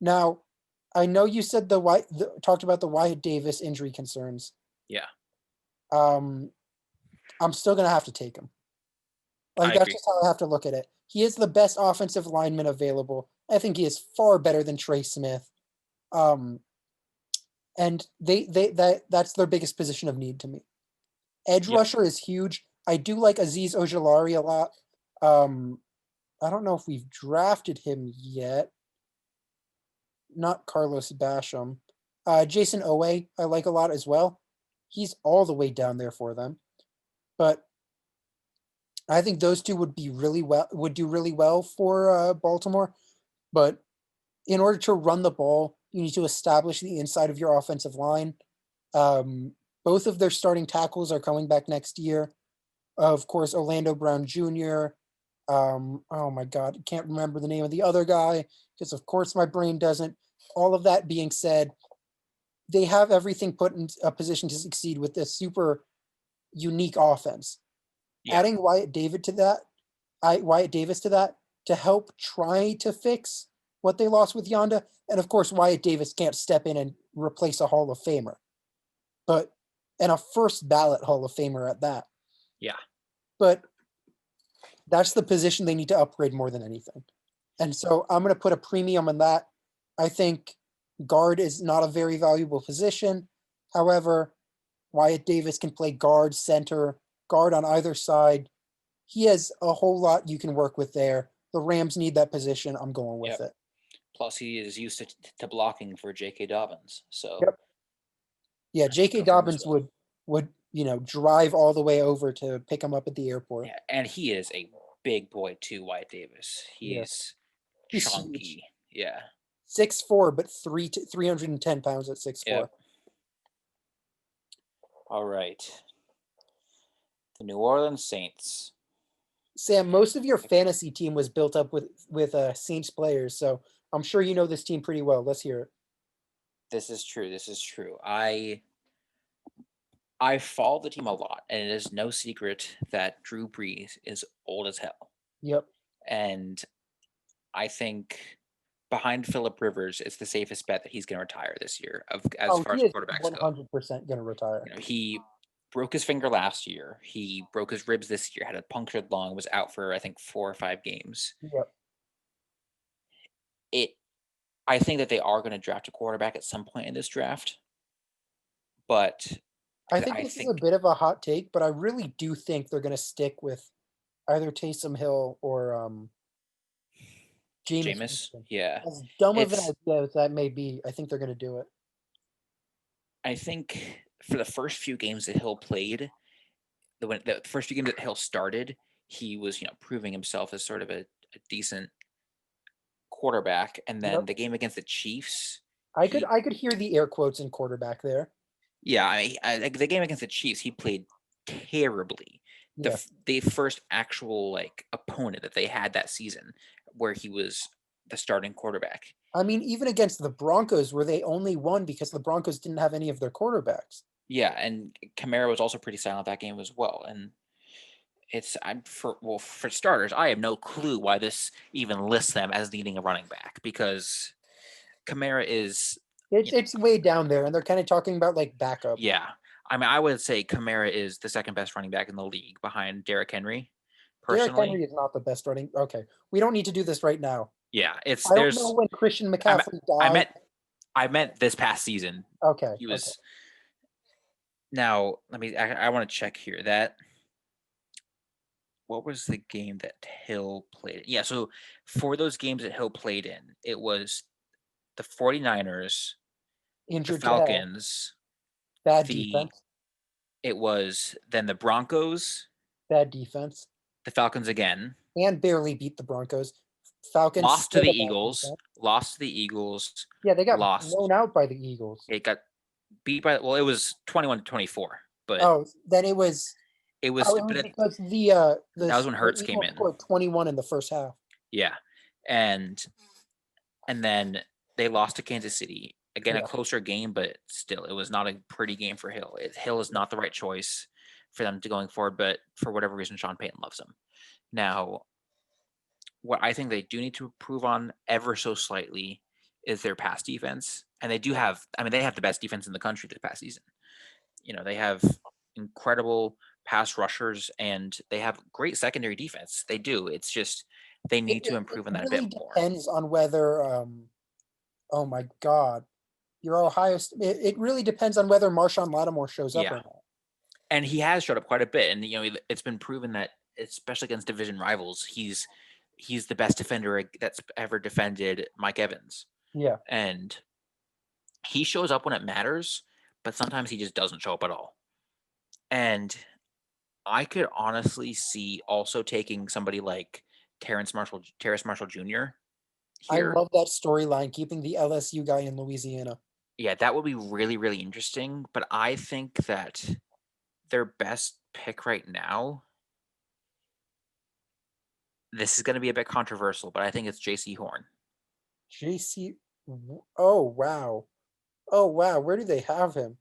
Speaker 3: Now, I know you said talked about the Wyatt Davis injury concerns.
Speaker 4: Yeah.
Speaker 3: I'm still going to have to take him. That's just how I have to look at it. He is the best offensive lineman available. I think he is far better than Trey Smith. And that's their biggest position of need to me. Edge rusher is huge. I do like Azeez Ojulari a lot. I don't know if we've drafted him yet. Not Carlos Basham. Jason Owe, I like a lot as well. He's all the way down there for them. But I think those 2 would do really well for Baltimore. But in order to run the ball, you need to establish the inside of your offensive line. Both of their starting tackles are coming back next year. Of course, Orlando Brown Jr. Oh my God, can't remember the name of the other guy because, of course, my brain doesn't. All of that being said, they have everything put in a position to succeed with this super unique offense. Yeah. Adding Wyatt Davis to that to help try to fix what they lost with Yonda. And of course, Wyatt Davis can't step in and replace a Hall of Famer, and a first ballot Hall of Famer at that.
Speaker 4: Yeah.
Speaker 3: But that's the position they need to upgrade more than anything. And so I'm going to put a premium on that. I think guard is not a very valuable position. However, Wyatt Davis can play guard, center, guard on either side. He has a whole lot you can work with there. The Rams need that position. I'm going with it.
Speaker 4: Plus, he is used to blocking for J.K. Dobbins. So,
Speaker 3: yeah, J.K. Dobbins would drive all the way over to pick him up at the airport.
Speaker 4: Yeah, and he is a big boy too, Wyatt Davis. He's chunky. Huge. Yeah.
Speaker 3: 6'4", but 310 pounds at 6'4". Yep.
Speaker 4: All right. The New Orleans Saints.
Speaker 3: Sam, most of your fantasy team was built up with Saints players, so I'm sure you know this team pretty well. Let's hear it.
Speaker 4: This is true. This is true. I follow the team a lot, and it is no secret that Drew Brees is old as hell.
Speaker 3: Yep.
Speaker 4: And I think behind Phillip Rivers, it's the safest bet that he's going to retire this year. As far
Speaker 3: He
Speaker 4: as
Speaker 3: is
Speaker 4: quarterbacks go,
Speaker 3: 100% going to retire.
Speaker 4: He broke his finger last year. He broke his ribs this year. Had a punctured lung. Was out for I think 4 or 5 games.
Speaker 3: Yep.
Speaker 4: I think that they are going to draft a quarterback at some point in this draft, but
Speaker 3: I think this is a bit of a hot take, but I really do think they're going to stick with either Taysom Hill or Jameis
Speaker 4: Jameis,
Speaker 3: Winston.
Speaker 4: yeah,
Speaker 3: As dumb of an idea as that may be, I think they're going to do it.
Speaker 4: I think for the first few games that Hill played, the first few games that Hill started, he was proving himself as sort of a decent quarterback, and then the game against the Chiefs,
Speaker 3: I could hear the air quotes in quarterback there.
Speaker 4: Yeah, the game against the Chiefs, he played terribly.
Speaker 3: Yeah.
Speaker 4: The first actual opponent that they had that season, where he was the starting quarterback.
Speaker 3: I mean, even against the Broncos, where they only won because the Broncos didn't have any of their quarterbacks.
Speaker 4: Yeah, and Kamara was also pretty silent that game as well. And for starters, I have no clue why this even lists them as needing a running back, because Kamara is
Speaker 3: it's way down there, and they're kind of talking about backup.
Speaker 4: Yeah, I mean, I would say Kamara is the second best running back in the league behind Derrick Henry. Personally,
Speaker 3: Derrick Henry is not the best running. Okay, we don't need to do this right now.
Speaker 4: Yeah,
Speaker 3: I don't know when Christian McCaffrey died.
Speaker 4: I meant this past season.
Speaker 3: Okay.
Speaker 4: He was. Okay. Now I want to check here that. What was the game that Hill played? Yeah, so for those games that Hill played in, it was the 49ers,
Speaker 3: Injured
Speaker 4: the Falcons,
Speaker 3: bad defense.
Speaker 4: It was then the Broncos,
Speaker 3: bad defense,
Speaker 4: the Falcons again,
Speaker 3: and barely beat the Broncos. Falcons
Speaker 4: lost to the Eagles.
Speaker 3: Yeah, they got blown out by the Eagles.
Speaker 4: It got beat by. Well, it was 21-24, but
Speaker 3: then it was.
Speaker 4: It was
Speaker 3: because
Speaker 4: that was when Hurts came in.
Speaker 3: Scored 21 in the first half.
Speaker 4: Yeah, and then they lost to Kansas City again, a closer game, but still, it was not a pretty game for Hill. Hill is not the right choice for them to going forward, but for whatever reason, Sean Payton loves him. Now, what I think they do need to improve on ever so slightly is their pass defense, and they do have. I mean, they have the best defense in the country this past season. They have incredible pass rushers, and they have great secondary defense. They do. It's just they need to improve on that a bit more.
Speaker 3: It depends on whether oh my God, your Ohio. It really depends on whether Marshawn Lattimore shows up or not.
Speaker 4: And he has showed up quite a bit, and it's been proven that, especially against division rivals, he's the best defender that's ever defended Mike Evans.
Speaker 3: Yeah,
Speaker 4: and he shows up when it matters, but sometimes he just doesn't show up at all. And I could honestly see also taking somebody like Terrace Marshall Jr. here.
Speaker 3: I love that storyline, keeping the LSU guy in Louisiana.
Speaker 4: Yeah, that would be really, really interesting. But I think that their best pick right now, this is going to be a bit controversial, but I think it's J.C. Horn.
Speaker 3: Oh, wow. Where do they have him?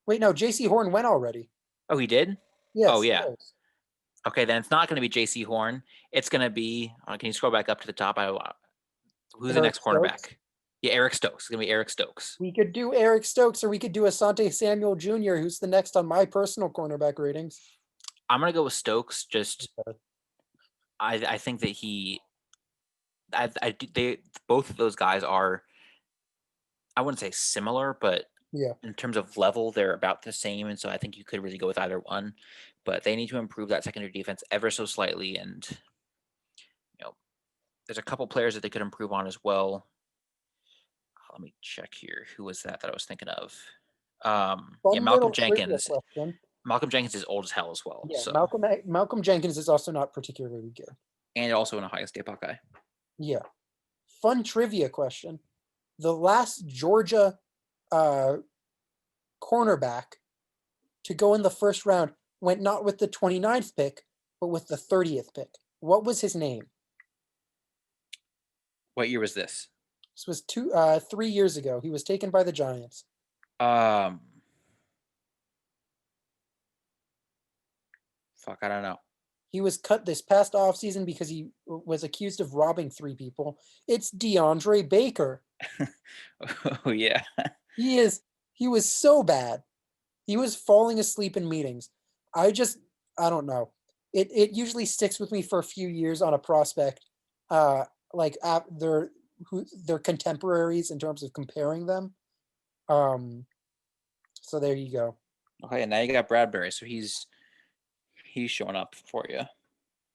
Speaker 3: Wait, no, J.C. Horn went already.
Speaker 4: Oh, he did?
Speaker 3: Yes.
Speaker 4: Oh, yeah. Okay, then it's not going to be J.C. Horn. It's going to be, can you scroll back up to the top? Who's the next cornerback? Yeah, Eric Stokes. It's going to be Eric Stokes.
Speaker 3: We could do Eric Stokes, or we could do Asante Samuel Jr., who's the next on my personal cornerback ratings.
Speaker 4: I'm going to go with Stokes. I think that they both of those guys are, I wouldn't say similar, but in terms of level, they're about the same. And so I think you could really go with either one, but they need to improve that secondary defense ever so slightly. And, there's a couple players that they could improve on as well. Let me check here. Who was that I was thinking of? Malcolm Jenkins. Malcolm Jenkins is old as hell as well.
Speaker 3: Yeah, so. Malcolm Jenkins is also not particularly good.
Speaker 4: And also an Ohio State Buckeye.
Speaker 3: Yeah. Fun trivia question. The last Georgia cornerback to go in the first round went not with the 29th pick, but with the 30th pick. What was his name?
Speaker 4: What year was this?
Speaker 3: This was 3 years ago. He was taken by the Giants.
Speaker 4: Fuck, I don't know.
Speaker 3: He was cut this past offseason because he was accused of robbing 3 people. It's DeAndre Baker.
Speaker 4: Oh yeah.
Speaker 3: He was so bad. He was falling asleep in meetings. I don't know. It usually sticks with me for a few years on a prospect, like their contemporaries in terms of comparing them. So there you go.
Speaker 4: Okay, and now you got Bradbury, so he's showing up for you.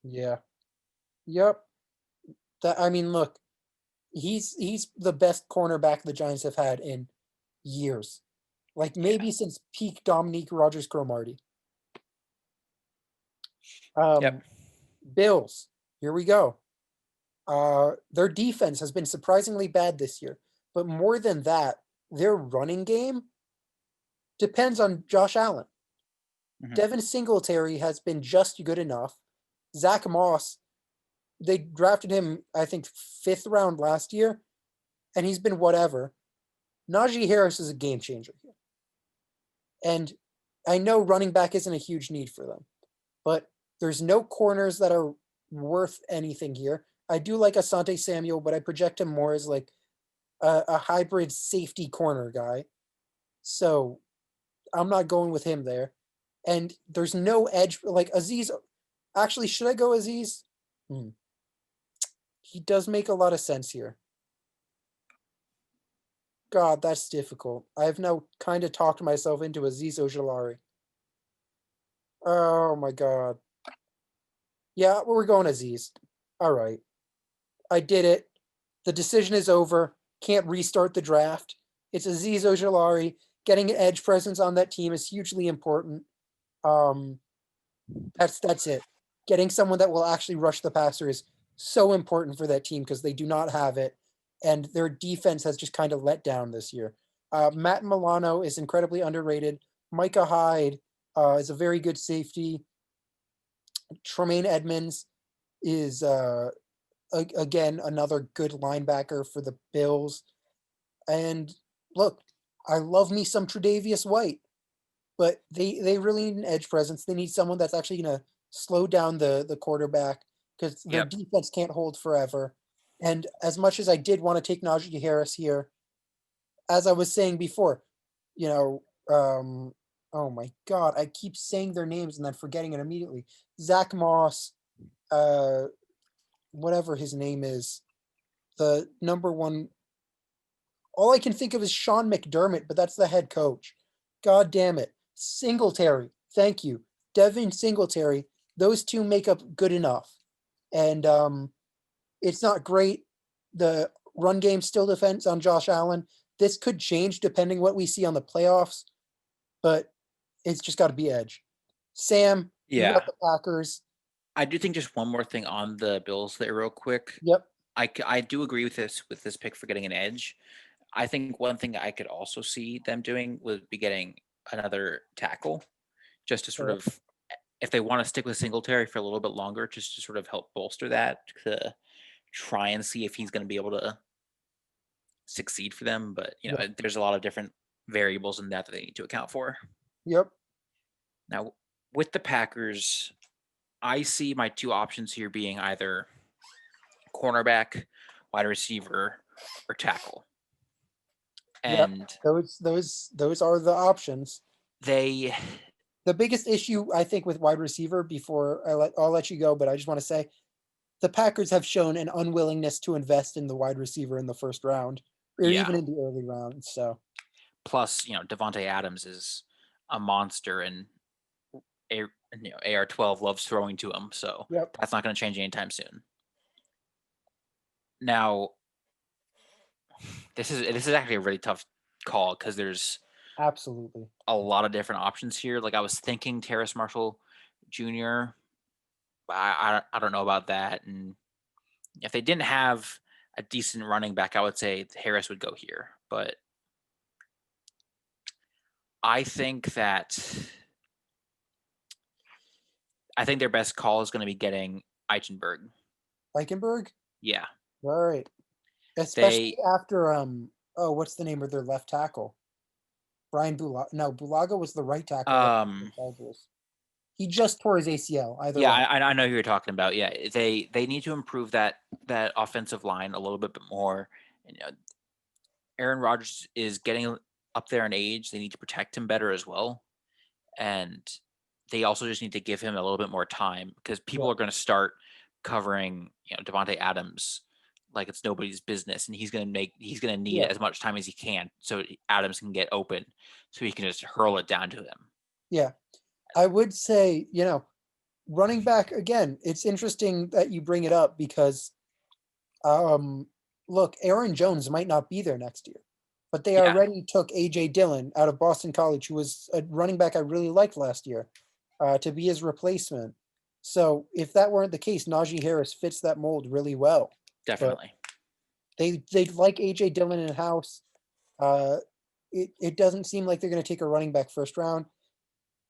Speaker 3: Yeah. Yep. Look, he's the best cornerback the Giants have had in years. Like maybe since peak Dominique Rodgers-Cromartie.
Speaker 4: Yep.
Speaker 3: Bills, here we go. Their defense has been surprisingly bad this year, but more than that, their running game depends on Josh Allen.
Speaker 4: Mhm.
Speaker 3: Devin Singletary has been just good enough. Zach Moss, they drafted him, I think, 5th round last year, and he's been whatever. Najee Harris is a game changer here. And I know running back isn't a huge need for them, but there's no corners that are worth anything here. I do like Asante Samuel, but I project him more as like a hybrid safety corner guy. So I'm not going with him there. And there's no edge like Aziz. Actually, should I go Aziz? He does make a lot of sense here. God, that's difficult. I've now kind of talked myself into Aziz Ojulari. Oh my God. Yeah, we're going Aziz. All right. I did it. The decision is over. Can't restart the draft. It's Aziz Ojulari. Getting an edge presence on that team is hugely important. That's it. Getting someone that will actually rush the passer is so important for that team because they do not have it, and their defense has just kind of let down this year. Matt Milano is incredibly underrated. Micah Hyde is a very good safety. Tremaine Edmonds is again another good linebacker for the Bills. And look, I love me some Tre'Davious White, but they really need an edge presence. They need someone that's actually going to slow down the quarterback because their defense can't hold forever. And as much as I did want to take Najee Harris here, as I was saying before, oh my God, I keep saying their names and then forgetting it immediately. Zach Moss, whatever his name is, the number one. All I can think of is Sean McDermott, but that's the head coach. God damn it. Singletary. Thank you. Devin Singletary. Those two make up good enough. And it's not great. The run game still depends on Josh Allen. This could change depending what we see on the playoffs, but it's just got to be edge. Sam, you got the Packers.
Speaker 4: I do think just one more thing on the Bills there real quick.
Speaker 3: Yep.
Speaker 4: I do agree with this pick for getting an edge. I think one thing I could also see them doing would be getting another tackle, just to sort of, if they want to stick with Singletary for a little bit longer, just to sort of help bolster that, to try and see if he's going to be able to succeed for them. But there's a lot of different variables in that they need to account for.
Speaker 3: Yep.
Speaker 4: Now with the Packers, I see my two options here being either cornerback, wide receiver, or tackle. And
Speaker 3: those are the options.
Speaker 4: The
Speaker 3: biggest issue I think with wide receiver, before I'll let you go, but I just want to say the Packers have shown an unwillingness to invest in the wide receiver in the first round or even in the early rounds. So
Speaker 4: plus, Devontae Adams is a monster, and AR-12 loves throwing to him, so that's not going to change anytime soon. Now, this is actually a really tough call because there's
Speaker 3: absolutely
Speaker 4: a lot of different options here. Like I was thinking Terrace Marshall Jr., but I don't know about that. And if they didn't have a decent running back, I would say Harris would go here. But I think their best call is going to be getting Eichenberg.
Speaker 3: Eichenberg?
Speaker 4: Yeah.
Speaker 3: All right. especially after what's the name of their left tackle? Brian Bulaga. No, Bulaga was the right tackle for the Chargers. He just tore his ACL. Either
Speaker 4: Yeah,
Speaker 3: way.
Speaker 4: I know who you're talking about. Yeah, they need to improve that offensive line a little bit more. And, Aaron Rodgers is getting up there in age. They need to protect him better as well, and they also just need to give him a little bit more time because people are going to start covering Devontae Adams like it's nobody's business, and he's going to need as much time as he can so Adams can get open, so he can just hurl it down to him.
Speaker 3: Yeah, I would say running back again. It's interesting that you bring it up because, look, Aaron Jones might not be there next year, but they already took A.J. Dillon out of Boston College, who was a running back I really liked last year, to be his replacement. So if that weren't the case, Najee Harris fits that mold really well.
Speaker 4: Definitely.
Speaker 3: But they like A.J. Dillon in house. It doesn't seem like they're going to take a running back first round,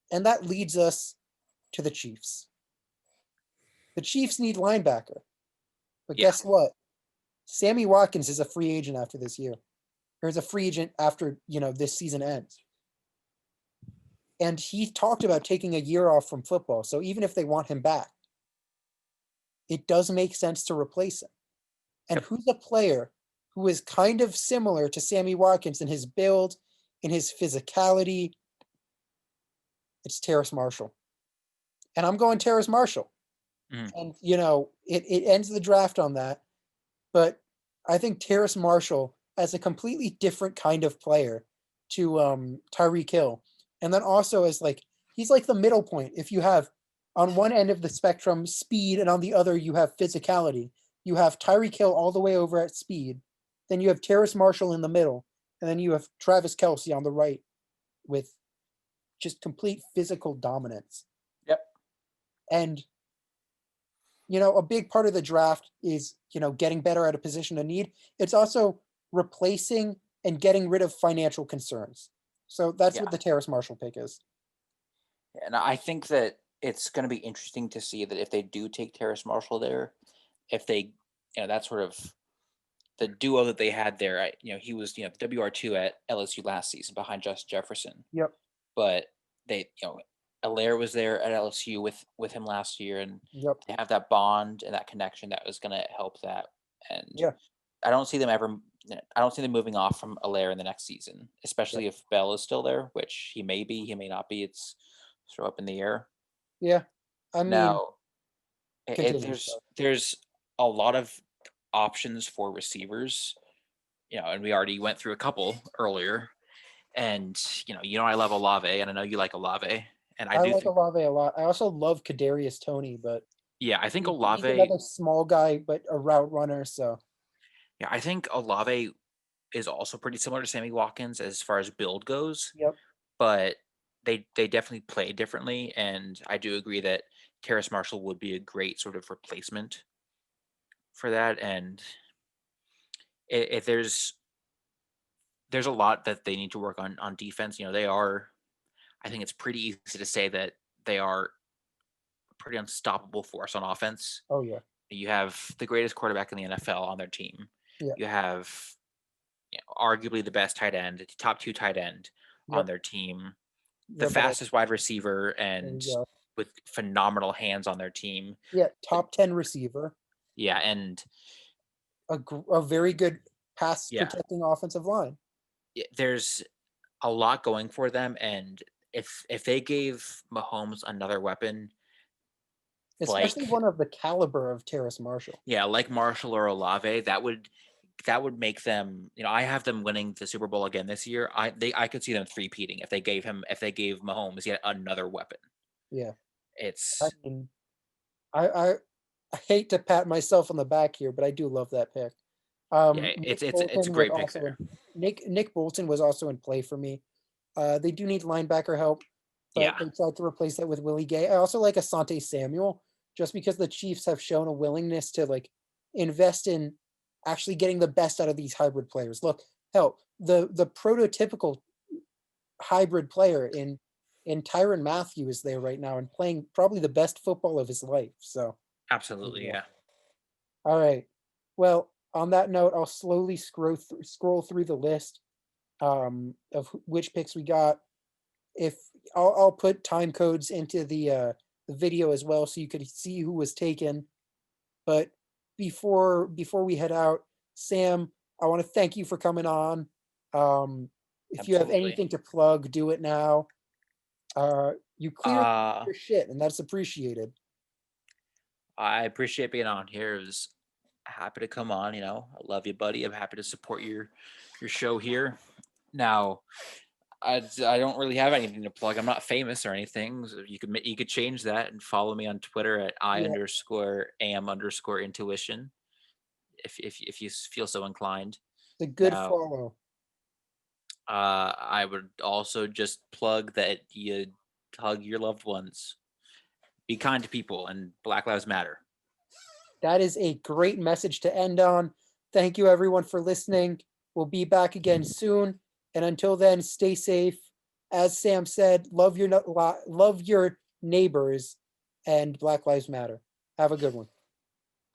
Speaker 3: and that leads us to the Chiefs. The Chiefs need linebacker, but guess what? Sammy Watkins is a free agent after this year. Or is a free agent after this season ends. And he talked about taking a year off from football. So even if they want him back, it does make sense to replace him. And who's a player who is kind of similar to Sammy Watkins in his build, in his physicality? It's Terrace Marshall. And I'm going Terrace Marshall. And, it ends the draft on that. But I think Terrace Marshall as a completely different kind of player to Tyreek Hill. And then also as he's like the middle point. If you have on one end of the spectrum speed and on the other you have physicality, you have Tyreek Hill all the way over at speed. Then you have Terrace Marshall in the middle. And then you have Travis Kelce on the right with just complete physical dominance.
Speaker 4: Yep.
Speaker 3: And a big part of the draft is, getting better at a position of need. It's also replacing and getting rid of financial concerns. So that's what the Terrace Marshall pick is.
Speaker 4: And I think that it's going to be interesting to see that if they do take Terrace Marshall there, if they, that's sort of the duo that they had there. He was, the WR2 at LSU last season behind Justin Jefferson.
Speaker 3: Yep.
Speaker 4: But they, Allaire was there at LSU with him last year, and they have that bond and that connection that was going to help that. And I don't see them moving off from Allaire in the next season, especially if Bell is still there, which he may be, he may not be. It's sort of up in the air.
Speaker 3: Yeah, I mean,
Speaker 4: now there's a lot of options for receivers, and we already went through a couple earlier. And I love Olave, and I know you like Olave. And I like
Speaker 3: Olave a lot. I also love Kadarius Toney, but
Speaker 4: I think Olave
Speaker 3: he's another small guy, but a route runner. So
Speaker 4: I think Olave is also pretty similar to Sammy Watkins as far as build goes.
Speaker 3: Yep.
Speaker 4: But they definitely play differently, and I do agree that Terrace Marshall would be a great sort of replacement for that. And if there's a lot that they need to work on defense. They are. I think it's pretty easy to say that they are a pretty unstoppable force on offense.
Speaker 3: Oh, yeah.
Speaker 4: You have the greatest quarterback in the NFL on their team.
Speaker 3: Yeah.
Speaker 4: You have arguably the best tight end, the top 2 tight end on their team, the fastest wide receiver, and with phenomenal hands on their team.
Speaker 3: Yeah, top 10 receiver.
Speaker 4: Yeah, and
Speaker 3: a very good pass protecting offensive line.
Speaker 4: There's a lot going for them, and if they gave Mahomes another weapon,
Speaker 3: especially one of the caliber of Terrace Marshall,
Speaker 4: like Marshall or Olave, that would make them. I have them winning the Super Bowl again this year. I could see them three-peating if they gave Mahomes yet another weapon.
Speaker 3: Yeah,
Speaker 4: it's.
Speaker 3: I hate to pat myself on the back here, but I do love that pick.
Speaker 4: It's a great pick there.
Speaker 3: Nick Bolton was also in play for me. They do need linebacker help, but they tried to replace that with Willie Gay. I also like Asante Samuel, just because the Chiefs have shown a willingness to invest in actually getting the best out of these hybrid players. Look, the prototypical hybrid player in Tyrann Mathieu is there right now and playing probably the best football of his life. So
Speaker 4: absolutely, yeah.
Speaker 3: All right. Well, on that note, I'll slowly scroll through the list of which picks we got. If I'll put time codes into the video as well, so you could see who was taken. But before we head out, Sam, I want to thank you for coming on. If you have
Speaker 4: Absolutely.
Speaker 3: anything to plug, do it now. You cleared
Speaker 4: Uh,
Speaker 3: your shit, and that's appreciated.
Speaker 4: I appreciate being on here. It was happy to come on. You know, I love you, buddy. I'm happy to support your show here. Now, I don't really have anything to plug. I'm not famous or anything. So you could change that and follow me on Twitter at I_am_intuition if you feel so inclined.
Speaker 3: It's a good
Speaker 4: Now,
Speaker 3: follow.
Speaker 4: I would also just plug that you hug your loved ones, be kind to people, and Black Lives Matter.
Speaker 3: That is a great message to end on. Thank you, everyone, for listening. We'll be back again soon. And until then, stay safe. As Sam said, love your neighbors, and Black Lives Matter. Have a good one.